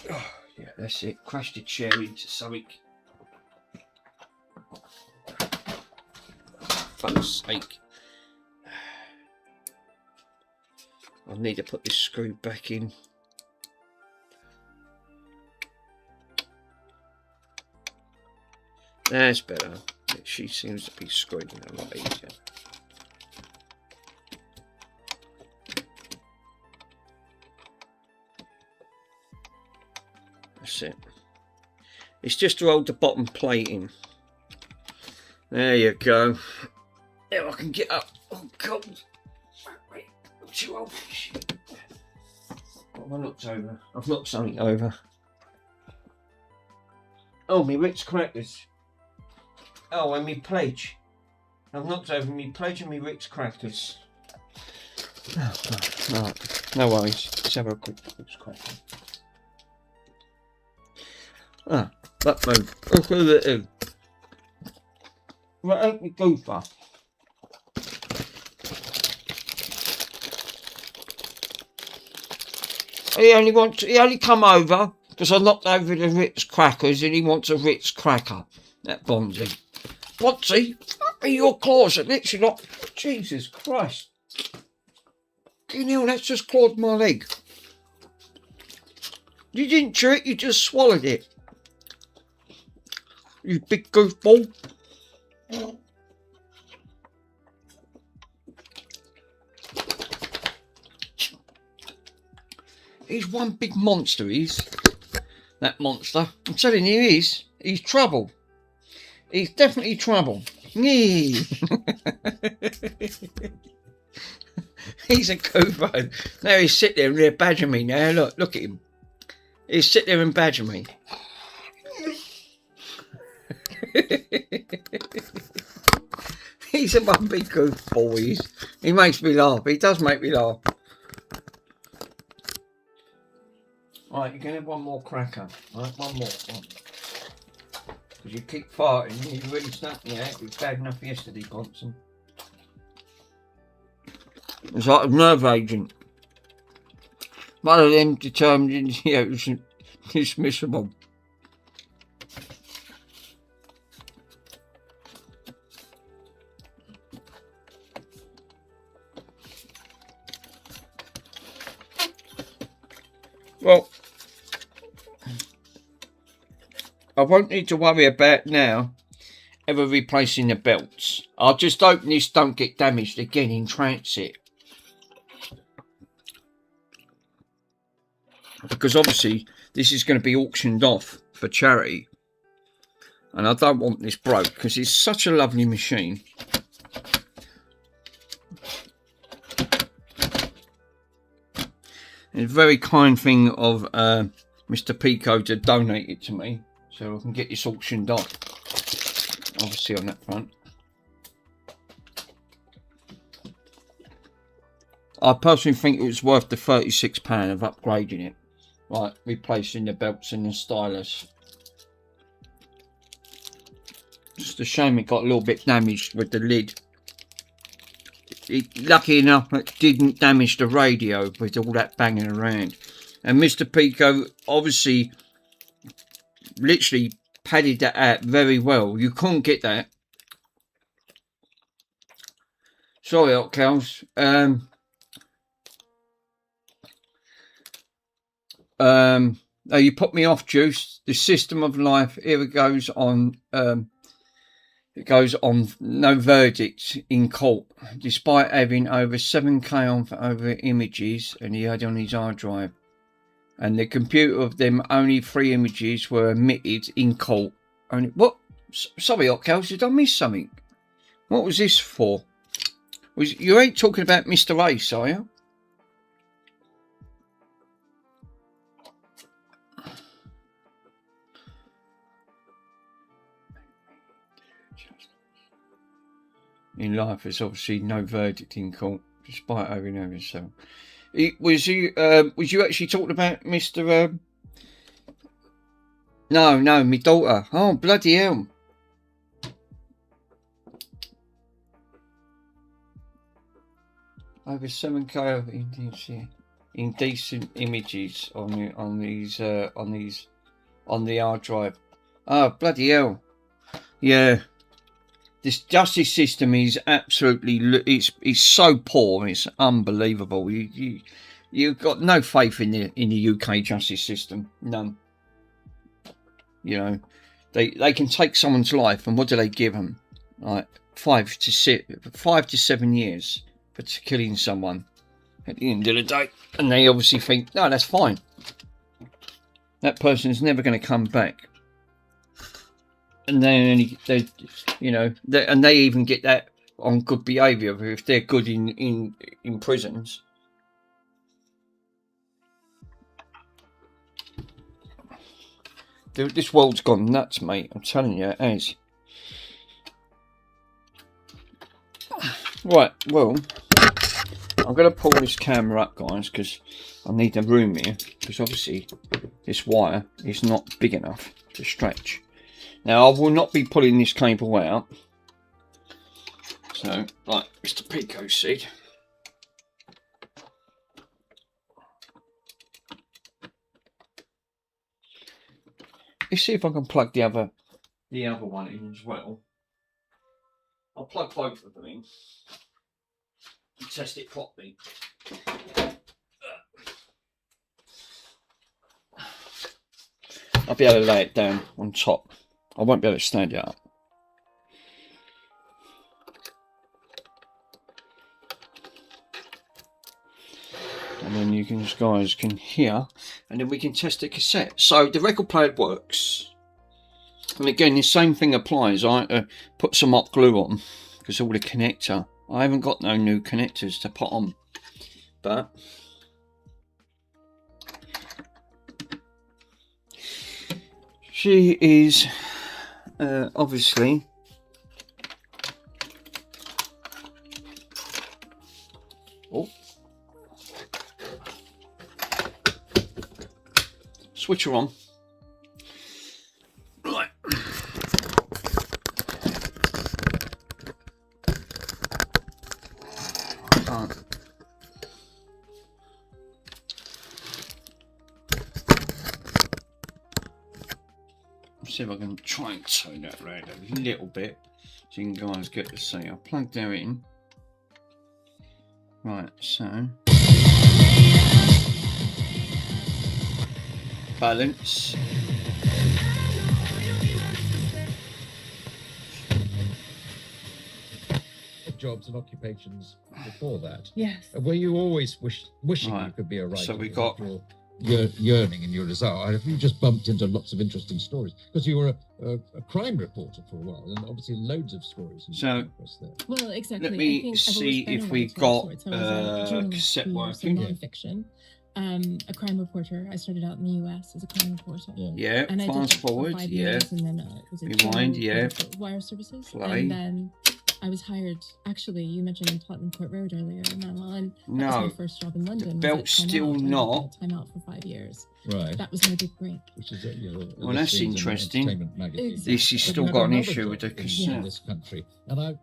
A: Oh, yeah, that's it. Crashed the chair into something. Fuck's sake. I need to put this screw back in. That's better. She seems to be screaming a lot easier. That's it. It's just to hold the bottom plating. There you go. Now I can get up. Oh God! Wait, I'm too old for shit. What have I looked over? I've looked something over. Oh, me Ritz crackers. Oh, and me pledge. I've knocked over me pledge and me Ritz crackers. Oh, right. No worries. Let's have a quick Ritz cracker. Ah, that move. Look at it. Right, ain't me goofer. He only come over because I knocked over the Ritz crackers and he wants a Ritz cracker. That Bonzi. Bonzi, fuck me, your claws are literally not. Jesus Christ. You know, that's just clawed my leg. You didn't chew it, you just swallowed it. You big goofball. He's one big monster, he's. That monster. I'm telling you, he's trouble. He's definitely trouble. He's a goof. Now he's sitting there and they're badgering me now. Look at him. He's sitting there and badgering me. He's a one big goofball. He makes me laugh. He does make me laugh. Right, you can have one more cracker. Right, one more. Because you keep farting, you really snuck me out. It was bad enough yesterday, Bonson. It's like a nerve agent. One of them determined, yeah, it was dismissible. Well, I won't need to worry about now ever replacing the belts. I'll just hope this don't get damaged again in transit. Because obviously this is going to be auctioned off for charity. And I don't want this broke because it's such a lovely machine. It's a very kind thing of Mr. Pico to donate it to me so I can get this auctioned off. Obviously on that front. I personally think it was worth the £36 of upgrading it. Right, replacing the belts and the stylus. Just a shame it got a little bit damaged with the lid. Lucky enough it didn't damage the radio with all that banging around. And Mr. Pico obviously literally padded that out very well. You couldn't get that. Sorry, hot cows. Oh, you put me off, Juice. The system of life. Here it goes on. It goes on. No verdict in court, despite having over 7K on over images, and he had on his hard drive. And the computer of them only 3 images were admitted in court. Only what? Sorry, hot cows. Did I miss something? What was this for? You ain't talking about Mr. Ace, are you? In life, there's obviously no verdict in court, despite having over so. Was you actually talking about Mr. No, my daughter. Oh, bloody hell. Over 7K of indecent images on the hard drive. Oh, bloody hell. Yeah. This justice system is absolutely, it's so poor, it's unbelievable. You've got no faith in the UK justice system, none. You know, They can take someone's life, and what do they give them? Like 5 to 7 years for killing someone at the end of the day. And they obviously think, no, that's fine. That person is never going to come back. And they even get that on good behaviour if they're good in prisons. This world's gone nuts, mate. I'm telling you, it has. Right, well, I'm going to pull this camera up, guys, because I need the room here. Because obviously, this wire is not big enough to stretch. Now, I will not be pulling this cable out. So, like Mr. Pico said, let's see if I can plug the other one in as well. I'll plug both of them in and test it properly. I'll be able to lay it down on top. I won't be able to stand it up. And then you guys can hear, and then we can test the cassette. So the record player works. And again, the same thing applies. I put some hot glue on because all the connector. I haven't got no new connectors to put on, but she is obviously switch her on. Right. See if I can try and turn that around a little bit so you guys get to see. I'll plug that in. Right, so balance.
C: Jobs and occupations before that.
D: Yes.
C: Were you always wishing
A: Right.
C: you could be a writer?
A: So we got
C: your yearning and your desire. Have you just bumped into lots of interesting stories? Because you were a crime reporter for a while, and obviously loads of stories.
A: So
C: there.
D: Well, exactly.
A: let me see if we got cassette working.
D: Non-fiction. A crime reporter. I started out in the US as a crime reporter.
A: Yeah,
D: and
A: fast
D: I did
A: forward,
D: for 5
A: yeah.
D: years, and then it was a
A: Rewind,
D: job
A: yeah.
D: for wire services.
A: Play.
D: And then I was hired. Actually, you mentioned Tottenham Court Road earlier, and that was
A: No,
D: my first job in London.
A: the belt's still not.
D: Time out for 5 years.
C: Right.
D: That was my big break.
C: Which is
A: Well, that's interesting.
D: Exactly.
A: This has still got an issue with the cassette.
C: In this country, and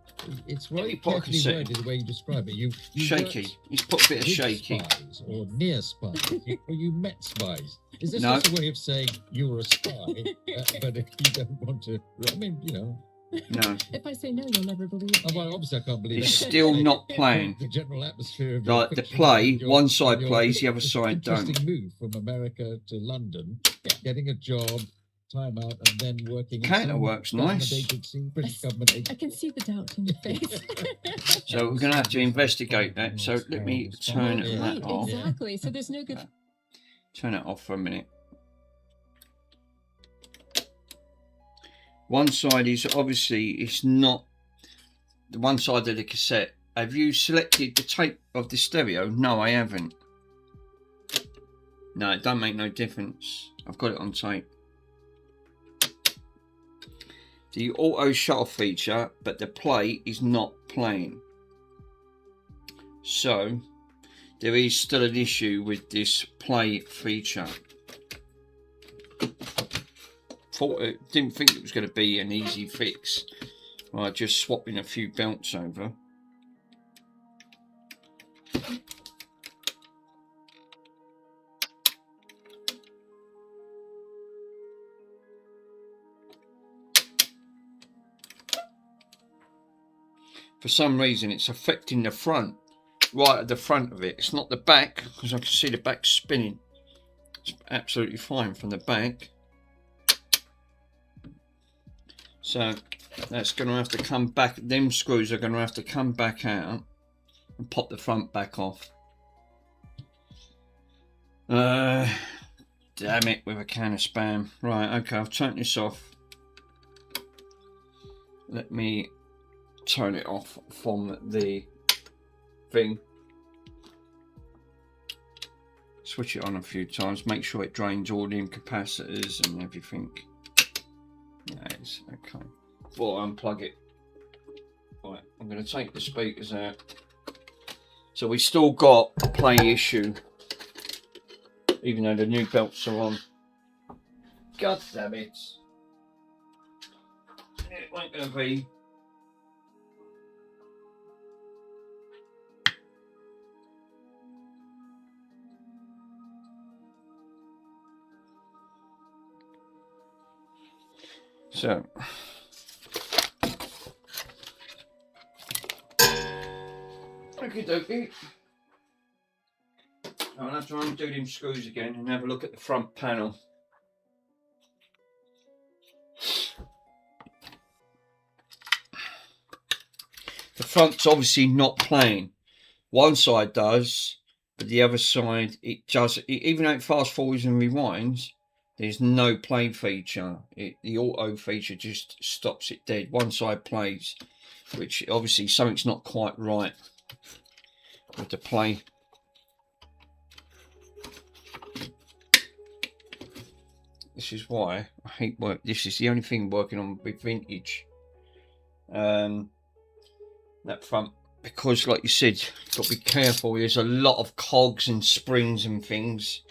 C: it's very
A: put a
C: carefully
A: cassette.
C: worded the way you describe it. You
A: Shaky.
C: worked
A: He's put a bit of
C: with
A: shaky.
C: spies or near spies, or you met spies. Is this
A: No.
C: just a way of saying you were a spy, but if you don't want to, I mean,
A: No,
D: If I say no, you'll never believe
C: oh,
D: me.
C: well, obviously I can't believe
A: it's
C: it.
A: still not playing.
C: The general atmosphere of
A: Like the play, one side plays, the other side don't.
C: Interesting move from America to London, getting a job, time out, and then working. in
A: Kinda
C: some
A: works
C: government
A: nice.
C: agency, British government
D: I
C: agency.
D: can see the doubt in your face.
A: So we're going to have to investigate that. So let me turn
C: Yeah.
A: that off.
D: Exactly. So there's no good.
A: Turn it off for a minute. One side is obviously, it's not the one side of the cassette. Have you selected the tape of the stereo? No, I haven't. No, it don't make no difference. I've got it on tape. The auto shut off feature, but the play is not playing. So there is still an issue with this play feature. Didn't think it was going to be an easy fix. Well, just swapping a few belts over. For some reason, it's affecting the front, right at the front of it. It's not the back, because I can see the back spinning. It's absolutely fine from the back. So that's going to have to come back. Them screws are going to have to come back out and pop the front back off. Damn it, with a can of Spam. Right, okay, I've turned this off. Let me turn it off from the thing. Switch it on a few times, make sure it drains all the capacitors and everything. Nice, okay. Before I unplug it. Right, I'm going to take the speakers out. So we still got a play issue, even though the new belts are on. God damn it. It ain't going to be. So, okie dokie. I'll have to undo them screws again and have a look at the front panel. The front's obviously not playing. One side does, but the other side it does. Even though it fast forwards and rewinds, there's no play feature. The auto feature just stops it dead. One side plays, which obviously something's not quite right with the play. This is why I hate work. This is the only thing working on with vintage. That front, because like you said, you've got to be careful. There's a lot of cogs and springs and things.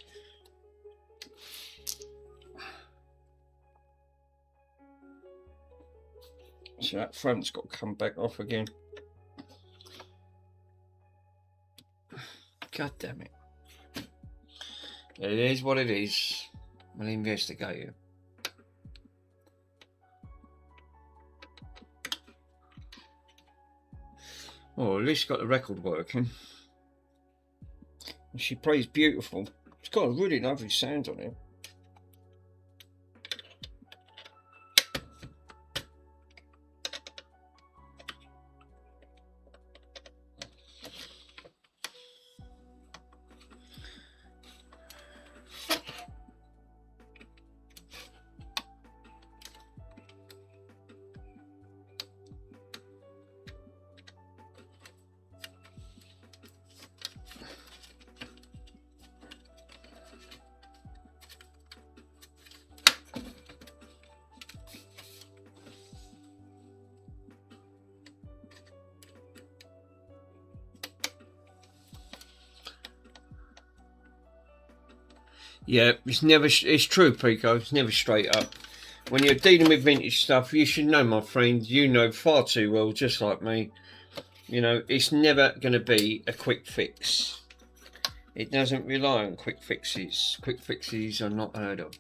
A: So that front's got to come back off again. God damn it. It is what it is. We'll investigate it. Oh, at least got the record working. She plays beautiful. It's got a really lovely sound on it. Yeah, it's true, Pico. It's never straight up. When you're dealing with vintage stuff, you should know, my friend. You know far too well, just like me. You know, it's never going to be a quick fix. It doesn't rely on quick fixes. Quick fixes are not heard of.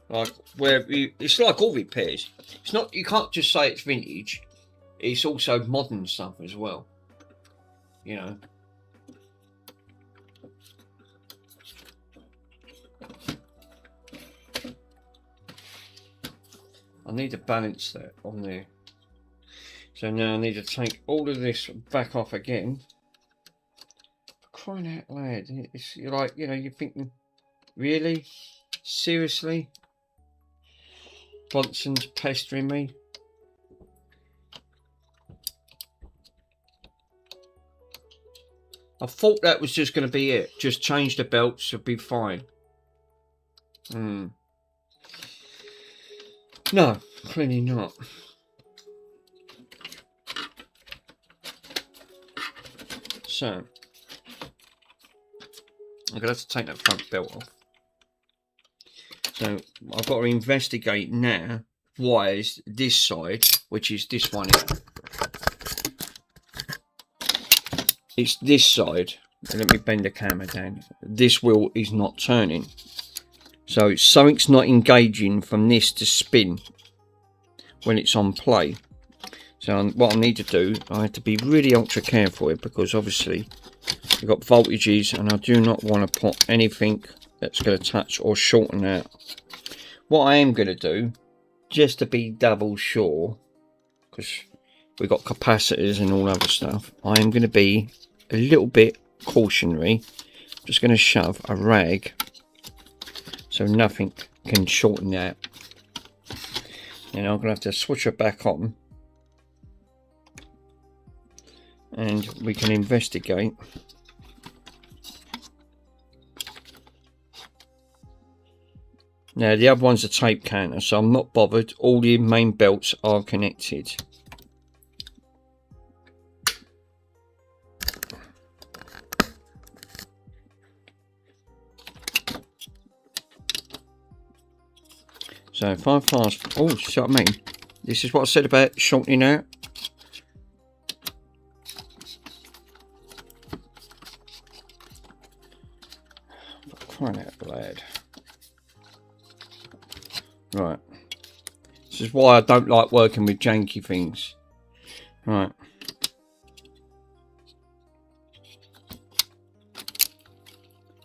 A: Like it's like all repairs. It's not. You can't just say it's vintage. It's also modern stuff as well. You know. I need to balance that on there. So now I need to take all of this back off again. For crying out loud. It's like, you know, you're thinking, really? Seriously? Bronson's pestering me? I thought that was just going to be it. Just change the belts, it'll be fine. No, clearly not. So, I'm going to have to take that front belt off. So, I've got to investigate now why is this side, which is this one here. It's this side. Let me bend the camera down. This wheel is not turning. So something's not engaging from this to spin when it's on play. So what I need to do, I have to be really ultra careful here, because obviously you've got voltages and I do not want to put anything that's going to touch or shorten out. What I am going to do just to be double sure, because we've got capacitors and all other stuff, I am going to be a little bit cautionary. I'm just going to shove a rag so nothing can shorten out. And I'm going to have to switch it back on, and we can investigate. Now the other one's a tape counter, so I'm not bothered. All the main belts are connected. So if I fast, oh, see what I mean? This is what I said about shortening out. Crying out loud. Right. This is why I don't like working with janky things. Right.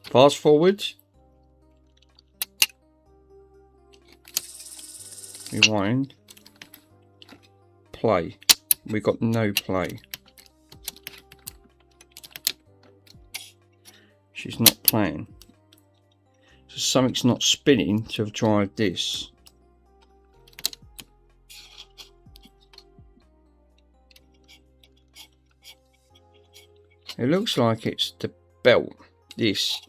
A: Fast forward. Rewind. Play. We've got no play. She's not playing. So something's not spinning to drive this. It looks like it's the belt. This.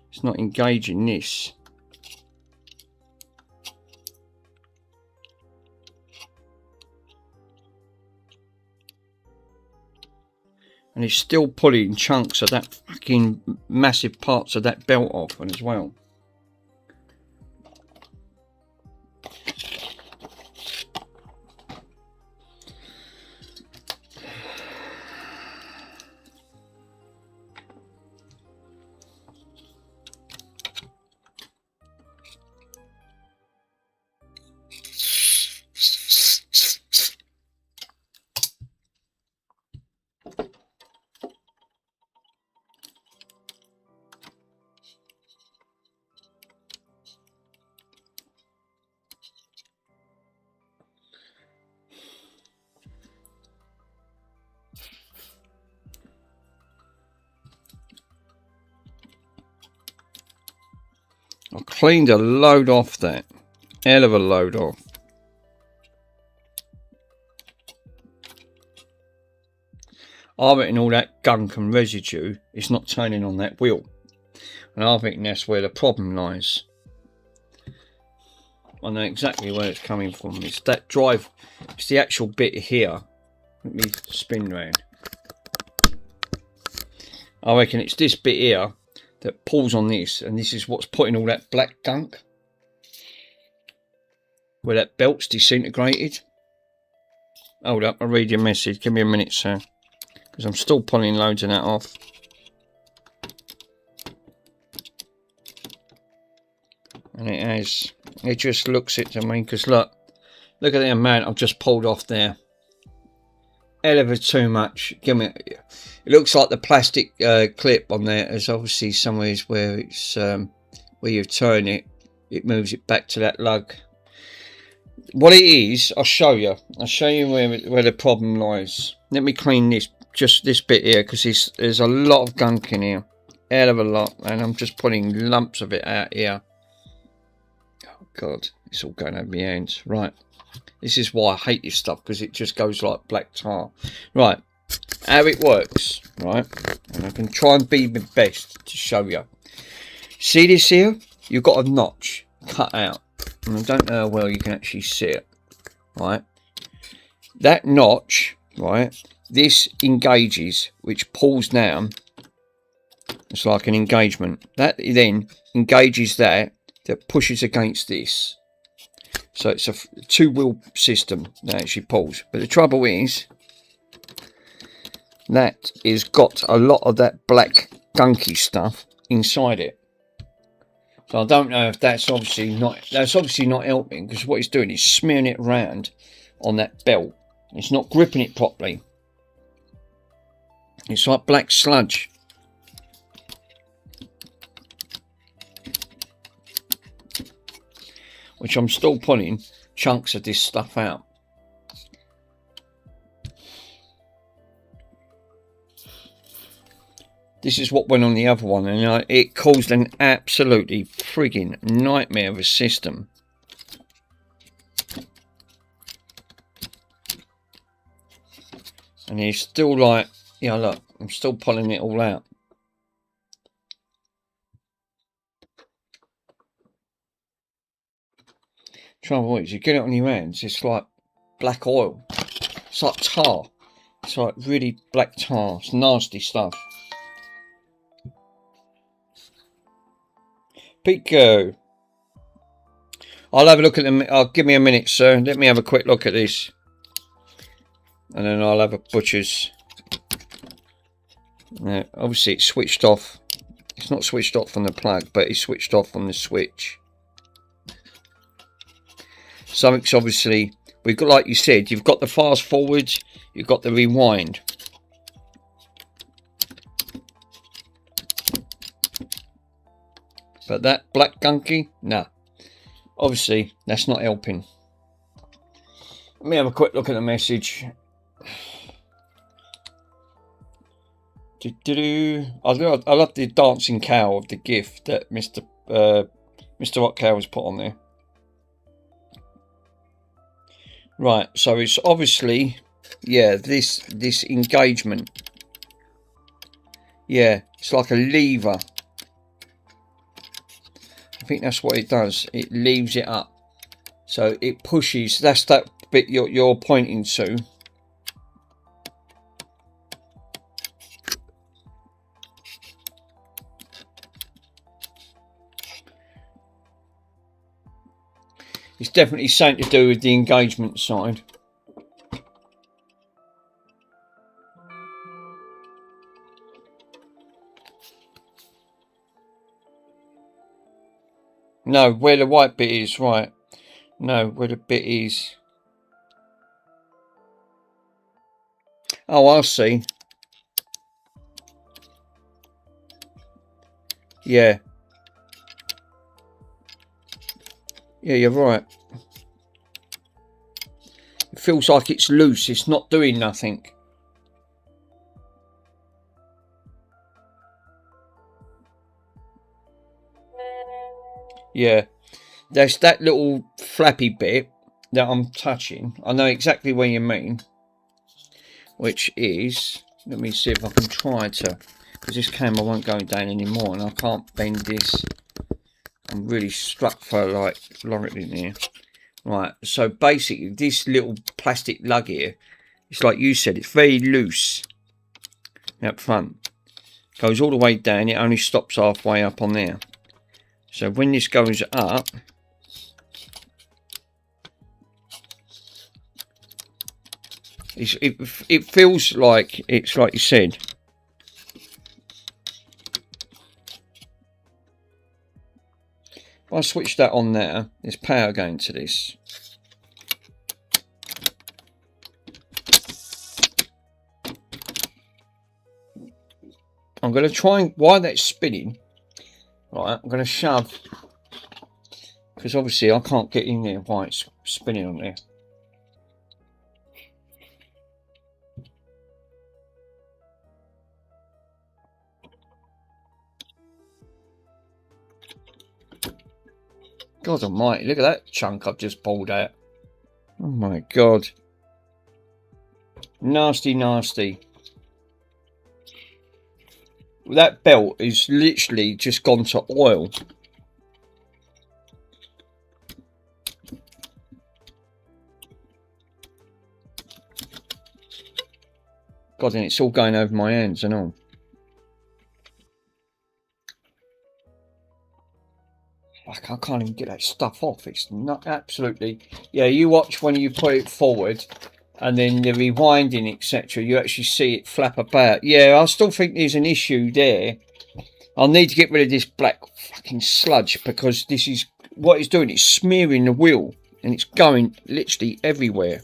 A: It's not engaging this. And it's still pulling chunks of that fucking massive parts of that belt off as well. I cleaned a load off that. Hell of a load off. I reckon all that gunk and residue is not turning on that wheel. And I think that's where the problem lies. I know exactly where it's coming from. It's that drive. It's the actual bit here. Let me spin round. I reckon it's this bit here that pulls on this, and this is what's putting all that black gunk where that belt's disintegrated. Hold up, I'll read your message. Give me a minute, sir, because I'm still pulling loads of that off. And it has, it just looks it to me, because look at the amount I've just pulled off there. Hell of a too much. Give me. It looks like the plastic clip on there is obviously somewhere where it's where you turn it, it moves it back to that lug. What it is, I'll show you. I'll show you where the problem lies. Let me clean this, just this bit here, because there's a lot of gunk in here, hell of a lot, and I'm just putting lumps of it out here. Oh God, it's all going over my hands. Right. This is why I hate this stuff, because it just goes like black tar. Right, how it works, right? And I can try and be my best to show you. See this here? You've got a notch cut out. And I don't know how well you can actually see it, right? That notch, right? This engages, which pulls down. It's like an engagement. That then engages that pushes against this. So it's a two-wheel system that actually pulls. But the trouble is, that is got a lot of that black gunky stuff inside it. So I don't know if that's obviously not helping, because what it's doing is smearing it around on that belt. It's not gripping it properly. It's like black sludge. Which I'm still pulling chunks of this stuff out. This is what went on the other one, and it caused an absolutely frigging nightmare of a system. And he's still like, yeah, look, I'm still pulling it all out. Trouble is, you get it on your hands, it's like black oil. It's like tar. It's like really black tar. It's nasty stuff. Pico. I'll have a look at them. Give me a minute, sir. Let me have a quick look at this. And then I'll have a butcher's. Now, obviously it's switched off. It's not switched off from the plug, but it's switched off on the switch. Something's obviously, we've got, like you said, you've got the fast forward, you've got the rewind. But that black gunky, nah. Obviously, that's not helping. Let me have a quick look at the message. I love the dancing cow of the gift that Mr. Rock Cow has put on there. Right, so it's obviously, yeah, this engagement. Yeah, it's like a lever. I think that's what it does. It leaves it up. So it pushes, that's that bit you're pointing to. It's definitely something to do with the engagement side. No, where the white bit is, right. No, where the bit is. Oh, I see. Yeah. Yeah, you're right. It feels like it's loose. It's not doing nothing. Yeah. There's that little flappy bit that I'm touching. I know exactly what you mean. Which is... Let me see if I can try to... Because this camera won't go down anymore and I can't bend this. I'm really struck for like in here. Right, so basically this little plastic lug here, it's like you said, it's very loose up front. Goes all the way down, it only stops halfway up on there. So when this goes up, it feels like it's like you said. If I switch that on there, there's power going to this. I'm going to try and, while that's spinning, right, I'm going to shove, because obviously I can't get in there while it's spinning on there. God almighty, look at that chunk I've just pulled out. Oh my God. Nasty, nasty. That belt is literally just gone to oil. God, and it's all going over my hands and all. I can't even get that stuff off. It's not absolutely... Yeah, you watch when you put it forward and then the rewinding, etc. You actually see it flap about. Yeah, I still think there's an issue there. I'll need to get rid of this black fucking sludge because this is... What it's doing, it's smearing the wheel and it's going literally everywhere.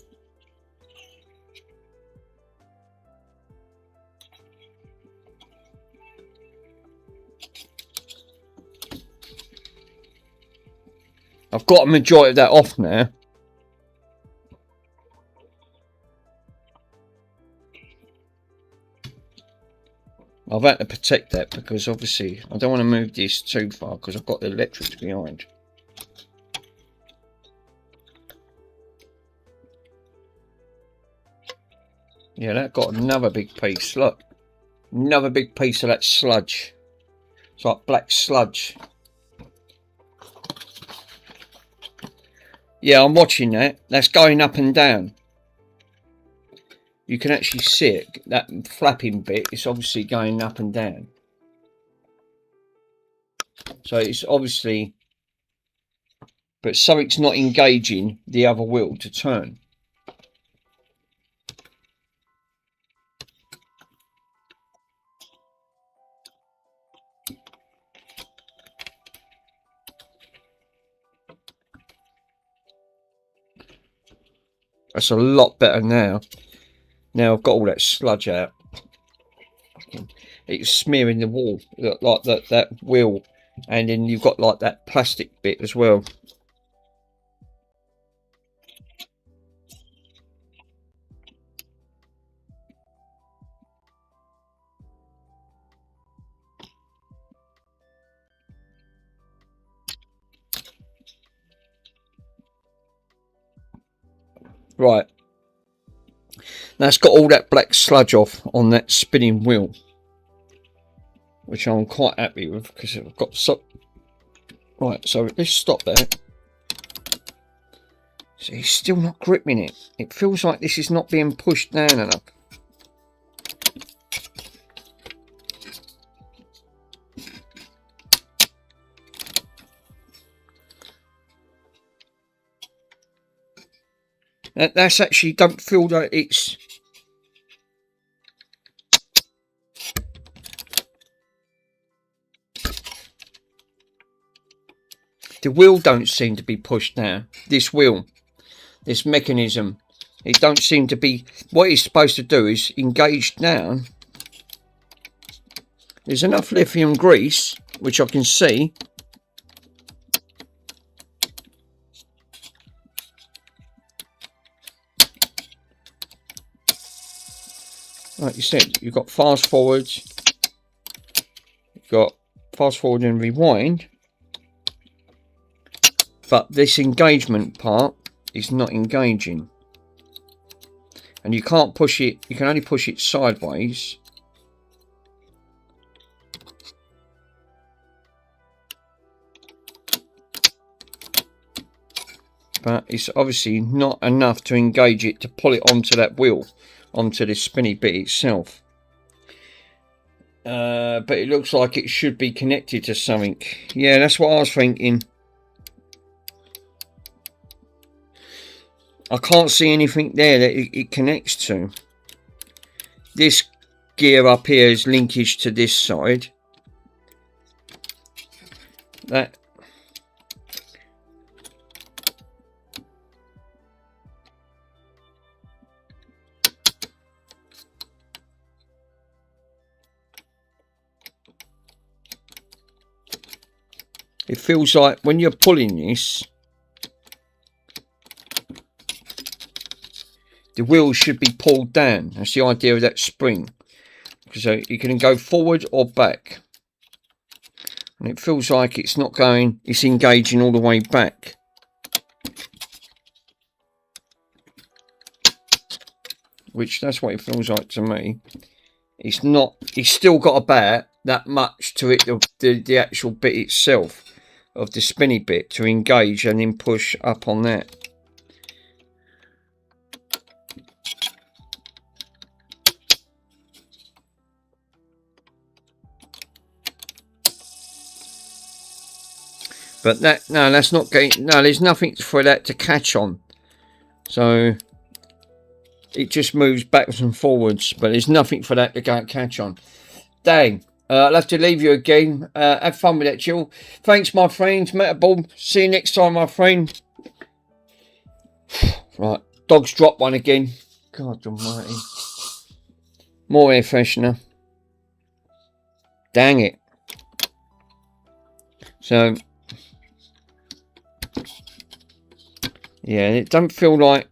A: I've got a majority of that off now. I've had to protect that because obviously I don't want to move this too far because I've got the electrics behind. Yeah, that got another big piece. Look, another big piece of that sludge. It's like black sludge. Yeah, I'm watching that. That's going up and down. You can actually see it. That flapping bit is obviously going up and down. So it's obviously, but something's not engaging the other wheel to turn. That's a lot better now. Now I've got all that sludge out. It's smearing the wall like that wheel, and then you've got like that plastic bit as well. Right, that's got all that black sludge off on that spinning wheel, which I'm quite happy with because I've got so. Right, so let's stop there. So he's still not gripping it. It feels like this is not being pushed down enough. That's actually, don't feel that it's. The wheel don't seem to be pushed now. This wheel, this mechanism, it don't seem to be. What it's supposed to do is engage down. There's enough lithium grease, which I can see. Like you said, you've got fast forwards, you've got fast forward and rewind, but this engagement part is not engaging, and you can't push it. You can only push it sideways. But it's obviously not enough to engage it to pull it onto that wheel, onto the spinny bit itself. But it looks like it should be connected to something. Yeah, that's what I was thinking. I can't see anything there that it connects to. This gear up here is linkage to this side. That. It feels like when you're pulling this, the wheels should be pulled down. That's the idea of that spring. So you can go forward or back. And it feels like it's not going, it's engaging all the way back. Which, that's what it feels like to me. It's not, it's still got about that much to it, the actual bit itself of the spinny bit to engage and then push up on that. But that, no, that's not getting, no, there's nothing for that to catch on. So it just moves backwards and forwards, but there's nothing for that to go and catch on. Dang. I'll have to leave you again. Have fun with that, Jill. Thanks, my friends. Metaball. See you next time, my friend. Right. Dog's dropped one again. God almighty. More air freshener. Dang it. So. Yeah, it don't feel like.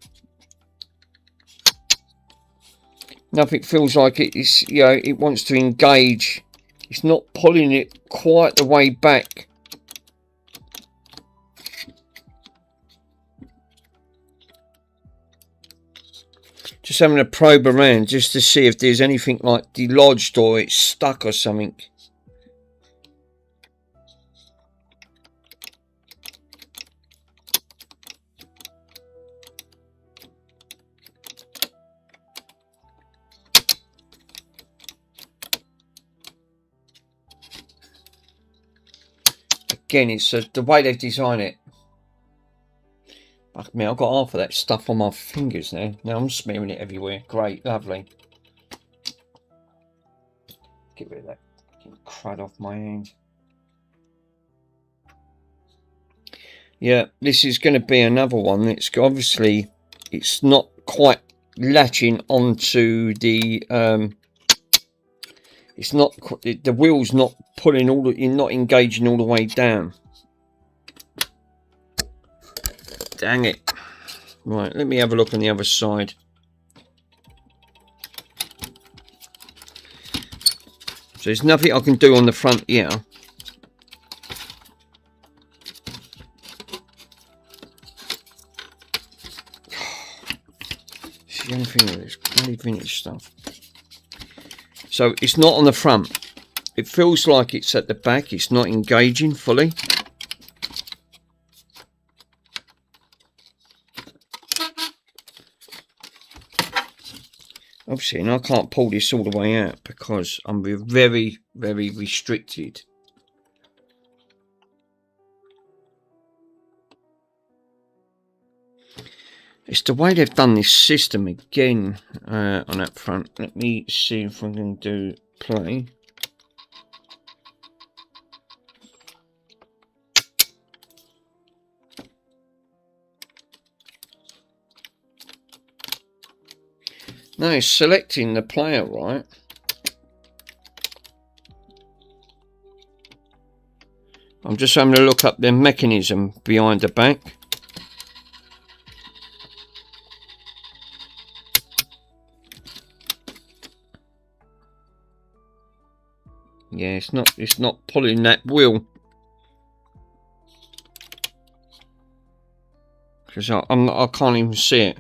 A: Nothing feels like it's, you know, it wants to engage. It's not pulling it quite the way back. Just having a probe around just to see if there's anything like delodged or it's stuck or something. Again, it's the way they've designed it. Fuck me, I've got half of that stuff on my fingers now. Now I'm smearing it everywhere. Great, lovely. Get rid of that crud off my hand. Yeah, this is going to be another one. It's obviously, it's not quite latching onto the it's not, the wheel's not pulling all the, not engaging all the way down. Dang it. Right, let me have a look on the other side. So there's nothing I can do on the front here. It's the only thing with this bloody vintage stuff. So it's not on the front. It feels like it's at the back. It's not engaging fully. Obviously, and I can't pull this all the way out because I'm very, very restricted. It's the way they've done this system again on that front. Let me see if I can do play. No, it's selecting the player, right? I'm just having to look up the mechanism behind the back. Yeah, it's not pulling that wheel. Because I can't even see it.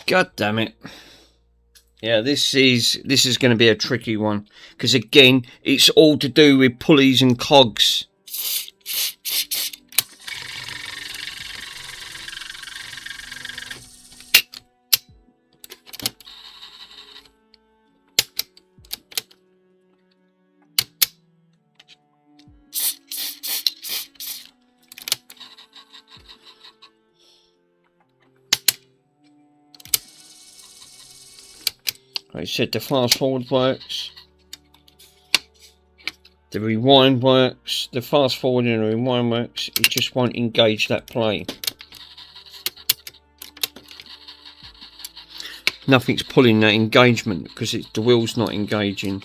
A: God damn it. Yeah, this is going to be a tricky one because again, it's all to do with pulleys and cogs. Like I said, the fast forward works, the rewind works, the fast forward and the rewind works. It just won't engage that play. Nothing's pulling that engagement because the wheel's not engaging.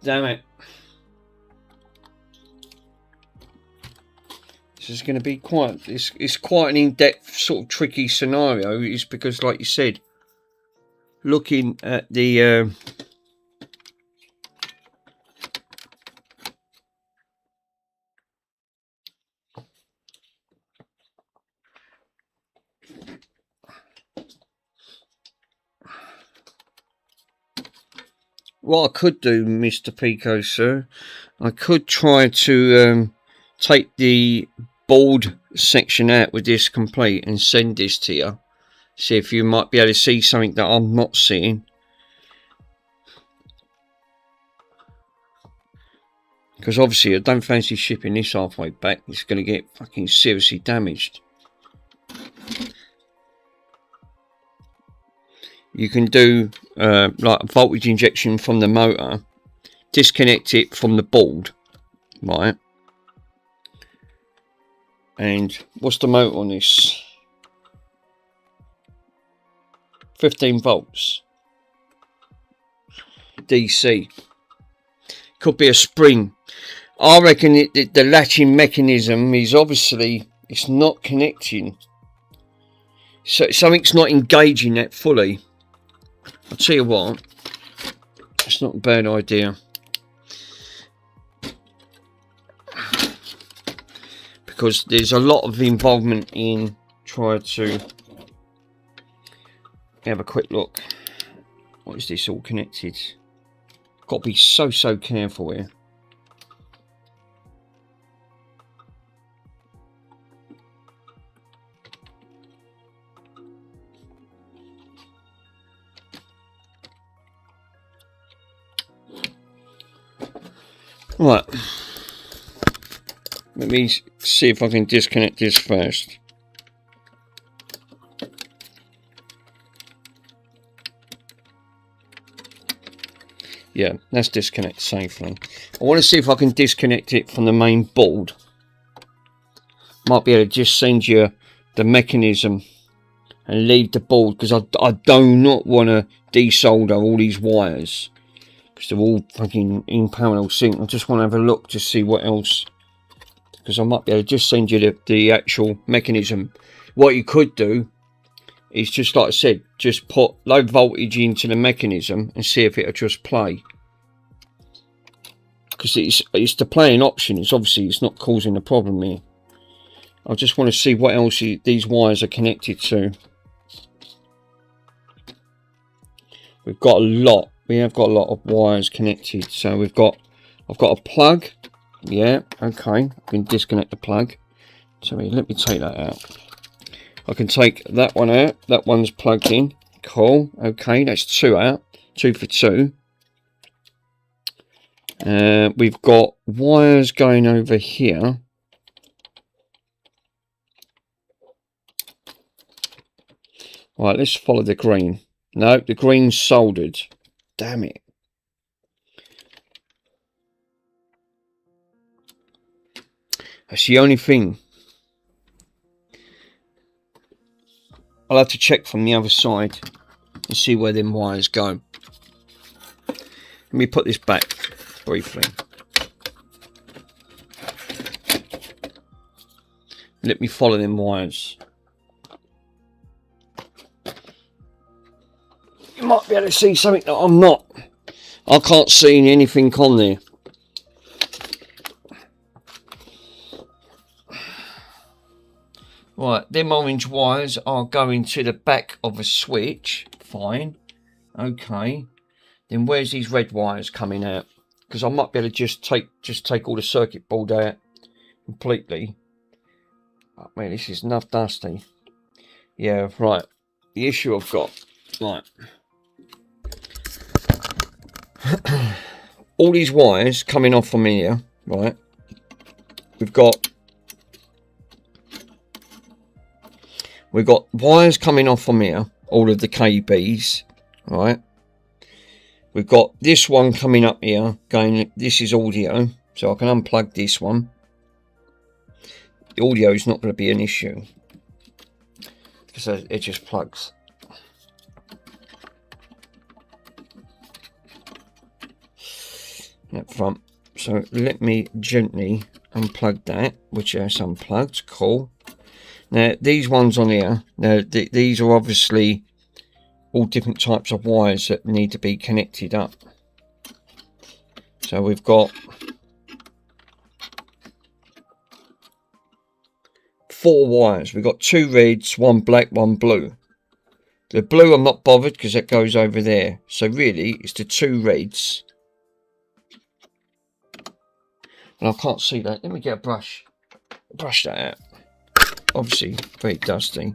A: Damn it. This is going to be quite, it's quite an in-depth sort of tricky scenario. It's because, like you said, looking at the what I could do, Mr. Pico, sir, I could try to take the board section out with this complete and send this to you. See if you might be able to see something that I'm not seeing. Because obviously I don't fancy shipping this halfway back. It's going to get fucking seriously damaged. You can do like a voltage injection from the motor, disconnect it from the board, right? And what's the motor on this? 15 volts. DC. Could be a spring. I reckon the latching mechanism is obviously, it's not connecting. So something's not engaging that fully. I'll tell you what, it's not a bad idea. Because there's a lot of involvement in trying to have a quick look. What is this all connected? Got to be so careful here. Right, let me see if I can disconnect this first. Yeah, that's disconnected safely. I want to see if I can disconnect it from the main board. Might be able to just send you the mechanism and leave the board, because I do not want to desolder all these wires. They're all fucking in parallel sync. I just want to have a look to see what else, because I might be able to just send you the actual mechanism. What you could do is, just like I said, just put low voltage into the mechanism and see if it'll just play, because it's the playing option. It's obviously, it's not causing a problem here. I just want to see what else these wires are connected to. We've got a lot. We have got a lot of wires connected. So I've got a plug. Yeah, okay. I can disconnect the plug. So let me take that out. I can take that one out. That one's plugged in. Cool. Okay, that's 2 out. 2 for 2. We've got wires going over here. Right, let's follow the green. No, the green's soldered. Damn it. That's the only thing. I'll have to check from the other side and see where them wires go. Let me put this back briefly. Let me follow them wires. You might be able to see something that I'm not. I can't see anything on there. Right, them orange wires are going to the back of a switch. Fine. Okay. Then where's these red wires coming out? Because I might be able to just take all the circuit board out completely. Oh, man, this is enough dusty. Yeah, right. The issue I've got. Right. All these wires coming off from here, right? We've got wires coming off from here, all of the KBs, right? We've got this one coming up here, going, this is audio, so I can unplug this one. The audio is not going to be an issue, because it just plugs. Up front. So let me gently unplug that, which is unplugged. Cool. Now these ones on here, now these are obviously all different types of wires that need to be connected up. So we've got 4 wires. We've got 2 reds, 1 black, 1 blue. The blue I'm not bothered because that goes over there. So really it's the 2 reds. And I can't see that. Let me get a brush. Brush that out. Obviously, very dusty.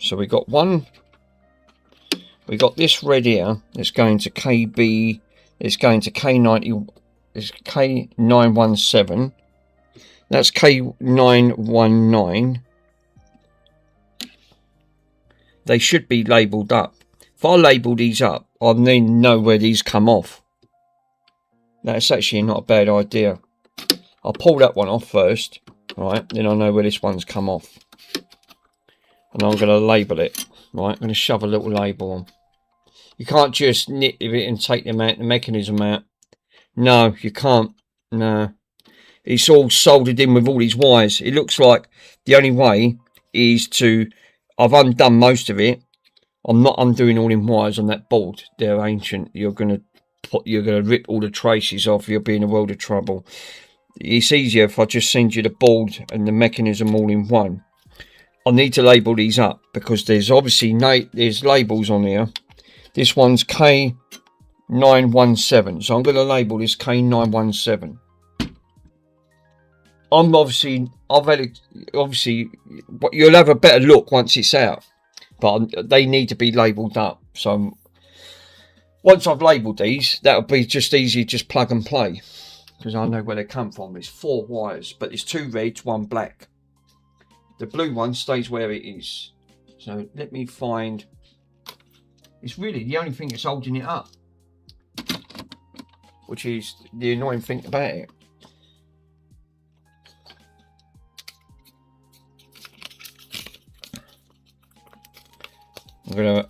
A: So we got one. We got this red here. It's going to KB. It's going to K90. It's K917. That's K919. They should be labelled up. If I label these up, I then know where these come off. That's actually not a bad idea. I'll pull that one off first, right? Then I know where this one's come off. And I'm going to label it, right? I'm going to shove a little label on. You can't just nit it and take the mechanism out. No, you can't. No. It's all soldered in with all these wires. It looks like the only way is to... I've undone most of it. I'm not undoing all them wires on that board. They're ancient. You're gonna rip all the traces off. You'll be in a world of trouble. It's easier if I just send you the board and the mechanism all in one. I need to label these up because there's obviously there's labels on here. This one's K917, so I'm going to label this K917. Obviously, you'll have a better look once it's out, but they need to be labelled up. So once I've labelled these, that'll be just easy, just plug and play, because I know where they come from. There's 4 wires, but there's 2 reds, 1 black. The blue one stays where it is. So let me find. It's really the only thing that's holding it up, which is the annoying thing about it.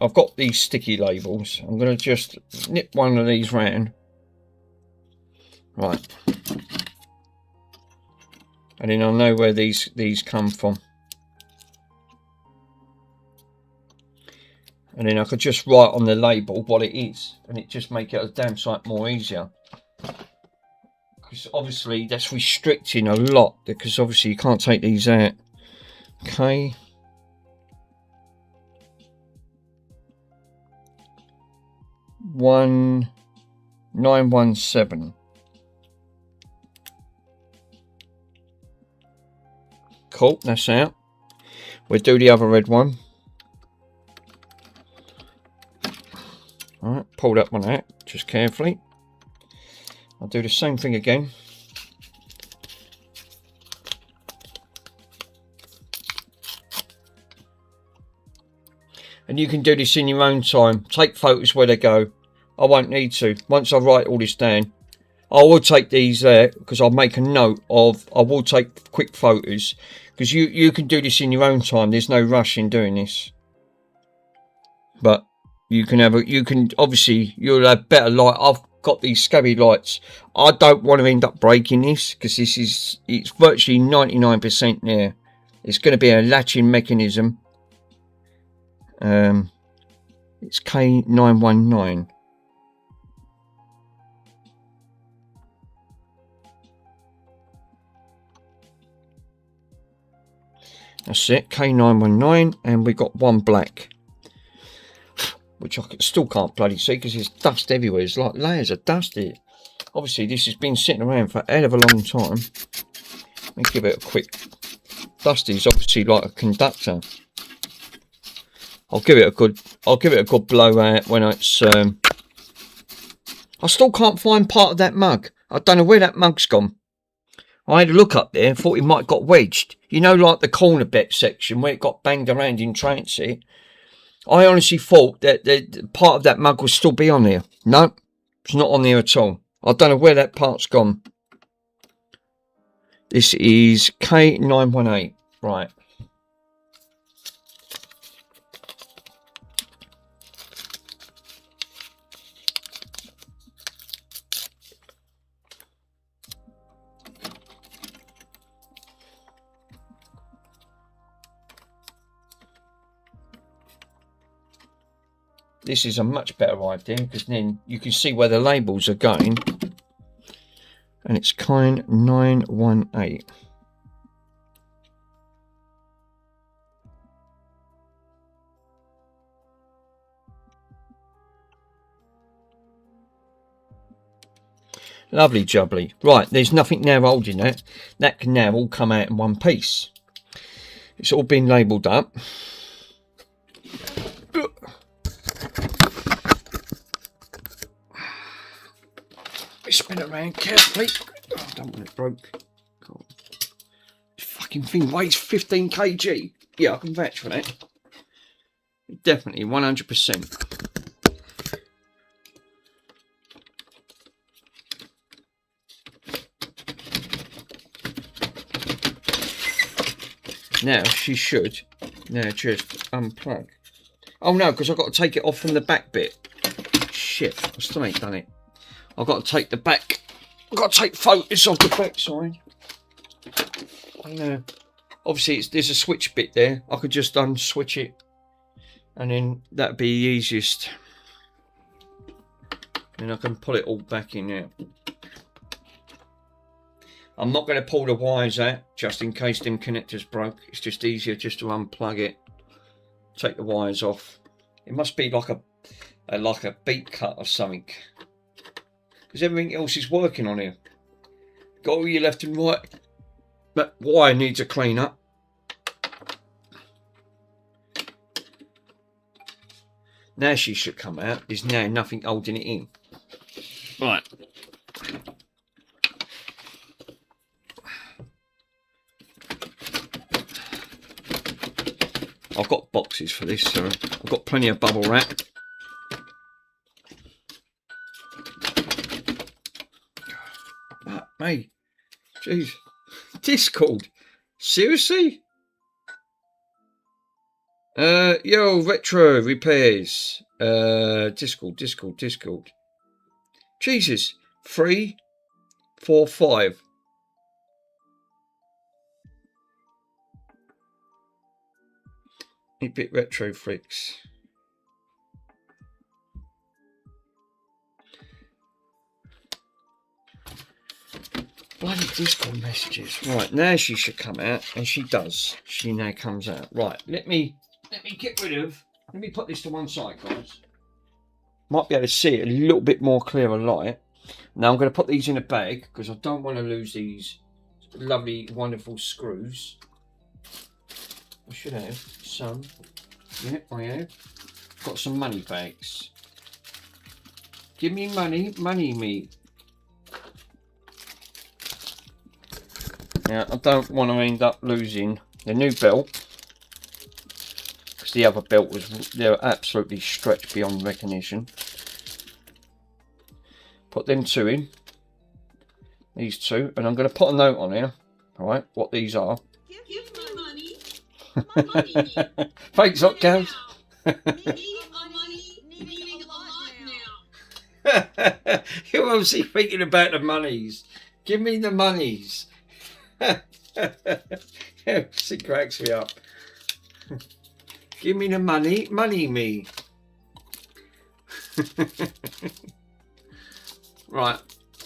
A: I've got these sticky labels. I'm gonna just nip one of these round, right, and then I'll know where these come from. And then I could just write on the label what it is, and it just make it a damn sight more easier. Because obviously that's restricting a lot, because obviously you can't take these out. Okay. K917. Cool, that's out. We'll do the other red one. Alright, pull that one out just carefully. I'll do the same thing again. And you can do this in your own time. Take photos where they go. I won't need to. Once I write all this down, I will take these there, because I'll make a note of, I will take quick photos, because you can do this in your own time. There's no rush in doing this. But you can obviously, you'll have better light. I've got these scabby lights. I don't want to end up breaking this, because it's virtually 99% there. It's going to be a latching mechanism. It's K919. That's it, K919, and we got 1 black, which I still can't bloody see because there's dust everywhere. It's like layers of dust here. Obviously, this has been sitting around for a hell of a long time. Let me give it a quick. Dust is obviously like a conductor. I'll give it a good blowout when it's. I still can't find part of that mug. I don't know where that mug's gone. I had a look up there and thought it might have got wedged. You know, like the corner bet section where it got banged around in transit. I honestly thought that part of that mug would still be on there. No, it's not on there at all. I don't know where that part's gone. This is K918. Right. This is a much better idea, because then you can see where the labels are going. And it's K918. Lovely jubbly. Right, there's nothing now holding that. That can now all come out in one piece. It's all been labelled up. Spin it around carefully. Oh, I don't want it broke. God. This fucking thing weighs 15 kg. Yeah, I can vouch for that. Definitely 100%. Now she should now just unplug. Oh no, because I've got to take it off from the back bit. Shit, I still ain't done it. I've got to take the back. I've got to take photos of the back side. Obviously there's a switch bit there. I could just unswitch it and then that'd be the easiest. And I can pull it all back in now. I'm not going to pull the wires out just in case them connectors broke. It's just easier just to unplug it, take the wires off. It must be like a beat cut or something, because everything else is working on here. Got all your left and right. That wire needs a clean up. Now she should come out. There's now nothing holding it in. Right. I've got boxes for this, so I've got plenty of bubble wrap. Mate, jeez, Discord, seriously? Yo, retro repairs. Discord. Jesus, 3, 4, 5. A bit retro freaks. Bloody Discord messages. Right, now she should come out, and she does. She now comes out. Right, let me get rid of. Let me put this to one side, guys. Might be able to see it a little bit more clearer light. Now I'm going to put these in a bag because I don't want to lose these lovely, wonderful screws. I should have some. Yeah, I have. Got some money bags. Give me money, me. Now, I don't want to end up losing the new belt, because the other belt they're absolutely stretched beyond recognition. Put them two in, these two, and I'm going to put a note on here, alright, what these are.
E: Give me money. My money.
A: Thanks, Hot Cams. You're obviously thinking about the monies. Give me the monies. She cracks me up. Give me the money, me. Right,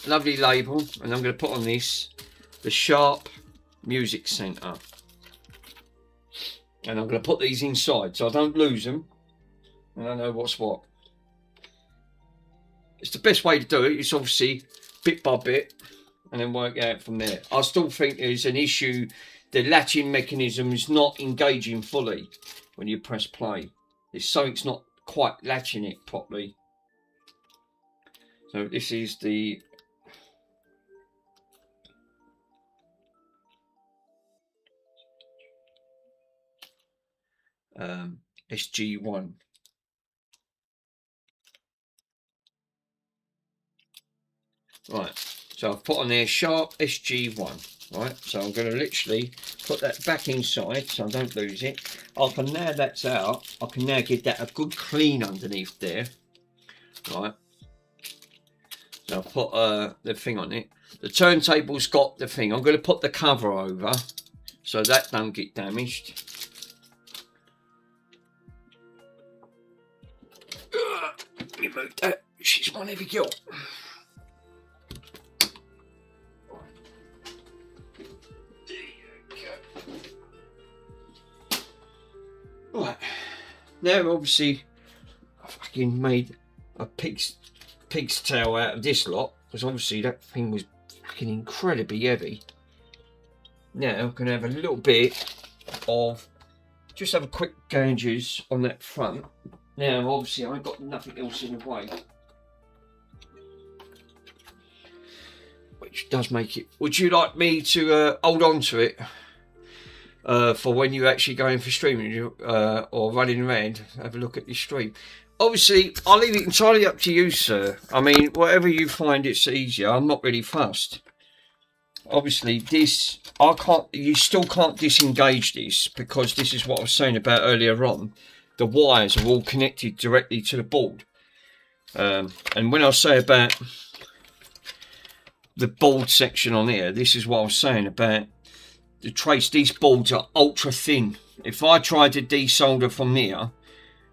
A: lovely label, and I'm going to put on this the Sharp Music Centre, and I'm going to put these inside so I don't lose them and I know what's what. It's the best way to do it. It's obviously bit by bit and then work out from there. I still think there's an issue. The latching mechanism is not engaging fully when you press play. There's something's not quite latching it properly. So this is the SG1. Right, so I've put on there Sharp SG1. Right, so I'm going to literally put that back inside so I don't lose it. I can, now that's out, I can now give that a good clean underneath there. Right, so I'll put the thing on it. The turntable's got the thing. I'm going to put the cover over so that don't get damaged. Let me move that. She's one heavy girl. Right, now obviously I fucking made a pig's tail out of this lot, because obviously that thing was fucking incredibly heavy. Now I'm going to have a little bit of just have a quick gauges on that front. Now, obviously, I've got nothing else in the way, which does make it. Would you like me to hold on to it for when you're actually going for streaming or running around? Have a look at your stream. Obviously, I'll leave it entirely up to you, sir. I mean, whatever you find it's easier. I'm not really fussed. Obviously, this I can't. You still can't disengage this because this is what I was saying about earlier on. The wires are all connected directly to the board. And when I say about the board section on here, this is what I was saying about the trace. These boards are ultra thin. If I try to desolder from here,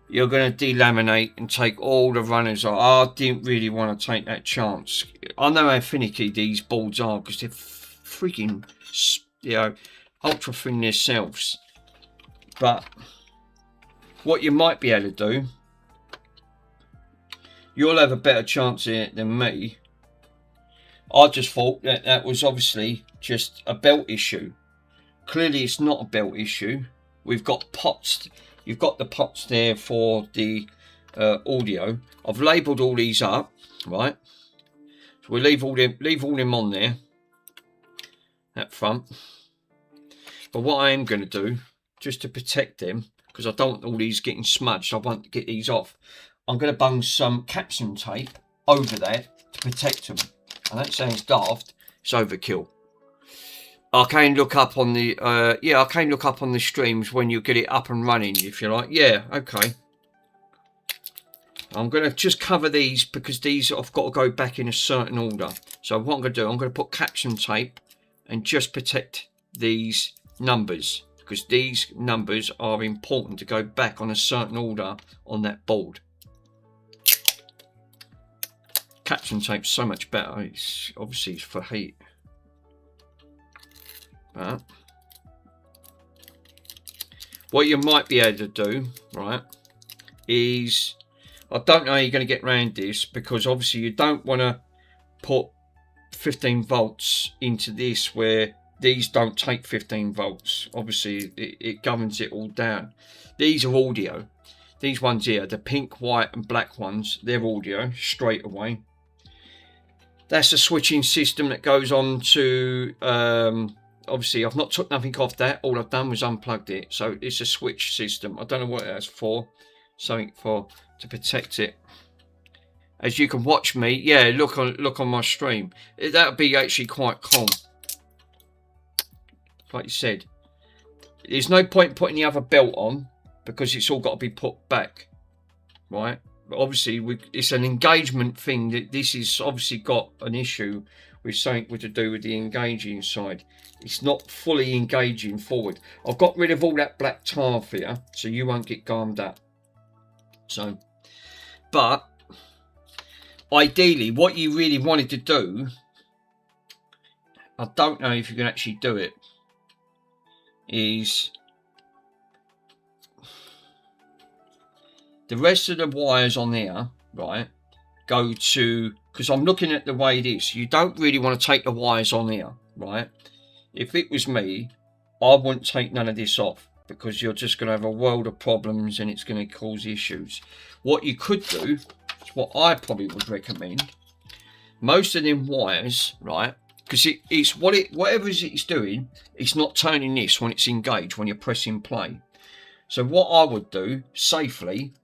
A: you're going to delaminate and take all the runners off. I didn't really want to take that chance. I know how finicky these boards are because they're freaking, you know, ultra thin themselves. But what you might be able to do, you'll have a better chance of it than me. I just thought that that was obviously just a belt issue. Clearly it's not a belt issue. We've got pots. You've got the pots there for the audio. I've labelled all these up, right? So we'll leave all them on there, that front. But what I am going to do, just to protect them, because I don't want all these getting smudged, I want to get these off. I'm going to bung some caption tape over that to protect them. And that sounds daft. It's overkill. I can look up on the I can look up on the streams when you get it up and running, if you like. Yeah, okay. I'm going to just cover these because these I've got to go back in a certain order. So what I'm going to do, I'm going to put caption tape and just protect these numbers because these numbers are important to go back on a certain order on that board. Caption tape's so much better. It's obviously it's for heat. But what you might be able to do, right, is I don't know how you're going to get around this because obviously you don't want to put 15 volts into this where these don't take 15 volts. Obviously it governs it all down. These are audio. These ones here, the pink, white and black ones, they're audio straight away. That's a switching system that goes on to obviously I've not took nothing off that. All I've done was unplugged it. So it's a switch system. I don't know what that's for. Something to protect it. As you can watch me, yeah, look on my stream. That would be actually quite cool. Like you said, there's no point putting the other belt on because it's all got to be put back, right? But obviously, it's an engagement thing. That this is obviously got an issue with something to do with the engaging side. It's not fully engaging forward. I've got rid of all that black tar here, so you won't get garmed up. So, but ideally, what you really wanted to do, I don't know if you can actually do it, is the rest of the wires on there, right, go to, because I'm looking at the way it is, you don't really want to take the wires on here, right? If it was me, I wouldn't take none of this off because you're just going to have a world of problems and it's going to cause issues. What you could do, is what I probably would recommend, most of them wires, right, because it's whatever it's doing, it's not turning this when it's engaged, when you're pressing play. So what I would do, safely,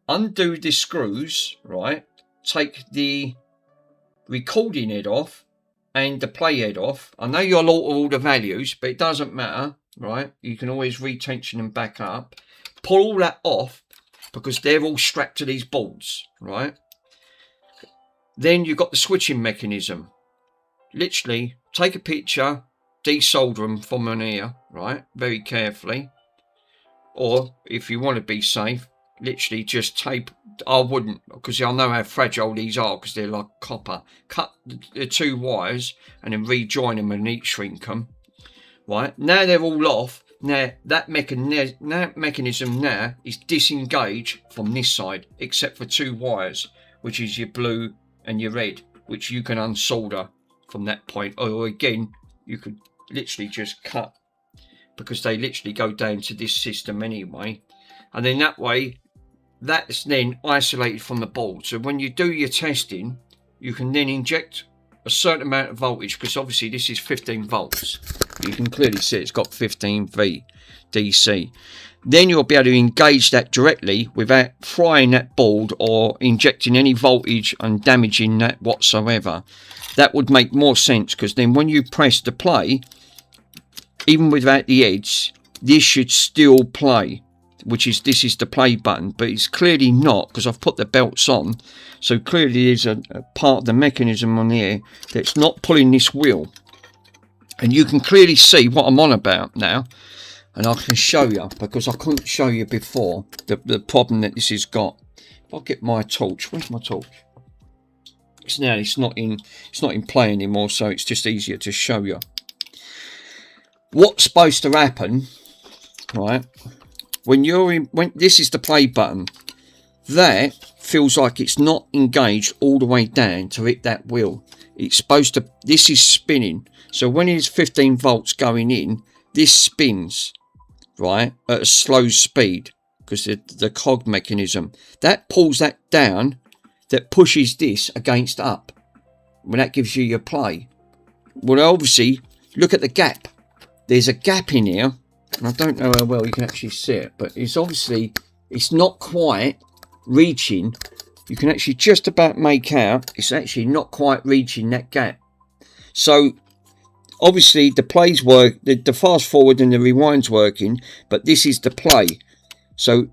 A: undo the screws, right, take the recording head off and the play head off. I know you'll alter all the values, but it doesn't matter, right? You can always retension them back up. Pull all that off because they're all strapped to these boards, right? Then you've got the switching mechanism. Literally, take a picture, desolder them from on here, right? Very carefully. Or if you want to be safe, literally just tape. I wouldn't, because I know how fragile these are because they're like copper. Cut the two wires and then rejoin them and heat shrink them. Right, now they're all off. Now that mechanism now is disengaged from this side except for two wires, which is your blue and your red, which you can unsolder from that point. Or again, you could literally just cut because they literally go down to this system anyway. And then that way, that's then isolated from the board. So when you do your testing, you can then inject a certain amount of voltage, because obviously this is 15 volts. You can clearly see it's got 15 V DC. Then you'll be able to engage that directly without frying that board or injecting any voltage and damaging that whatsoever. That would make more sense, because then when you press the play, even without the edge, this should still play, which is, this is the play button, but it's clearly not, because I've put the belts on. So clearly there's a part of the mechanism on here that's not pulling this wheel. And you can clearly see what I'm on about now. And I can show you, because I couldn't show you before, the problem that this has got. If I get my torch, where's my torch? It's not in play anymore, so it's just easier to show you. What's supposed to happen, right? When this is the play button, that feels like it's not engaged all the way down to hit that wheel. It's supposed to, this is spinning. So when it's 15 volts going in, this spins, right, at a slow speed, because the cog mechanism that pulls that down, that pushes this against up. When that gives you your play. Well, obviously, look at the gap. There's a gap in here, and I don't know how well you can actually see it, but it's obviously, it's not quite reaching. You can actually just about make out it's actually not quite reaching that gap. So obviously the plays work, the fast forward and the rewind's working, but this is the play. So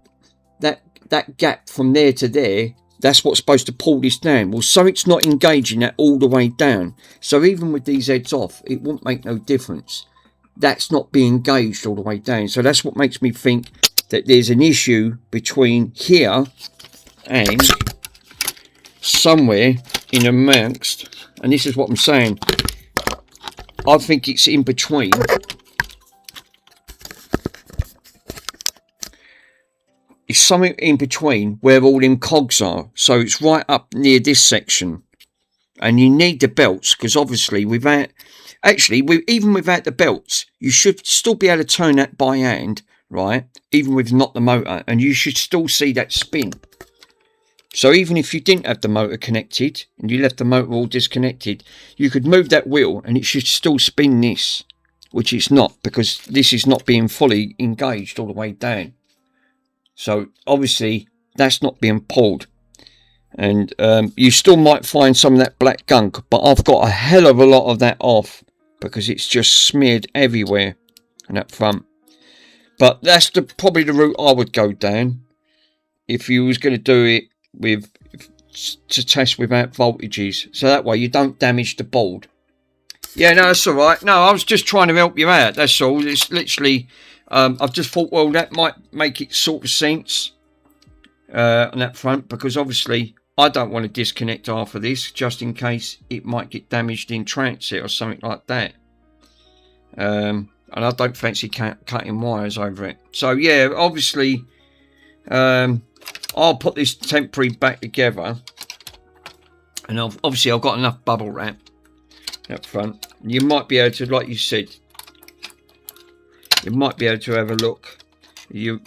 A: that gap from there to there, that's what's supposed to pull this down. Well, so it's not engaging that all the way down. So even with these heads off, it won't make no difference. That's not being engaged all the way down. So that's what makes me think that there's an issue between here and somewhere in amongst, and this is what I'm saying, I think it's in between. It's something in between where all them cogs are. So it's right up near this section, and you need the belts, because obviously without, even without the belts, you should still be able to turn that by hand, right? Even with not the motor, and you should still see that spin. So even if you didn't have the motor connected and you left the motor all disconnected, you could move that wheel and it should still spin this, which it's not, because this is not being fully engaged all the way down. So obviously that's not being pulled, and you still might find some of that black gunk, but I've got a hell of a lot of that off because it's just smeared everywhere on that front. But that's probably the route I would go down if you was going to do it to test without voltages, so that way you don't damage the board. Yeah, no, that's all right. No, I was just trying to help you out, that's all. It's literally I've just thought, well, that might make it sort of sense on that front, because obviously I don't want to disconnect half of this just in case it might get damaged in transit or something like that, and I don't fancy cutting wires over it. So yeah, obviously I'll put this temporary back together, and obviously I've got enough bubble wrap up front. You might be able to, like you said, you might be able to have a look. You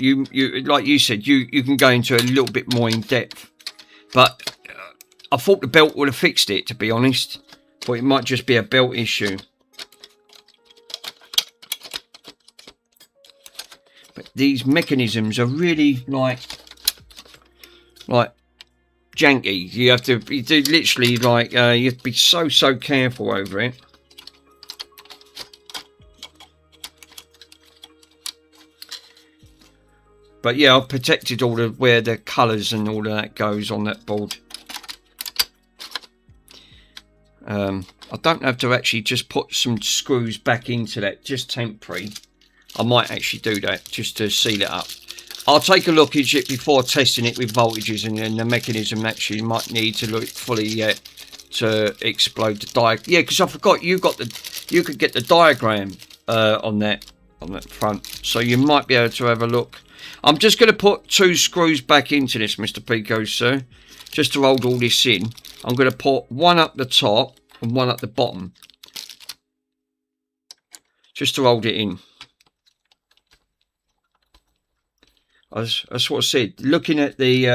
A: like you said, you can go into a little bit more in depth, but I thought the belt would have fixed it, to be honest, but it might just be a belt issue. But these mechanisms are really like janky. You have to literally you have to be so careful over it. But yeah, I've protected all the where the colours and all of that goes on that board. I don't have to actually just put some screws back into that, just temporary. I might actually do that just to seal it up. I'll take a look at it before testing it with voltages, and then the mechanism actually might need to look fully yet to explode the diagram. Yeah, because I forgot you could get the diagram on that front, so you might be able to have a look. I'm just going to put 2 screws back into this, Mr. Pico, sir, just to hold all this in. I'm going to put one up the top and one up the bottom, just to hold it in. That's what I said. Looking at this,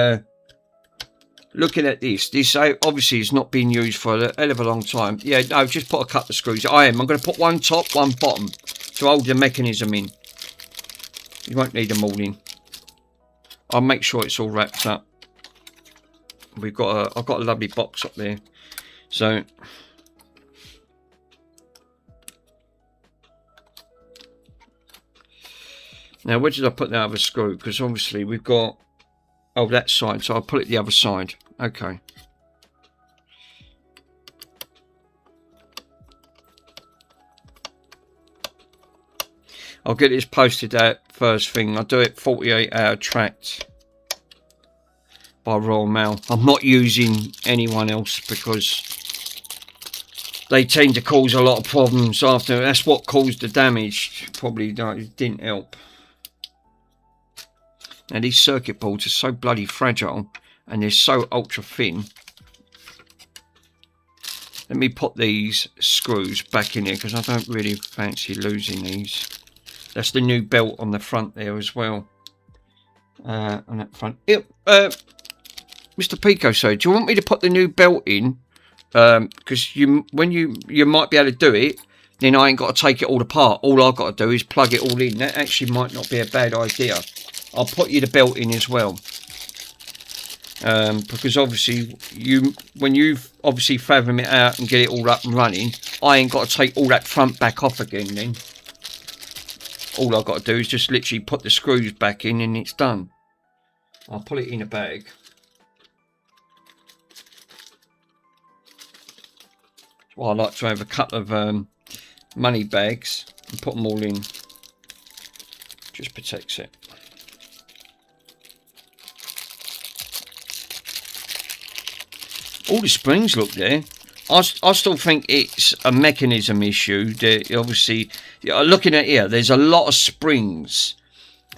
A: obviously is not been used for a hell of a long time. Yeah, no, just put a couple of screws. I'm going to put one top, one bottom to hold the mechanism in. You won't need them all in. I'll make sure it's all wrapped up. I've got a lovely box up there. So now where did I put the other screw? Because obviously we've got that side, so I'll put it the other side. Okay. I'll get this posted out first thing. I'll do it 48-hour tracked by Royal Mail. I'm not using anyone else because they tend to cause a lot of problems after. That's what caused the damage. Probably it didn't help. Now these circuit boards are so bloody fragile and they're so ultra thin. Let me put these screws back in here because I don't really fancy losing these. That's the new belt on the front there as well. On that front. Mr. Pico, so do you want me to put the new belt in? Because you might be able to do it, then I ain't got to take it all apart. All I've got to do is plug it all in. That actually might not be a bad idea. I'll put you the belt in as well. Because obviously when you've obviously fathom it out and get it all up and running, I ain't got to take all that front back off again then. All I've got to do is just literally put the screws back in and it's done. I'll put it in a bag. Well, I like to have a couple of money bags and put them all in. Just protects it. All the springs look there. I still think it's a mechanism issue. Obviously, looking at here, there's a lot of springs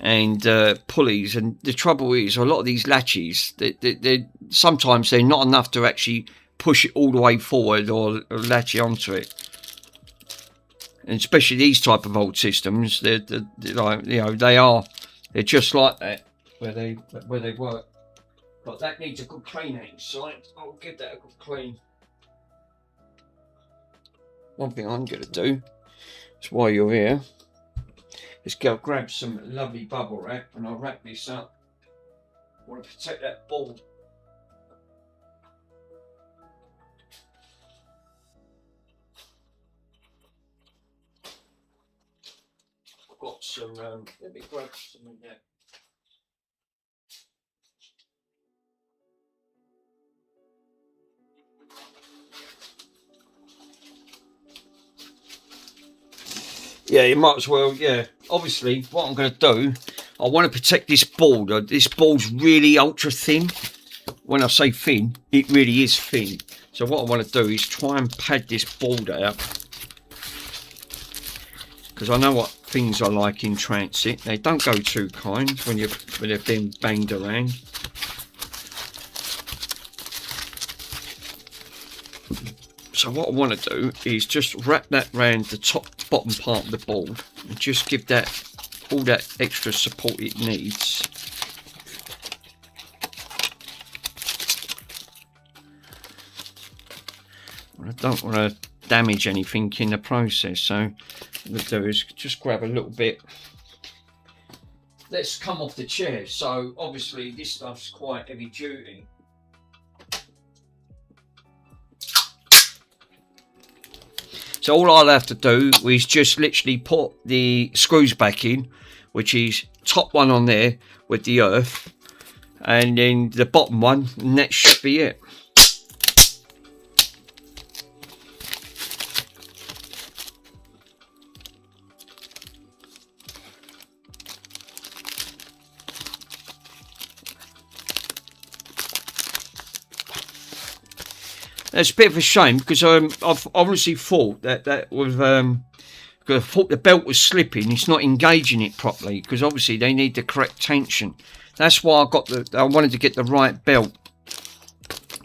A: and pulleys, and the trouble is a lot of these latches, sometimes they're not enough to actually push it all the way forward or latch it onto it. And especially these type of old systems, they're like, they're just like that where they work. But that needs a good clean inside. I'll give that a good clean. One thing I'm going to do is, while you're here, is go grab some lovely bubble wrap and I'll wrap this up. I want to protect that board. I've got some, let me grab some of that. Yeah, you might as well, yeah. Obviously, what I'm going to do, I want to protect this board. This board's really ultra thin. When I say thin, it really is thin. So what I want to do is try and pad this board out. Because I know what things are like in transit. They don't go too kind when they're being banged around. So what I want to do is just wrap that round the bottom part of the board and just give that all that extra support it needs. I don't want to damage anything in the process, so what I'm going to do is just grab a little bit. Let's come off the chair. So obviously this stuff's quite heavy duty. So all I'll have to do is just literally put the screws back in, which is top one on there with the earth, and then the bottom one, and that should be it. It's a bit of a shame because I've obviously thought that was I thought the belt was slipping. It's not engaging it properly because obviously they need the correct tension. That's why I wanted to get the right belt.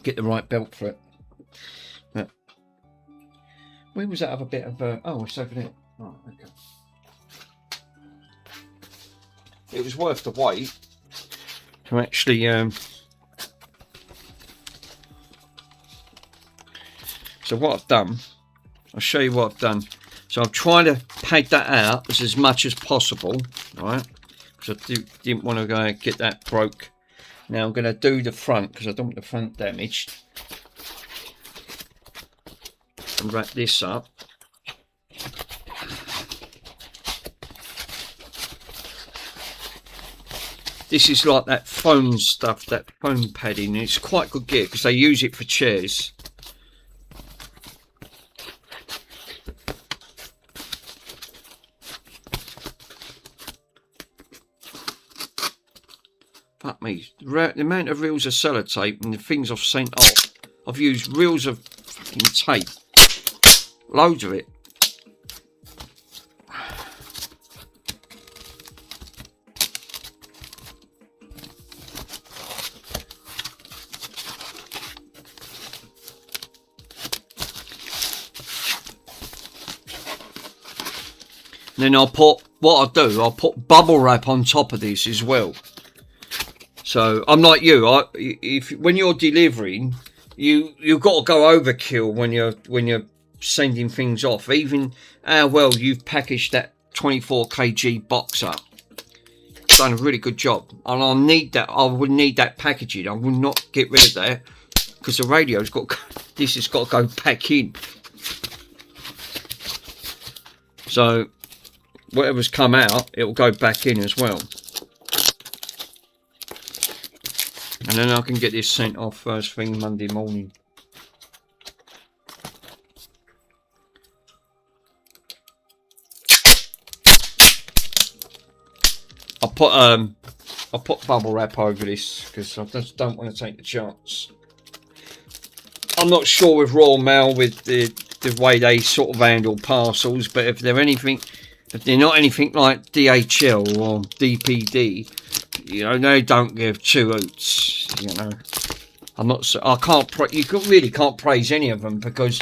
A: Get the right belt for it. But where was that other bit of? Oh, it's over there. Oh, okay. It was worth the wait. to actually so what I've done, I'll show you what I've done. So I'm trying to pad that out as much as possible, right? Because I didn't want to go and get that broke. Now I'm going to do the front because I don't want the front damaged. And wrap this up. This is like that foam stuff, that foam padding. It's quite good gear because they use it for chairs. Fuck me, the amount of reels of sellotape and the things I've sent off. I've used reels of fucking tape. Loads of it. And then I'll put, what I'll do, I'll put bubble wrap on top of this as well. So I'm like you. When you're delivering, you've got to go overkill when you're sending things off. Even how well you've packaged that 24 kg box up. Done a really good job. And I'll need that. I would need that packaging. I will not get rid of that because the radio's got. This has got to go back in. So whatever's come out, it will go back in as well. And then I can get this sent off first thing Monday morning. I'll put bubble wrap over this because I just don't want to take the chance. I'm not sure with Royal Mail with the way they sort of handle parcels, but if they're not anything like DHL or DPD, you know, they don't give two hoots. You know, you really can't praise any of them because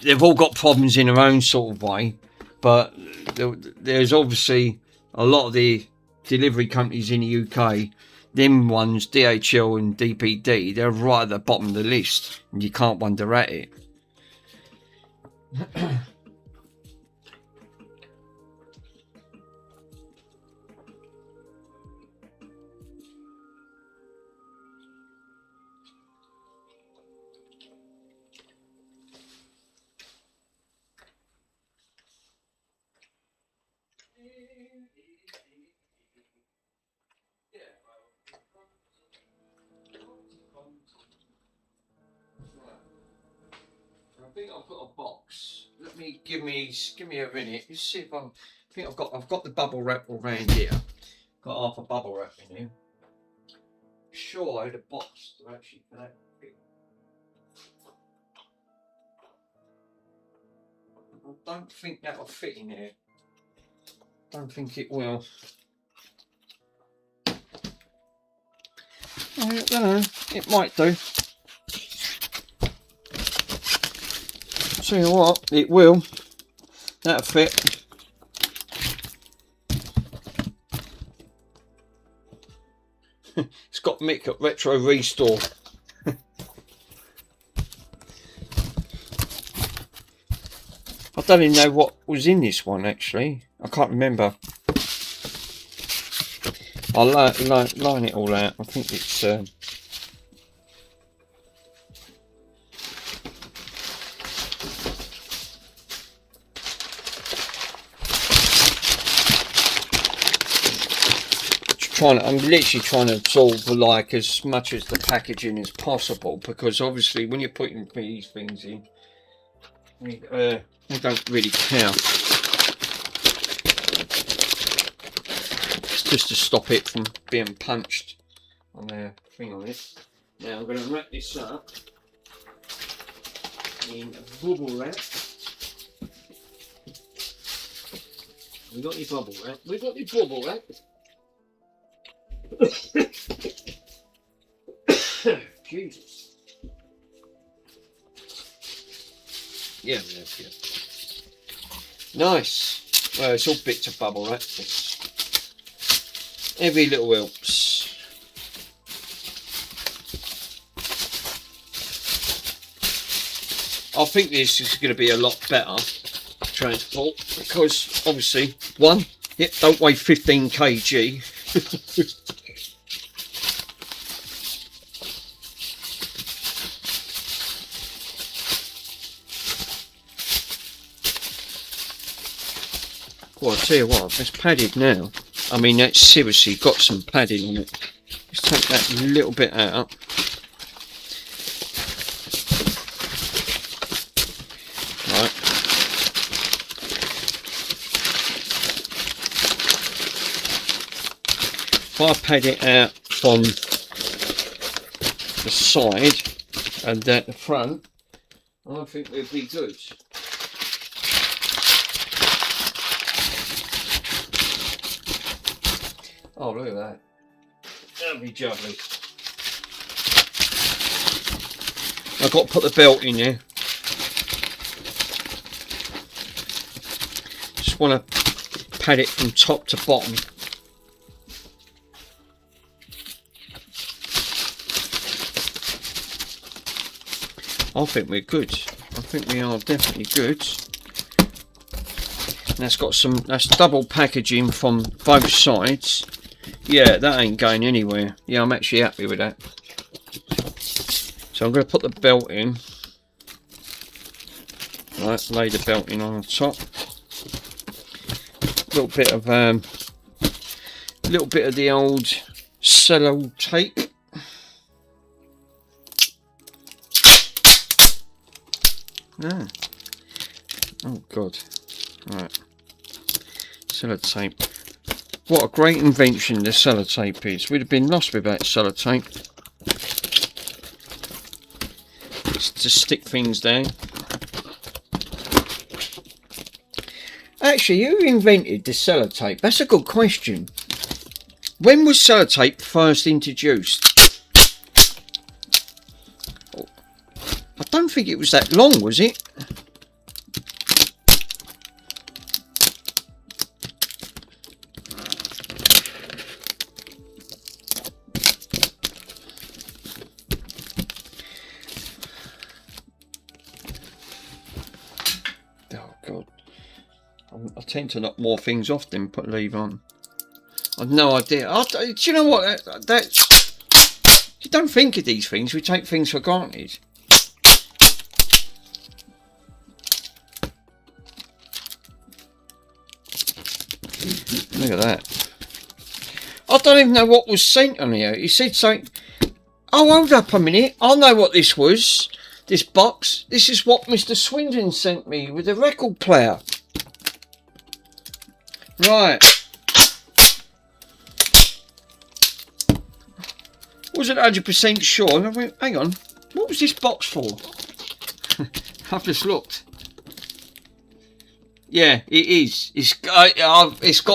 A: they've all got problems in their own sort of way. But there's obviously a lot of the delivery companies in the UK, them ones, DHL and DPD, they're right at the bottom of the list, and you can't wonder at it. I think I've got a box. Give me a minute. Let's see if I think I've got the bubble wrap around here. Got half a bubble wrap in here. Sure, I had a box to actually for that. I don't think that'll fit in here. Don't think it will. I don't know. It might do. Tell you what, it will. That'll fit. It's got Mick at Retro Restore. I don't even know what was in this one actually. I can't remember. I'll line it all out. I think it's I'm literally trying to absorb like as much as the packaging as possible, because obviously when you're putting these things in, we don't really care. It's just to stop it from being punched on their thing on it. Now I'm going to wrap this up in bubble wrap. We got any bubble wrap? We got any bubble wrap? Jesus. Yeah. Nice. Well, it's all bits of bubble wrap. Every little helps. I think this is going to be a lot better transport because obviously, one, it don't weigh 15 kg. Well, I'll tell you what, it's padded now. I mean, that's seriously got some padding on it. Let's take that little bit out. Right. If I pad it out from the side and at the front, I think we'll be good. Oh, look at that. That'll be lovely. I've got to put the belt in there. Just want to pad it from top to bottom. I think we're good. I think we are definitely good. And that's got some, that's double packaging from both sides. Yeah, that ain't going anywhere. Yeah, I'm actually happy with that. So I'm going to put the belt in. Right, lay the belt in on the top. A little bit of the old cello tape. Ah. Oh God. Right. Sellotape. What a great invention the sellotape is. We'd have been lost without sellotape. It's to stick things down. Actually, who invented the sellotape? That's a good question. When was sellotape first introduced? I don't think it was that long, was it? I tend to knock more things off than put leave on. I've no idea. Do you know what? You don't think of these things. We take things for granted. Look at that. I don't even know what was sent on here. He said something. Oh, hold up a minute. I know what this was. This box. This is what Mr. Swindon sent me with a record player. Right. Wasn't 100% sure. And I went, hang on. What was this box for? I've just looked. Yeah, it is. It's got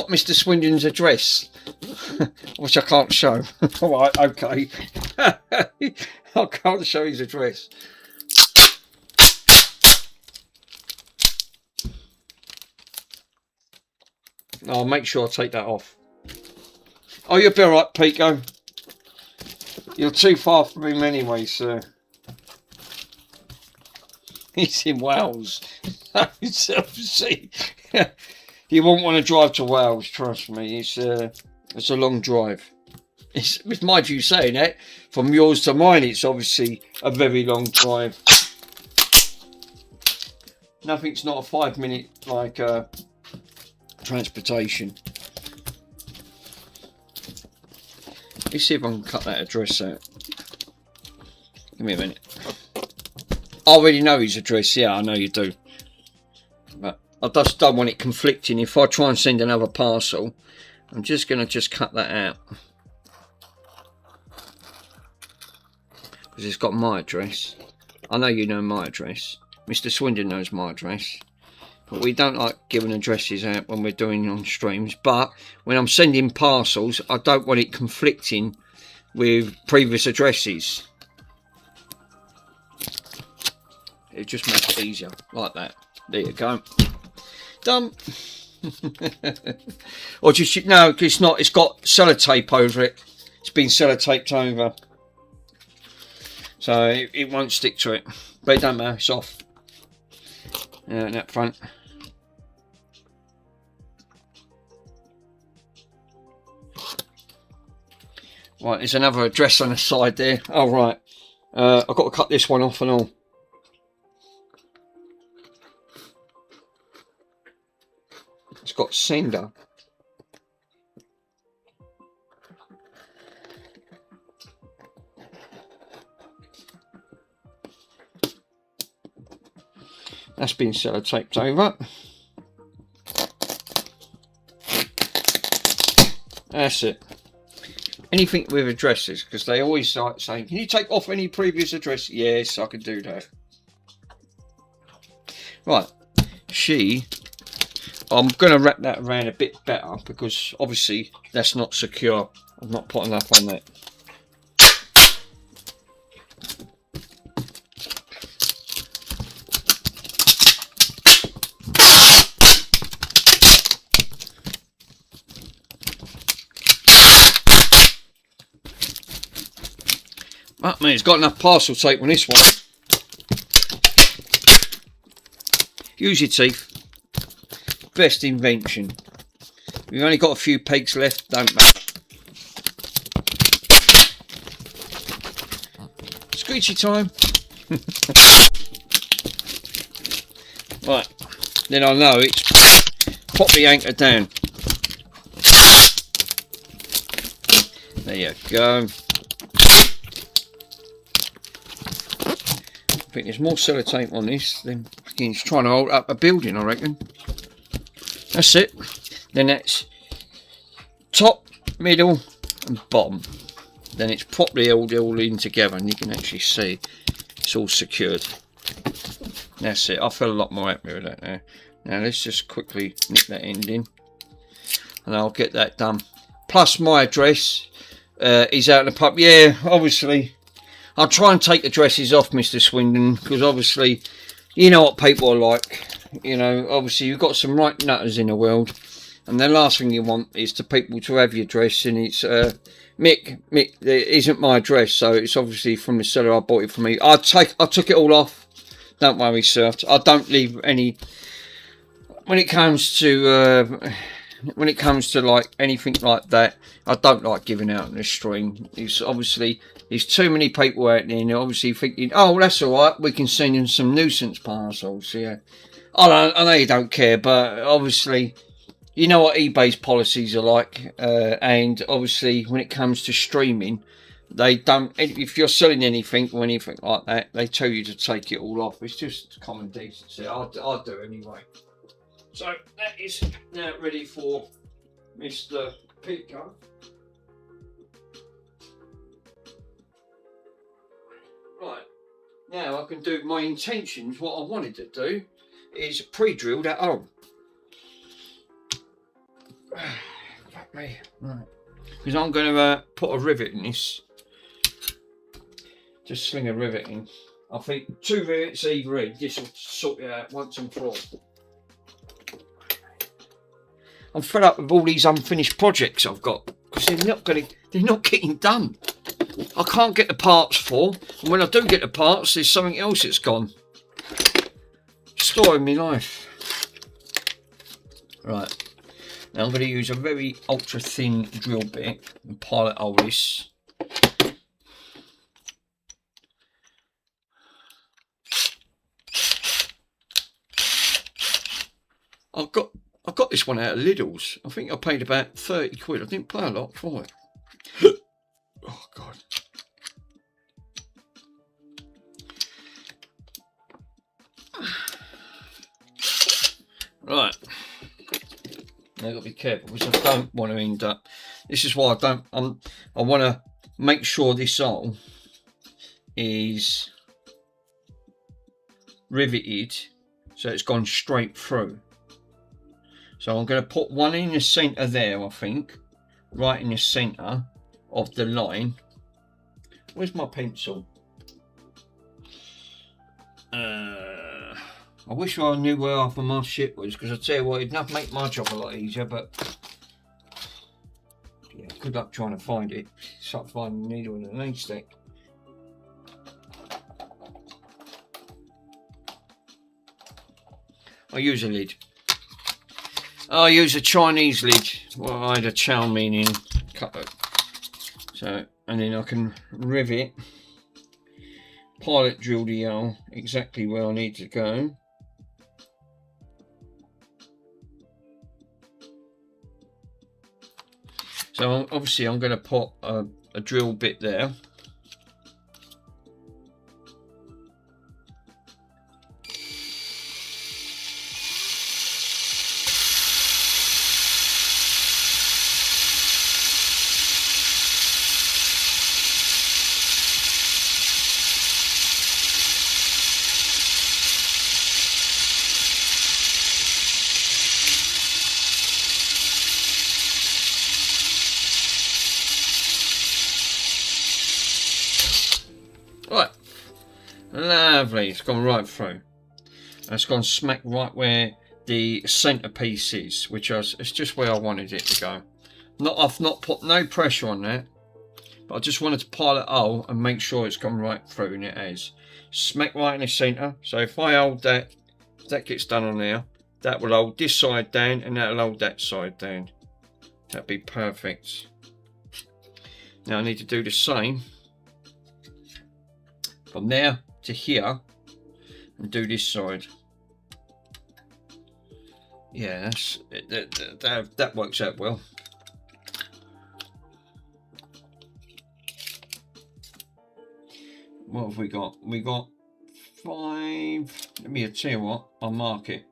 A: Mr. Swindon's address, which I can't show. All right, okay. I can't show his address. I'll make sure I take that off. Oh, you'll be alright, Pico. You're too far from him anyway, sir. He's in Wales. See, you won't want to drive to Wales, trust me. It's a long drive. It's, with my view saying that, from yours to mine, it's obviously a very long drive. Nothing's not a 5-minute like transportation. Let's see if I can cut that address out. Give me a minute. I already know his address. Yeah, I know you do. But I just don't want it conflicting. If I try and send another parcel, I'm just going to cut that out. Because it's got my address. I know you know my address. Mr. Swindon knows my address. But we don't like giving addresses out when we're doing on streams. But when I'm sending parcels, I don't want it conflicting with previous addresses. It just makes it easier, like that. There you go. Done. Or just, no, it's not. It's got sellotape over it. It's been sellotaped over. So it won't stick to it. But it don't matter, it's off. in that front. Right, there's another address on the side there. Oh, right. I've got to cut this one off and all. It's got sender. That's been sellotaped over. That's it. Anything with addresses, because they always start saying, can you take off any previous address? Yes, I can do that. Right. I'm going to wrap that around a bit better, because obviously that's not secure. I'm not putting enough on that. Oh, man, it's got enough parcel tape on this one. Use your teeth. Best invention. We've only got a few pegs left, don't matter. Screechy time. Right, then I know it's properly anchored down. There you go. I think there's more sellotape on this than he's trying to hold up a building, I reckon. That's it. Then that's top, middle and bottom. Then it's properly held all in together and you can actually see it's all secured. That's it. I feel a lot more happy with that now. Now let's just quickly nick that end in and I'll get that done. Plus my address is out in the pub. Yeah, obviously I'll try and take addresses off, Mr. Swindon, because obviously you know what people are like. You know, obviously you've got some right nutters in the world, and the last thing you want is to people to have your address and it's Mick, it isn't my address, so it's obviously from the seller. I bought it from me. I took it all off. Don't worry, sir. I don't leave any when it comes to like anything like that. I don't like giving out on the stream. It's obviously there's too many people out there and they're obviously thinking, oh, that's all right, we can send in some nuisance parcels. Yeah, I know you don't care, but obviously you know what eBay's policies are like, and obviously when it comes to streaming, they don't. If you're selling anything or anything like that, they tell you to take it all off. It's just common decency. I'll do anyway. So that is now ready for Mr. Pico. Right, now I can do my intentions. What I wanted to do is pre-drill that hole. Fuck me. Right, because I'm going to put a rivet in this. Just sling a rivet in. I think 2 rivets either end. This will sort it out once and for all. I'm fed up with all these unfinished projects I've got because they're not getting done. I can't get the parts for, and when I do get the parts, there's something else that's gone. Story of my life. Right, now I'm going to use a very ultra thin drill bit and pilot hole this. I got this one out of Lidl's. I think I paid about 30 quid. I didn't pay a lot for it. Oh, God. Right. Now I've got to be careful because I don't want to end up. This is why I want to make sure this hole is riveted so it's gone straight through. So I'm going to put one in the centre there, I think. Right in the centre of the line. Where's my pencil? I wish I knew where half of my shit was, because I tell you what, it'd make my job a lot easier, but yeah, good luck trying to find it. It's like finding a needle in a haystack. I use a lid. I use a Chinese lid. Well, I had a chow mein in. So, and then I can rivet, pilot drill the hole exactly where I need to go. So obviously I'm going to put a drill bit there. Right, lovely, it's gone right through. It's gone smack right where the centerpiece is, which it's just where I wanted it to go. I've not put no pressure on that, but I just wanted to pilot hole and make sure it's gone right through, and it has. Smack right in the center. So if I hold that, if that gets done on there, that will hold this side down and that'll hold that side down. That'd be perfect. Now I need to do the same from there to here and do this side. Yeah, that works out well. What have we got? We got 5. Let me tell you what, I'll mark it.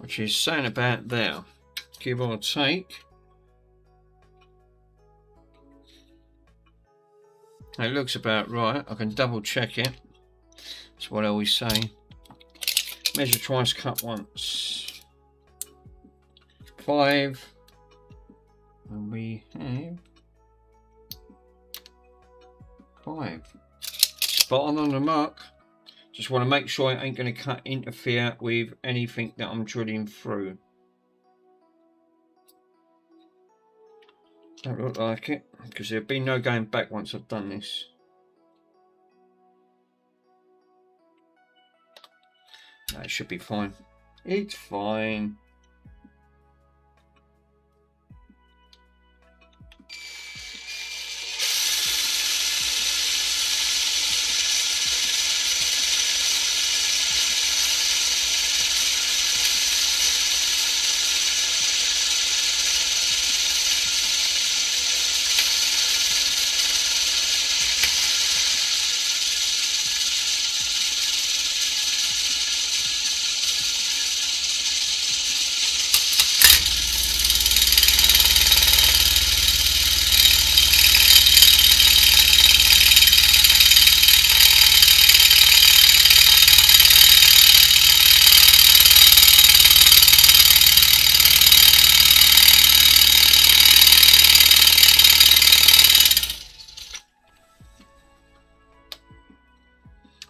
A: Which is saying about there, give or take. It looks about right. I can double check it. That's what I always say. Measure twice, cut once. 5. And we have 5. Spot on the mark. Just want to make sure it ain't going to interfere with anything that I'm drilling through. Don't look like it, because there'll be no going back once I've done this. No, it should be fine. It's fine.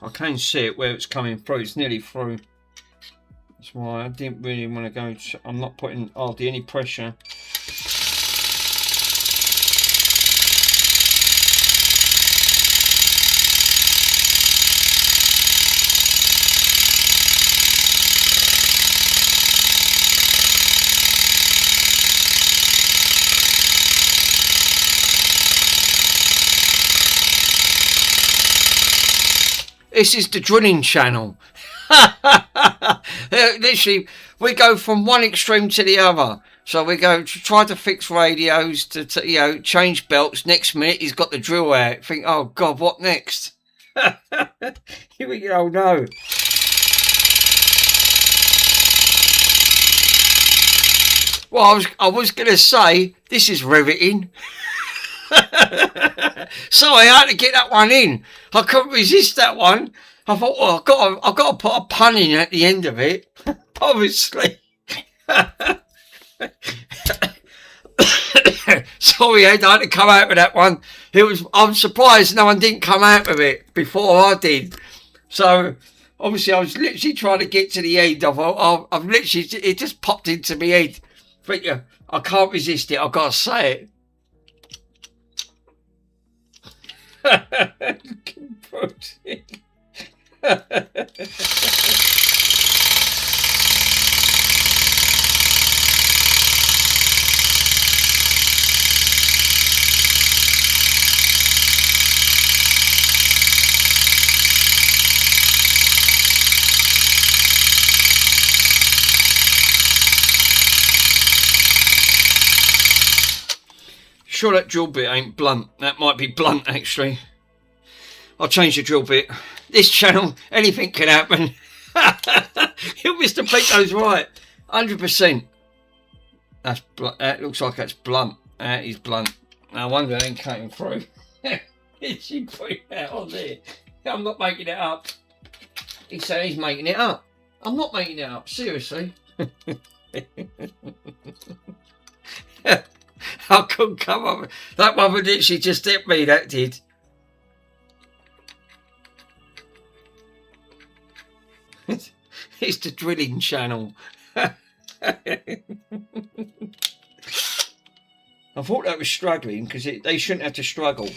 A: I can see it where it's coming through. It's nearly through. That's why I didn't really want to go. I'm not putting hardly any pressure. This is the drilling channel. Literally, we go from one extreme to the other. So we go to try to fix radios, to change belts. Next minute, he's got the drill out. Think, oh God, what next? Here we go. No. Well, I was going to say, this is riveting. So I had to get that one in. I couldn't resist that one. I thought, well, I've got to put a pun in at the end of it. Obviously. Sorry, Ed, I had to come out with that one. I'm surprised no one didn't come out with it before I did. So obviously I was literally trying to get to the end. I've literally, it just popped into my head. But yeah, I can't resist it. I've got to say it. Sure that drill bit ain't blunt. That might be blunt, actually. I'll change the drill bit. This channel, anything can happen. Mr. Pito's right. 100%. That's that looks like that's blunt. That is blunt. No wonder it ain't cutting through. She put that on there. I'm not making it up. He said he's making it up. I'm not making it up. Seriously. I couldn't come up. That one would literally just hit me, that did. It's the drilling channel. I thought that was struggling because they shouldn't have to struggle.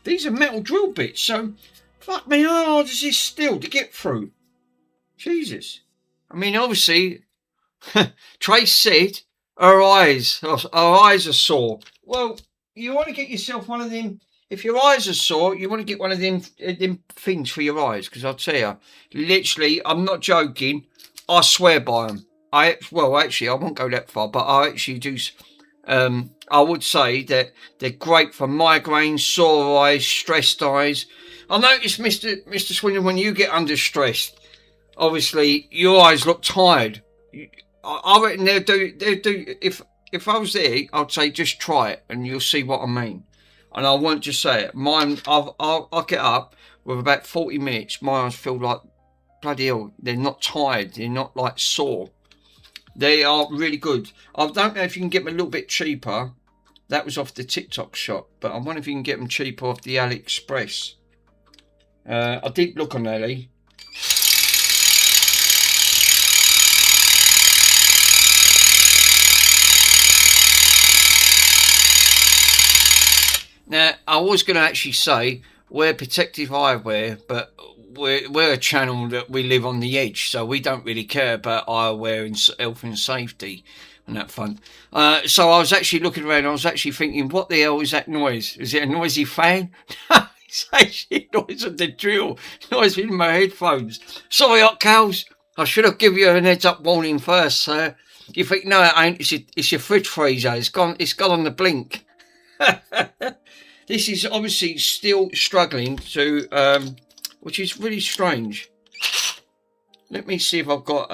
A: These are metal drill bits, so fuck me, how hard is this still to get through? Jesus. I mean, obviously, Trace said her eyes are sore. Well, you want to get yourself one of them. If your eyes are sore, you want to get one of them things for your eyes. Because I'll tell you, literally, I'm not joking. I swear by them. Well, actually, I won't go that far, but I actually do. I would say that they're great for migraines, sore eyes, stressed eyes. I noticed, Mr. Swindon, when you get under stress, obviously your eyes look tired. I reckon they'll do. If I was there, I'd say just try it, and you'll see what I mean. And I won't just say it. Mine, I'll get up with about 40 minutes. My eyes feel like bloody hell. They're not tired. They're not like sore. They are really good. I don't know if you can get them a little bit cheaper. That was off the TikTok shop, but I wonder if you can get them cheaper off the AliExpress. I did look on Ali. Now, I was going to actually say wear protective eyewear, but we're a channel that we live on the edge, so we don't really care about eyewear and health and safety and that fun. So I was actually looking around, I was actually thinking, what the hell is that noise? Is it a noisy fan? No, it's actually noise of the drill, noise in my headphones. Sorry, hot cows, I should have given you an heads up warning first, sir. You think, no, it ain't, it's your fridge freezer, it's gone on the blink. This is obviously still struggling to, which is really strange. Let me see if I've got,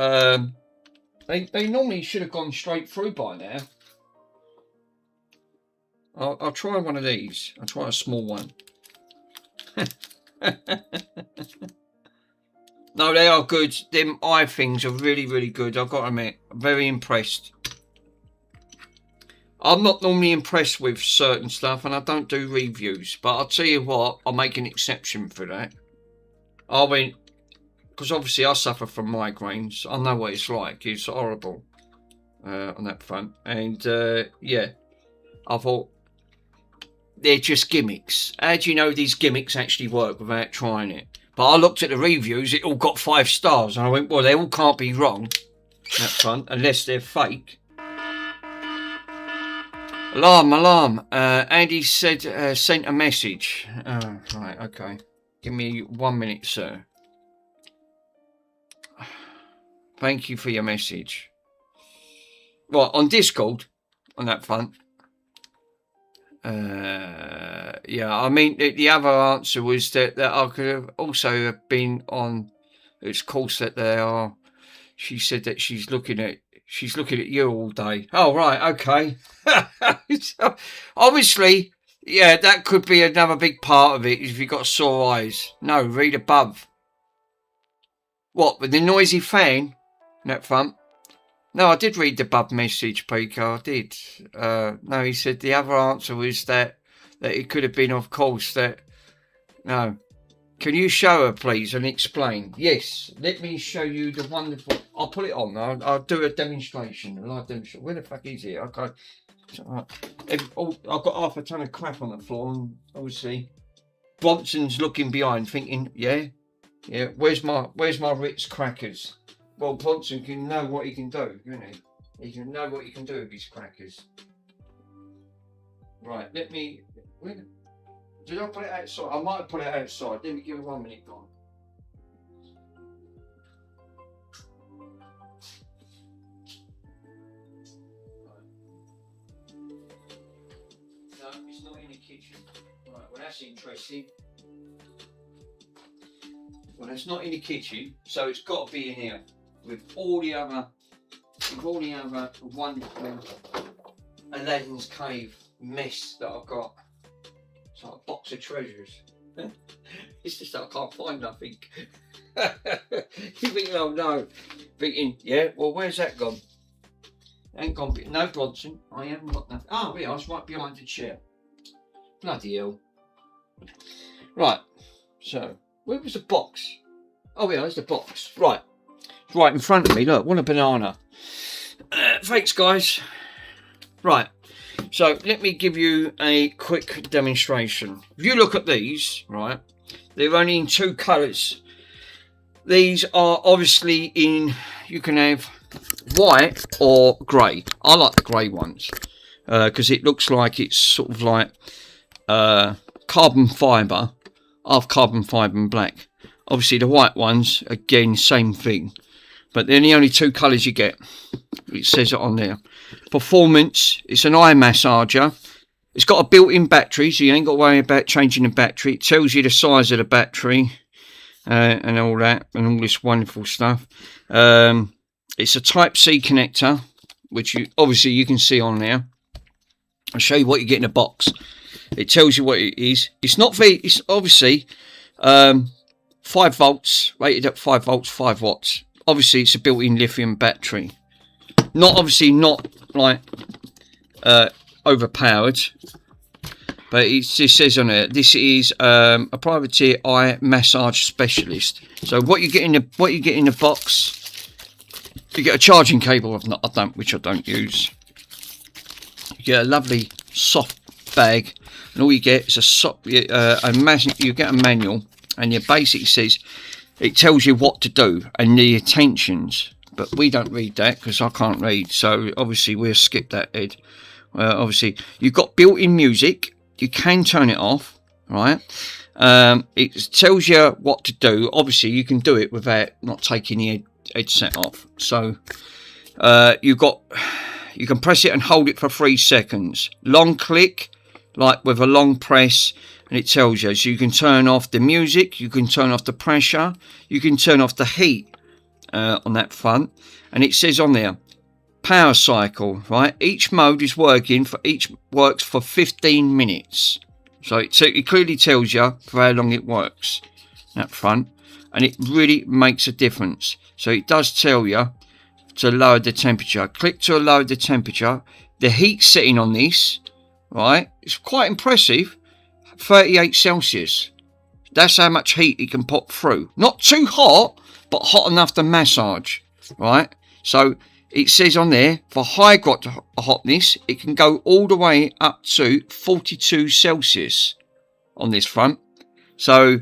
A: they normally should have gone straight through by now. I'll try one of these. I'll try a small one. No, they are good. Them eye things are really, really good. I've got to admit, I'm very impressed. I'm not normally impressed with certain stuff, and I don't do reviews. But I'll tell you what, I'll make an exception for that. I mean, because obviously I suffer from migraines. I know what it's like. It's horrible on that front. And yeah, I thought they're just gimmicks. How do you know these gimmicks actually work without trying it? But I looked at the reviews. It all got 5 stars, and I went, well, they all can't be wrong on that front unless they're fake. Alarm. Andy said sent a message. Right, okay. Give me 1 minute, sir. Thank you for your message. Right, on Discord, on that front. Yeah, I mean, the other answer was that I could have also have been on its course that they are. She said that she's looking at you all day. Oh, right, okay. So, obviously, yeah, that could be another big part of it if you've got sore eyes. No, read above. What, with the noisy fan? That front? No, I did read the above message, Pico. I did. No, he said the other answer was that it could have been, of course, that... No. Can you show her, please, and explain? Yes, let me show you the wonderful... I'll put it on. I'll do a demonstration. A live demonstration. Where the fuck is it? Okay. I've got half a ton of crap on the floor, and obviously Bronson's looking behind, thinking, yeah, where's my Ritz crackers? Well, Bronson can know what he can do, can't he? He can know what he can do with his crackers. Right, let me... Did I put it outside? I might have put it outside. Let me give it 1 minute, gone. No, it's not in the kitchen. Right, well that's interesting. Well, it's not in the kitchen, so it's got to be in here with all the other wonderful Aladdin's Cave mess that I've got. It's like a box of treasures. It's just that I can't find nothing. You think, oh no. Thinking, yeah, well, where's that gone? Ain't gone. No, Bronson, I haven't got nothing. Oh, yeah, it's right behind the chair. Bloody hell. Right, so, where was the box? Oh, yeah, there's the box. Right. It's right in front of me. Look, what a banana. Thanks, guys. Right. So let me give you a quick demonstration. If you look at these, right, they're only in 2 colours. These are obviously in, you can have white or grey. I like the grey ones because it looks like it's sort of like carbon fibre, half carbon fibre and black. Obviously the white ones, again, same thing. But they're the only 2 colours you get. It says it on there. Performance, it's an eye massager. It's got a built-in battery, so you ain't got to worry about changing the battery. It tells you the size of the battery and all that, and all this wonderful stuff. It's a Type-C connector, which obviously you can see on there. I'll show you what you get in a box. It tells you what it is. It's obviously 5 volts, rated at 5 volts, 5 watts. Obviously, it's a built-in lithium battery. Not like overpowered, but it says on it, this is a privateer eye massage specialist. So what you get in the box, you get a charging cable. Which I don't use. You get a lovely soft bag, and all you get is you get a manual, and it basically says, it tells you what to do and the intentions. But we don't read that because I can't read, so obviously we'll skip that, Ed. Obviously, you've got built-in music. You can turn it off, right? It tells you what to do. Obviously, you can do it without not taking the headset off. So you can press it and hold it for 3 seconds. Long click, like with a long press, and it tells you. So you can turn off the music. You can turn off the pressure. You can turn off the heat. On that front, and it says on there power cycle, right? Each mode is works for 15 minutes, so it clearly tells you for how long it works, that front, and it really makes a difference. So it does tell you to lower the temperature. Click to lower the temperature. The heat setting on this, right, it's quite impressive. 38 Celsius. That's how much heat it can pop through. Not too hot, but hot enough to massage, right? So it says on there, for high hotness, it can go all the way up to 42 Celsius on this front. So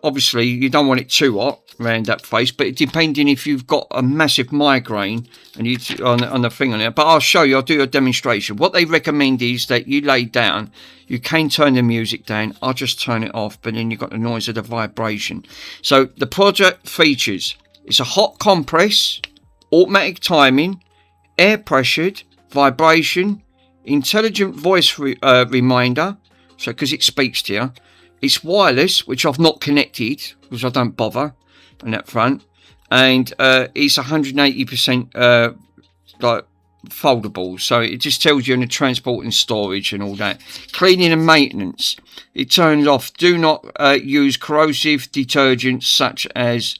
A: obviously you don't want it too hot around that face, but depending if you've got a massive migraine and you on the thing on it. But I'll show you, I'll do a demonstration. What they recommend is that you lay down, you can turn the music down. I'll just turn it off, but then you've got the noise of the vibration. So the product features, it's a hot compress, automatic timing, air pressured, vibration, intelligent voice reminder, so because it speaks to you. It's wireless, which I've not connected because I don't bother on that front, and it's 180% like foldable, so it just tells you in the transport and storage and all that. Cleaning and maintenance, it turns off. Do not use corrosive detergents such as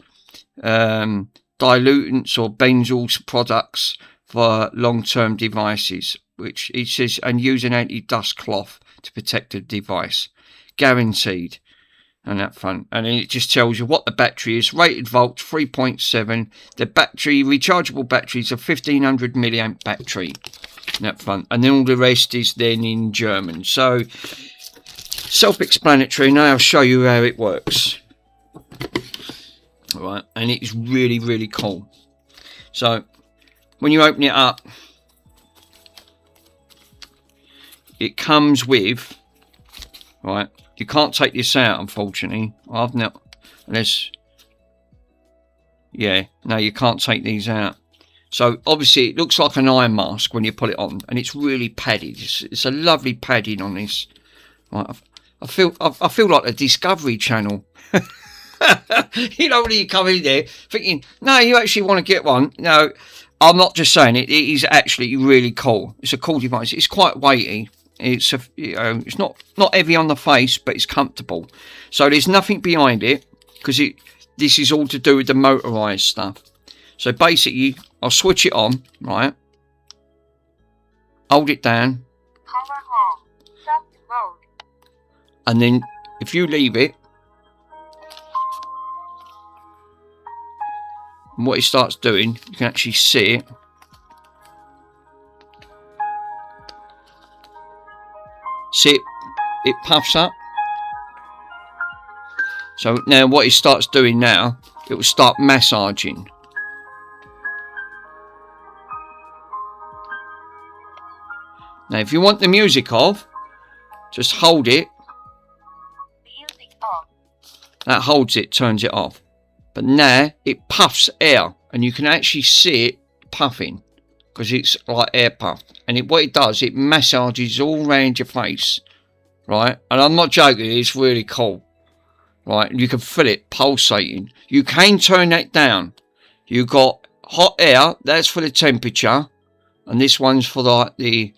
A: dilutants or benzoyl products for long-term devices, which it says, and use an anti-dust cloth to protect the device. Guaranteed on that front. And then it just tells you what the battery is. Rated volts 3.7. The battery, rechargeable batteries, a 1500 milliamp battery on that front, and then all the rest is then in German. So self-explanatory. Now I'll show you how it works. All right, and it's really, really cool. So when you open it up, it comes with, right, you can't take this out, unfortunately. I've not, unless, yeah, no, you can't take these out. So obviously it looks like an eye mask when you put it on, and it's really padded. It's a lovely padding on this. Right, I feel like the Discovery Channel. You know, when you come in there thinking, no, you actually want to get one. No, I'm not just saying it. It is actually really cool. It's a cool device. It's quite weighty. It's a, you know, it's not heavy on the face, but it's comfortable. So there's nothing behind it because this is all to do with the motorized stuff. So basically, I'll switch it on, right? Hold it down,
F: Power on. Soft mode.
A: and then if you leave it, and what it starts doing, you can actually see it. See it puffs up. So now what it starts doing now, it will start massaging. Now if you want the music off, just hold it.
F: Music off.
A: That holds it, turns it off. But now it puffs air, and you can actually see it puffing because it's like air puff. And what it does, it massages all around your face, right? And I'm not joking, it's really cool, right? You can feel it pulsating. You can turn that down. You got hot air, that's for the temperature, and this one's for the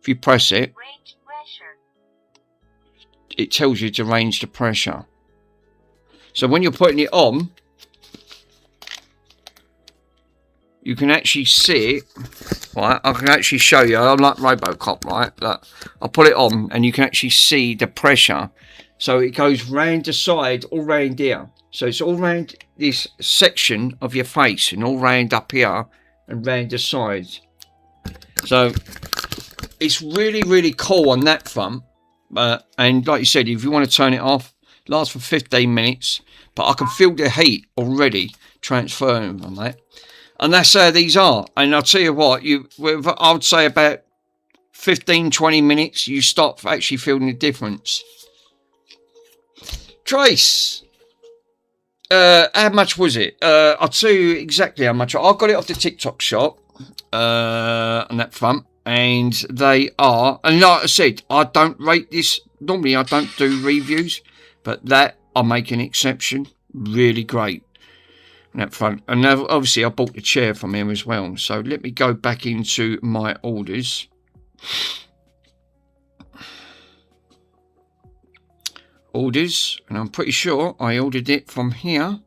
A: if you press it,
F: Range pressure.
A: it tells you to range the pressure. So when you're putting it on, you can actually see it, right? I can actually show you. I'm like Robocop, right? Look, I'll put it on and you can actually see the pressure. So it goes round the side, all round here. So it's all round this section of your face and all round up here and round the sides. So it's really, really cool on that front. And like you said, if you want to turn it off, it lasts for 15 minutes. But I can feel the heat already transferring on that. And that's how these are. And I'll tell you what, I would say about 15-20 minutes, you start actually feeling the difference. Trace, how much was it? I'll tell you exactly how much. I got it off the TikTok shop on that front. And they are, and like I said, I don't rate this. Normally I don't do reviews, but that I make an exception. Really great. That front, and obviously I bought the chair from him as well. So let me go back into my orders. Orders, and I'm pretty sure I ordered it from here.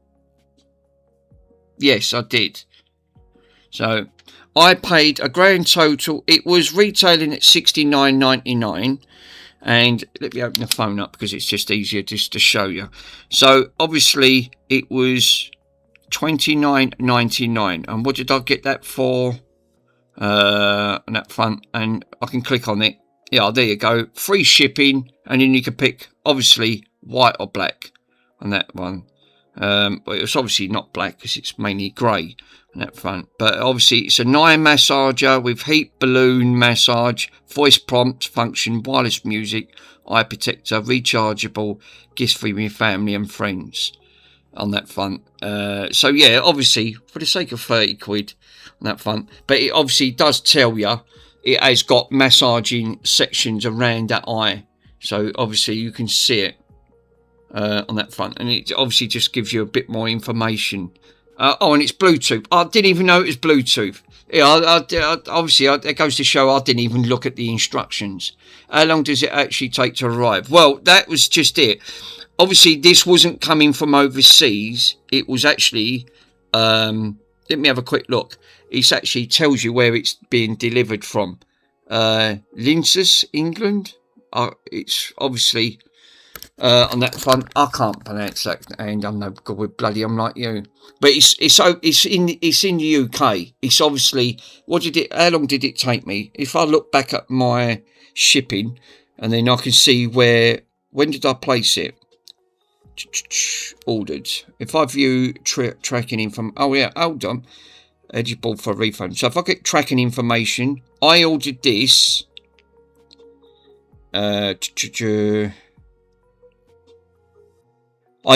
A: Yes, I did. So I paid a grand total. It was retailing at $69.99. And let me open the phone up because it's just easier just to show you. So obviously it was $29.99, and what did I get that for? On that front, and I can click on it. Yeah, there you go, free shipping, and then you can pick obviously white or black on that one. But it's obviously not black because it's mainly grey on that front. But obviously it's a 9 massager with heat balloon massage, voice prompt function, wireless music, eye protector, rechargeable, gifts for your family and friends on that front. So yeah, obviously for the sake of 30 quid on that front, but it obviously does tell you it has got massaging sections around that eye, so obviously you can see it on that front, and it obviously just gives you a bit more information. Oh, and it's Bluetooth. I didn't even know it was Bluetooth. Yeah, obviously it goes to show I didn't even look at the instructions. How long does it actually take to arrive? Well, that was just it. Obviously this wasn't coming from overseas. It was actually let me have a quick look. It actually tells you where it's being delivered from. Linces, England. It's obviously on that front. I can't pronounce that, and I'm no good with bloody. I'm like you, but it's in the UK. It's obviously how long did it take me? If I look back at my shipping, and then I can see when did I place it? Ordered. If I view tracking info, oh yeah, hold on, eligible for refund. So if I get tracking information, I ordered this. I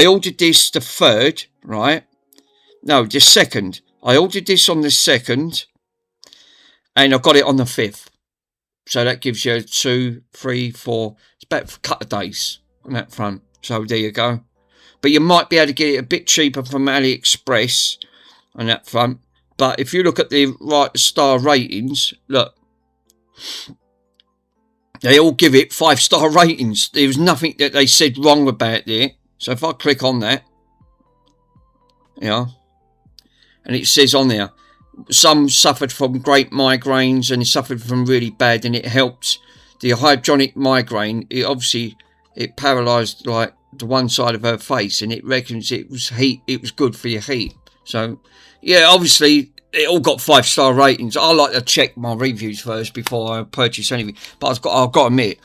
A: ordered this the 3rd, right? No, the 2nd. I ordered this on the 2nd, and I got it on the 5th. So that gives you 2, 3, 4. It's about a couple of days on that front. So there you go. But you might be able to get it a bit cheaper from AliExpress on that front. But if you look at the right star ratings, look, they all give it 5-star ratings. There was nothing that they said wrong about it. So if I click on that, yeah, and it says on there, some suffered from great migraines and suffered from really bad, and it helped the hydronic migraine. It paralysed like the one side of her face, and it reckons it was heat. It was good for your heat. So yeah, obviously it all got 5-star ratings. I like to check my reviews first before I purchase anything. But I've got to admit,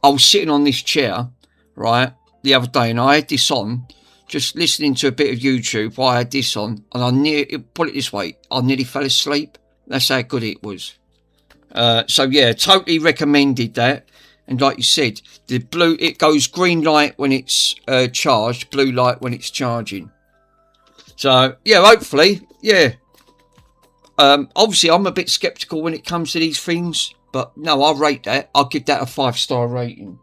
A: I was sitting on this chair, right, the other day, and I had this on, just listening to a bit of YouTube. I had this on, and put it this way, I nearly fell asleep. That's how good it was. So yeah, totally recommended that. And like you said, it goes green light when it's charged, blue light when it's charging. So yeah, hopefully, yeah. Obviously, I'm a bit sceptical when it comes to these things, but no, I'll rate that. I'll give that a 5-star rating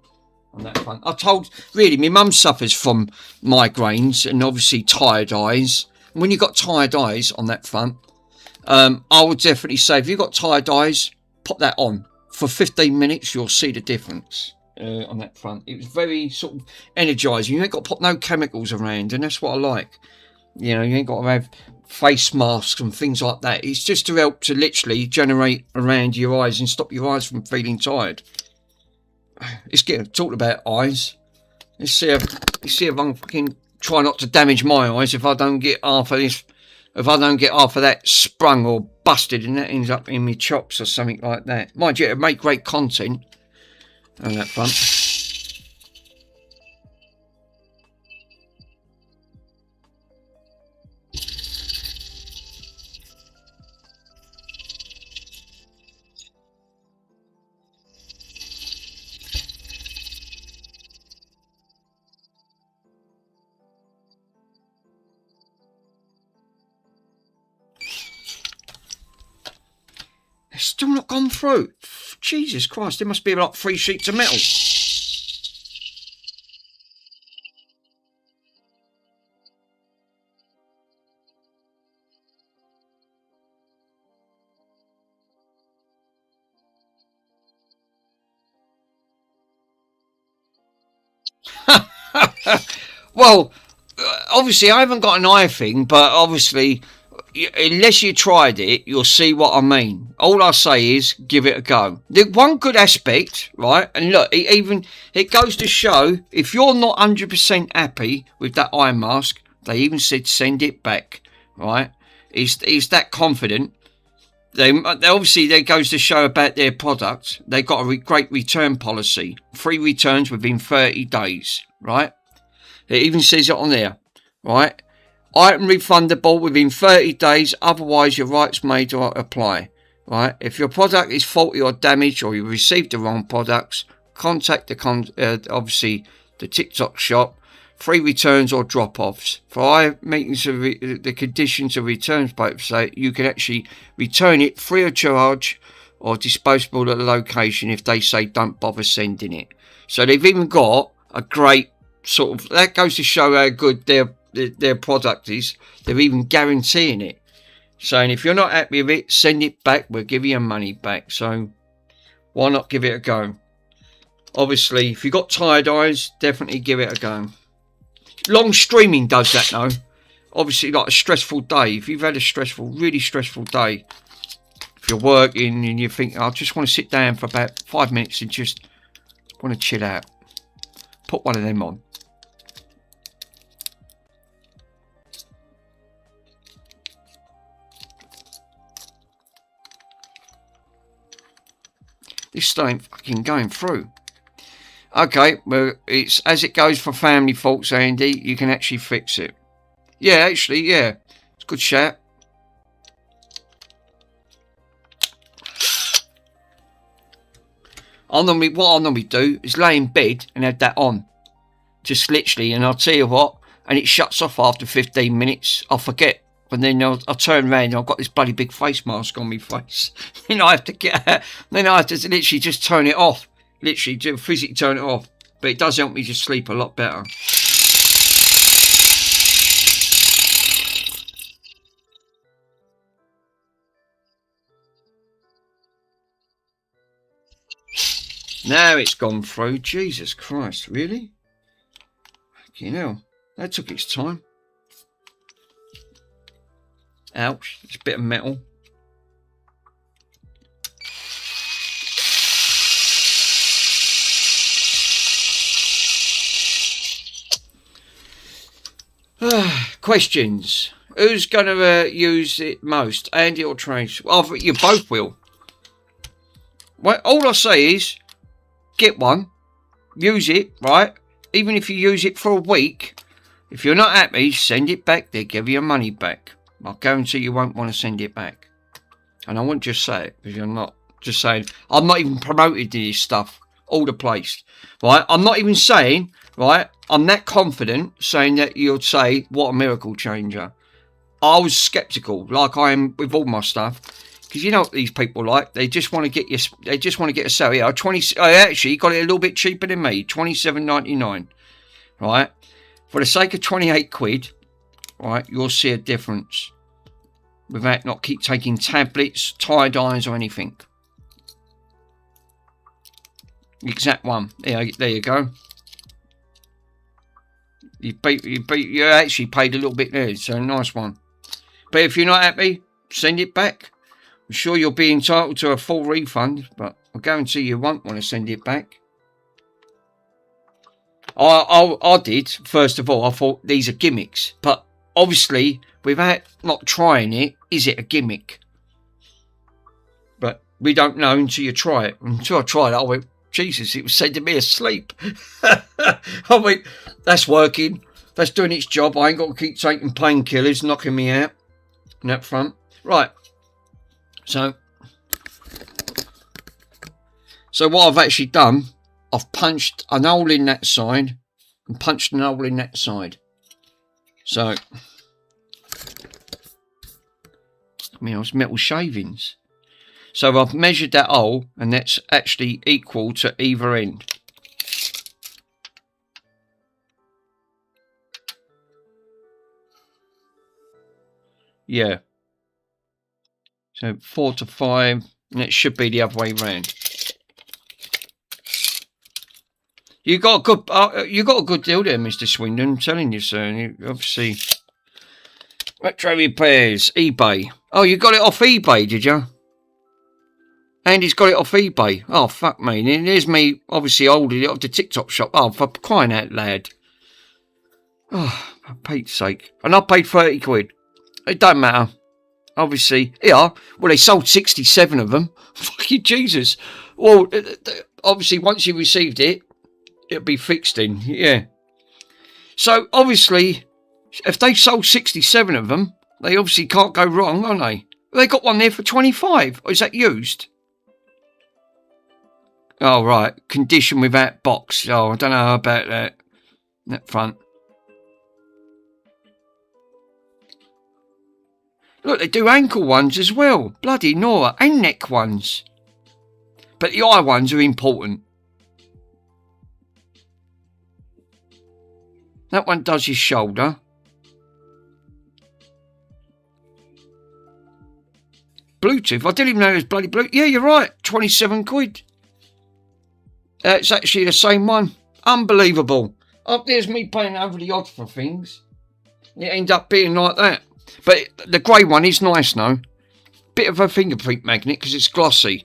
A: on that front. I told, really, my mum suffers from migraines and obviously tired eyes. And when you've got tired eyes on that front, I would definitely say if you've got tired eyes, pop that on. For 15 minutes, you'll see the difference on that front. It was very sort of energising. You ain't got to put no chemicals around, and that's what I like. You know, you ain't got to have face masks and things like that. It's just to help to literally generate around your eyes and stop your eyes from feeling tired. Let's get talking about eyes. Let's see if I can try not to damage my eyes if I don't get half of this. If I don't get half of that sprung or busted and that ends up in my chops or something like that. Mind you, it'd make great content on that front. It's still not gone through. Jesus Christ, there must be like 3 sheets of metal. Well, obviously I haven't got an eye thing, but obviously unless you tried it, you'll see what I mean. All I say is give it a go. The one good aspect, right, and look, it goes to show if you're not 100% happy with that eye mask, they even said send it back, right? It's that confident. They obviously, that goes to show about their product. They got a great return policy, 3 returns within 30 days, right? It even says it on there, right? Item refundable within 30 days, otherwise your rights may apply, right? If your product is faulty or damaged, or you received the wrong products, contact obviously the TikTok shop. Free returns or drop-offs. For our meetings of the conditions of returns paper say you can actually return it free of charge or disposable at the location if they say don't bother sending it. So they've even got a great sort of, that goes to show how good their product is. They're even guaranteeing it, saying if you're not happy with it, send it back, we'll give you your money back. So why not give it a go? Obviously, if you've got tired eyes, definitely give it a go. Long streaming does that though. Obviously, like a stressful day. If you've had a really stressful day, if you're working and you think, I just want to sit down for about 5 minutes and just want to chill out, put one of them on. This still ain't fucking going through. Okay, well, it's as it goes for family faults, Andy. You can actually fix it. Yeah, actually, yeah. It's a good shout. What I normally do is lay in bed and have that on. Just literally, and I'll tell you what, and it shuts off after 15 minutes. I'll forget. And then I'll turn around and I've got this bloody big face mask on my face. Then I have to then I have to literally just turn it off. Literally, physically turn it off. But it does help me just sleep a lot better. Now it's gone through. Jesus Christ, really? Fucking hell. That took its time. Ouch. It's a bit of metal. Questions. Who's going to use it most? Andy or Trace? Well, you both will. Well, all I say is, get one. Use it, right? Even if you use it for a week. If you're not happy, send it back. They'll give you your money back. I guarantee you won't want to send it back. And I won't just say it, because you're not. Just saying, I'm not even promoted this stuff all the place, right? I'm not even saying, right, I'm that confident saying that you'll say, what a miracle changer. I was sceptical, like I am with all my stuff, because you know what these people like. They just want to get you. They just want to get a sale. Yeah, I actually got it a little bit cheaper than me, $27.99, right? For the sake of 28 quid, right, you'll see a difference. Without not keep taking tablets, tired eyes or anything. Exact one. Yeah, there you go. You actually paid a little bit there, so a nice one. But if you're not happy, send it back. I'm sure you'll be entitled to a full refund, but I guarantee you won't want to send it back. I did, first of all, I thought these are gimmicks, but obviously, without not trying it, is it a gimmick? But we don't know until you try it. Until I tried it, I went, Jesus, it was sending me asleep. I went, that's working. That's doing its job. I ain't got to keep taking painkillers, knocking me out. And up front. Right. So what I've actually done, I've punched a hole in that side and punched a hole in that side. So, I mean, it's metal shavings. So I've measured that hole, and that's actually equal to either end. Yeah. So 4 to 5, and it should be the other way round. You got a good deal there, Mr. Swindon. I'm telling you, sir. You obviously, Retro Repairs, eBay. Oh, you got it off eBay, did you? Andy's got it off eBay. Oh, fuck me. And there's me, obviously, holding it off the TikTok shop. Oh, for crying out loud. Oh, for Pete's sake. And I paid 30 quid. It don't matter. Obviously, yeah. Well, they sold 67 of them. Fucking Jesus. Well, obviously, once you received it, it'll be fixed in. Yeah. So obviously, if they sold 67 of them, they obviously can't go wrong, aren't they? They got one there for 25. Or is that used? Oh, right. Condition without box. Oh, I don't know about that front. Look, they do ankle ones as well. Bloody Nora. And neck ones. But the eye ones are important. That one does his shoulder. Bluetooth. I didn't even know it was bloody Bluetooth. Yeah, you're right. 27 quid. It's actually the same one. Unbelievable. Up there's me paying over the odds for things. It ends up being like that. But the grey one is nice now. Bit of a fingerprint magnet because it's glossy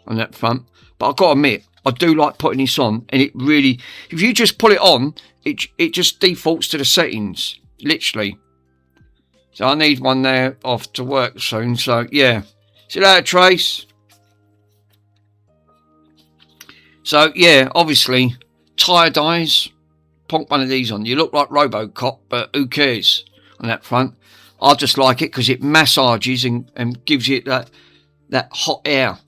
A: on that front. But I've got to admit, I do like putting this on. And it really, if you just pull it on, it just defaults to the settings. Literally. So I need one there off to work soon. So yeah. See you later, Trace. So yeah, obviously, tired eyes. Plonk one of these on. You look like Robocop, but who cares on that front? I just like it because it massages and gives you that hot air.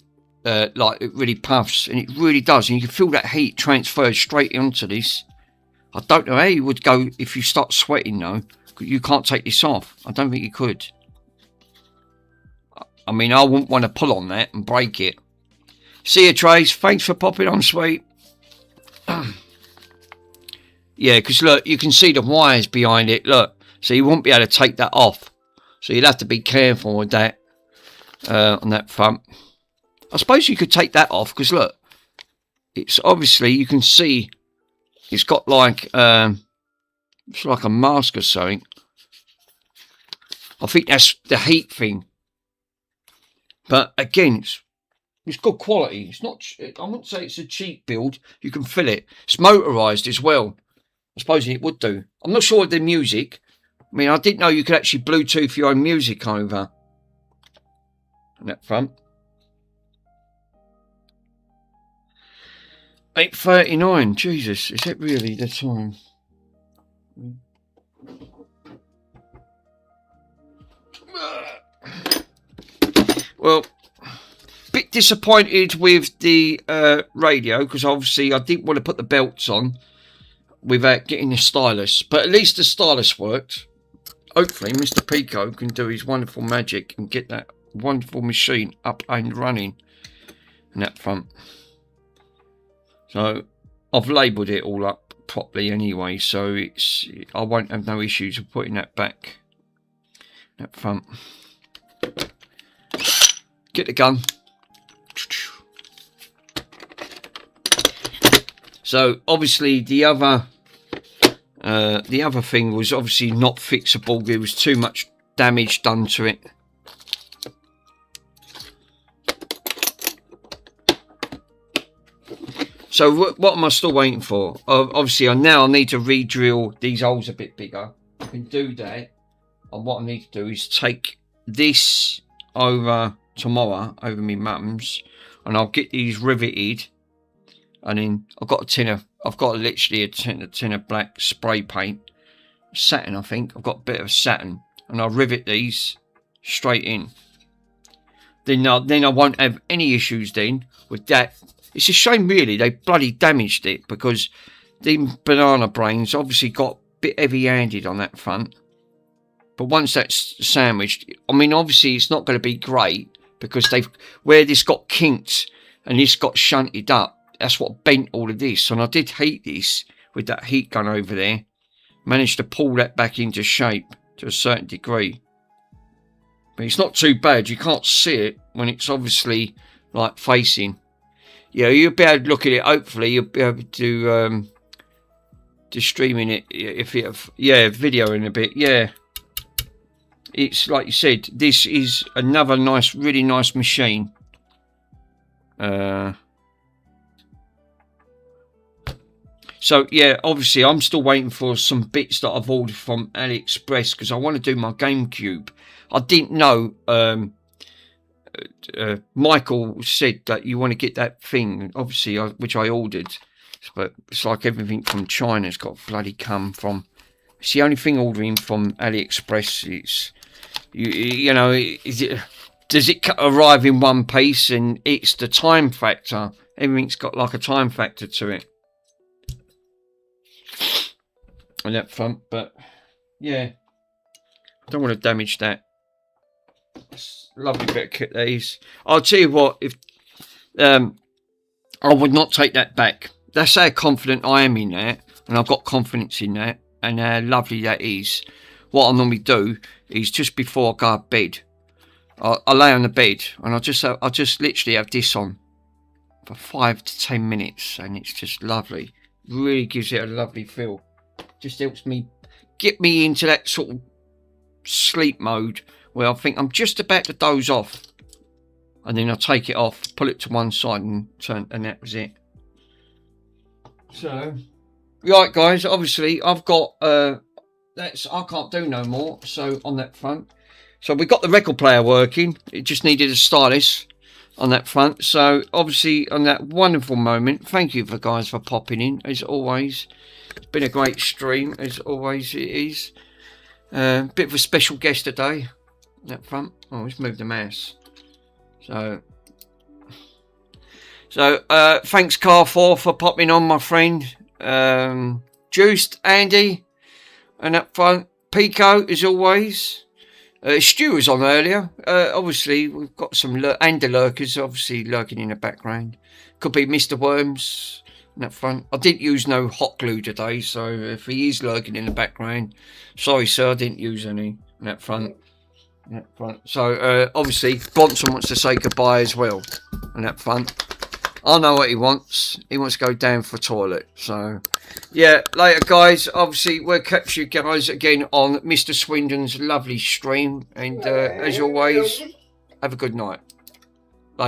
A: Like it really puffs, and it really does. And you can feel that heat transfer straight onto this. I don't know how you would go if you start sweating though. You can't take this off. I don't think you could. I mean, I wouldn't want to pull on that and break it. See you, Trace. Thanks for popping on, sweet. Yeah, because look, you can see the wires behind it. Look, so you won't be able to take that off. So you'd have to be careful with that on that front. I suppose you could take that off because look, it's obviously you can see it's got like it's like a mask or something. I think that's the heat thing. But again, it's good quality. It's not. I wouldn't say it's a cheap build. You can feel it. It's motorised as well. I suppose it would do. I'm not sure of the music. I mean, I didn't know you could actually Bluetooth your own music over on that front. 8:39. Jesus, is that really the time? Well, bit disappointed with the radio because obviously I didn't want to put the belts on without getting the stylus, but at least the stylus worked. Hopefully Mr. Pico can do his wonderful magic and get that wonderful machine up and running in that front. So I've labelled it all up properly anyway, so I won't have no issues with putting that back, that front. Get the gun. So obviously the other thing was obviously not fixable. There was too much damage done to it. So what am I still waiting for? Obviously, I need to re-drill these holes a bit bigger. I can do that. And what I need to do is take this over tomorrow, over my mum's, and I'll get these riveted. And then I've got literally a tin of black spray paint. Satin, I think. I've got a bit of satin. And I'll rivet these straight in. Then I won't have any issues then with that. It's a shame really they bloody damaged it because the banana brains obviously got a bit heavy-handed on that front. But once that's sandwiched, I mean obviously it's not going to be great because where this got kinked and this got shunted up, that's what bent all of this. And I did heat this with that heat gun over there. Managed to pull that back into shape to a certain degree. But it's not too bad. You can't see it when it's obviously like facing. Yeah, you'll be able to look at it. Hopefully, you'll be able to streaming it if you have, yeah, video in a bit. Yeah, it's like you said. This is another nice, really nice machine. So yeah, obviously, I'm still waiting for some bits that I've ordered from AliExpress because I want to do my GameCube. I didn't know. Michael said that you want to get that thing, obviously, which I ordered, but it's like everything from China's got bloody come from It's the only thing ordering from AliExpress. It's you know, does it arrive in one piece? And it's the time factor. Everything's got like a time factor to it on that front. But yeah, I don't want to damage that. It's a lovely bit of kit that is. I'll tell you what, if I would not take that back. That's how confident I am in that, and I've got confidence in that, and how lovely that is. What I normally do is just before I go to bed, I lay on the bed and I just literally have this on for 5 to 10 minutes, and it's just lovely. Really gives it a lovely feel. Just helps me get me into that sort of sleep mode where I think I'm just about to doze off, and then I take it off, pull it to one side, and that was it. So, right, guys. Obviously, I've got I can't do no more. So on that front, so we got the record player working. It just needed a stylus on that front. So obviously, on that wonderful moment, thank you for guys for popping in as always. It's been a great stream as always. It is bit of a special guest today. On that front. Oh, let's move the mouse. So thanks Carfor for popping on, my friend. Juiced, Andy, and up front, Pico as always. Stu was on earlier. Obviously we've got some lurkers obviously lurking in the background. Could be Mr. Worms and up front. I didn't use no hot glue today, so if he is lurking in the background, sorry sir, I didn't use any on that front. So obviously Bronson wants to say goodbye as well on that front. I know what he wants. He wants to go down for toilet. So yeah, later guys. Obviously we'll catch you guys again on Mr. Swindon's lovely stream, and as always, have a good night.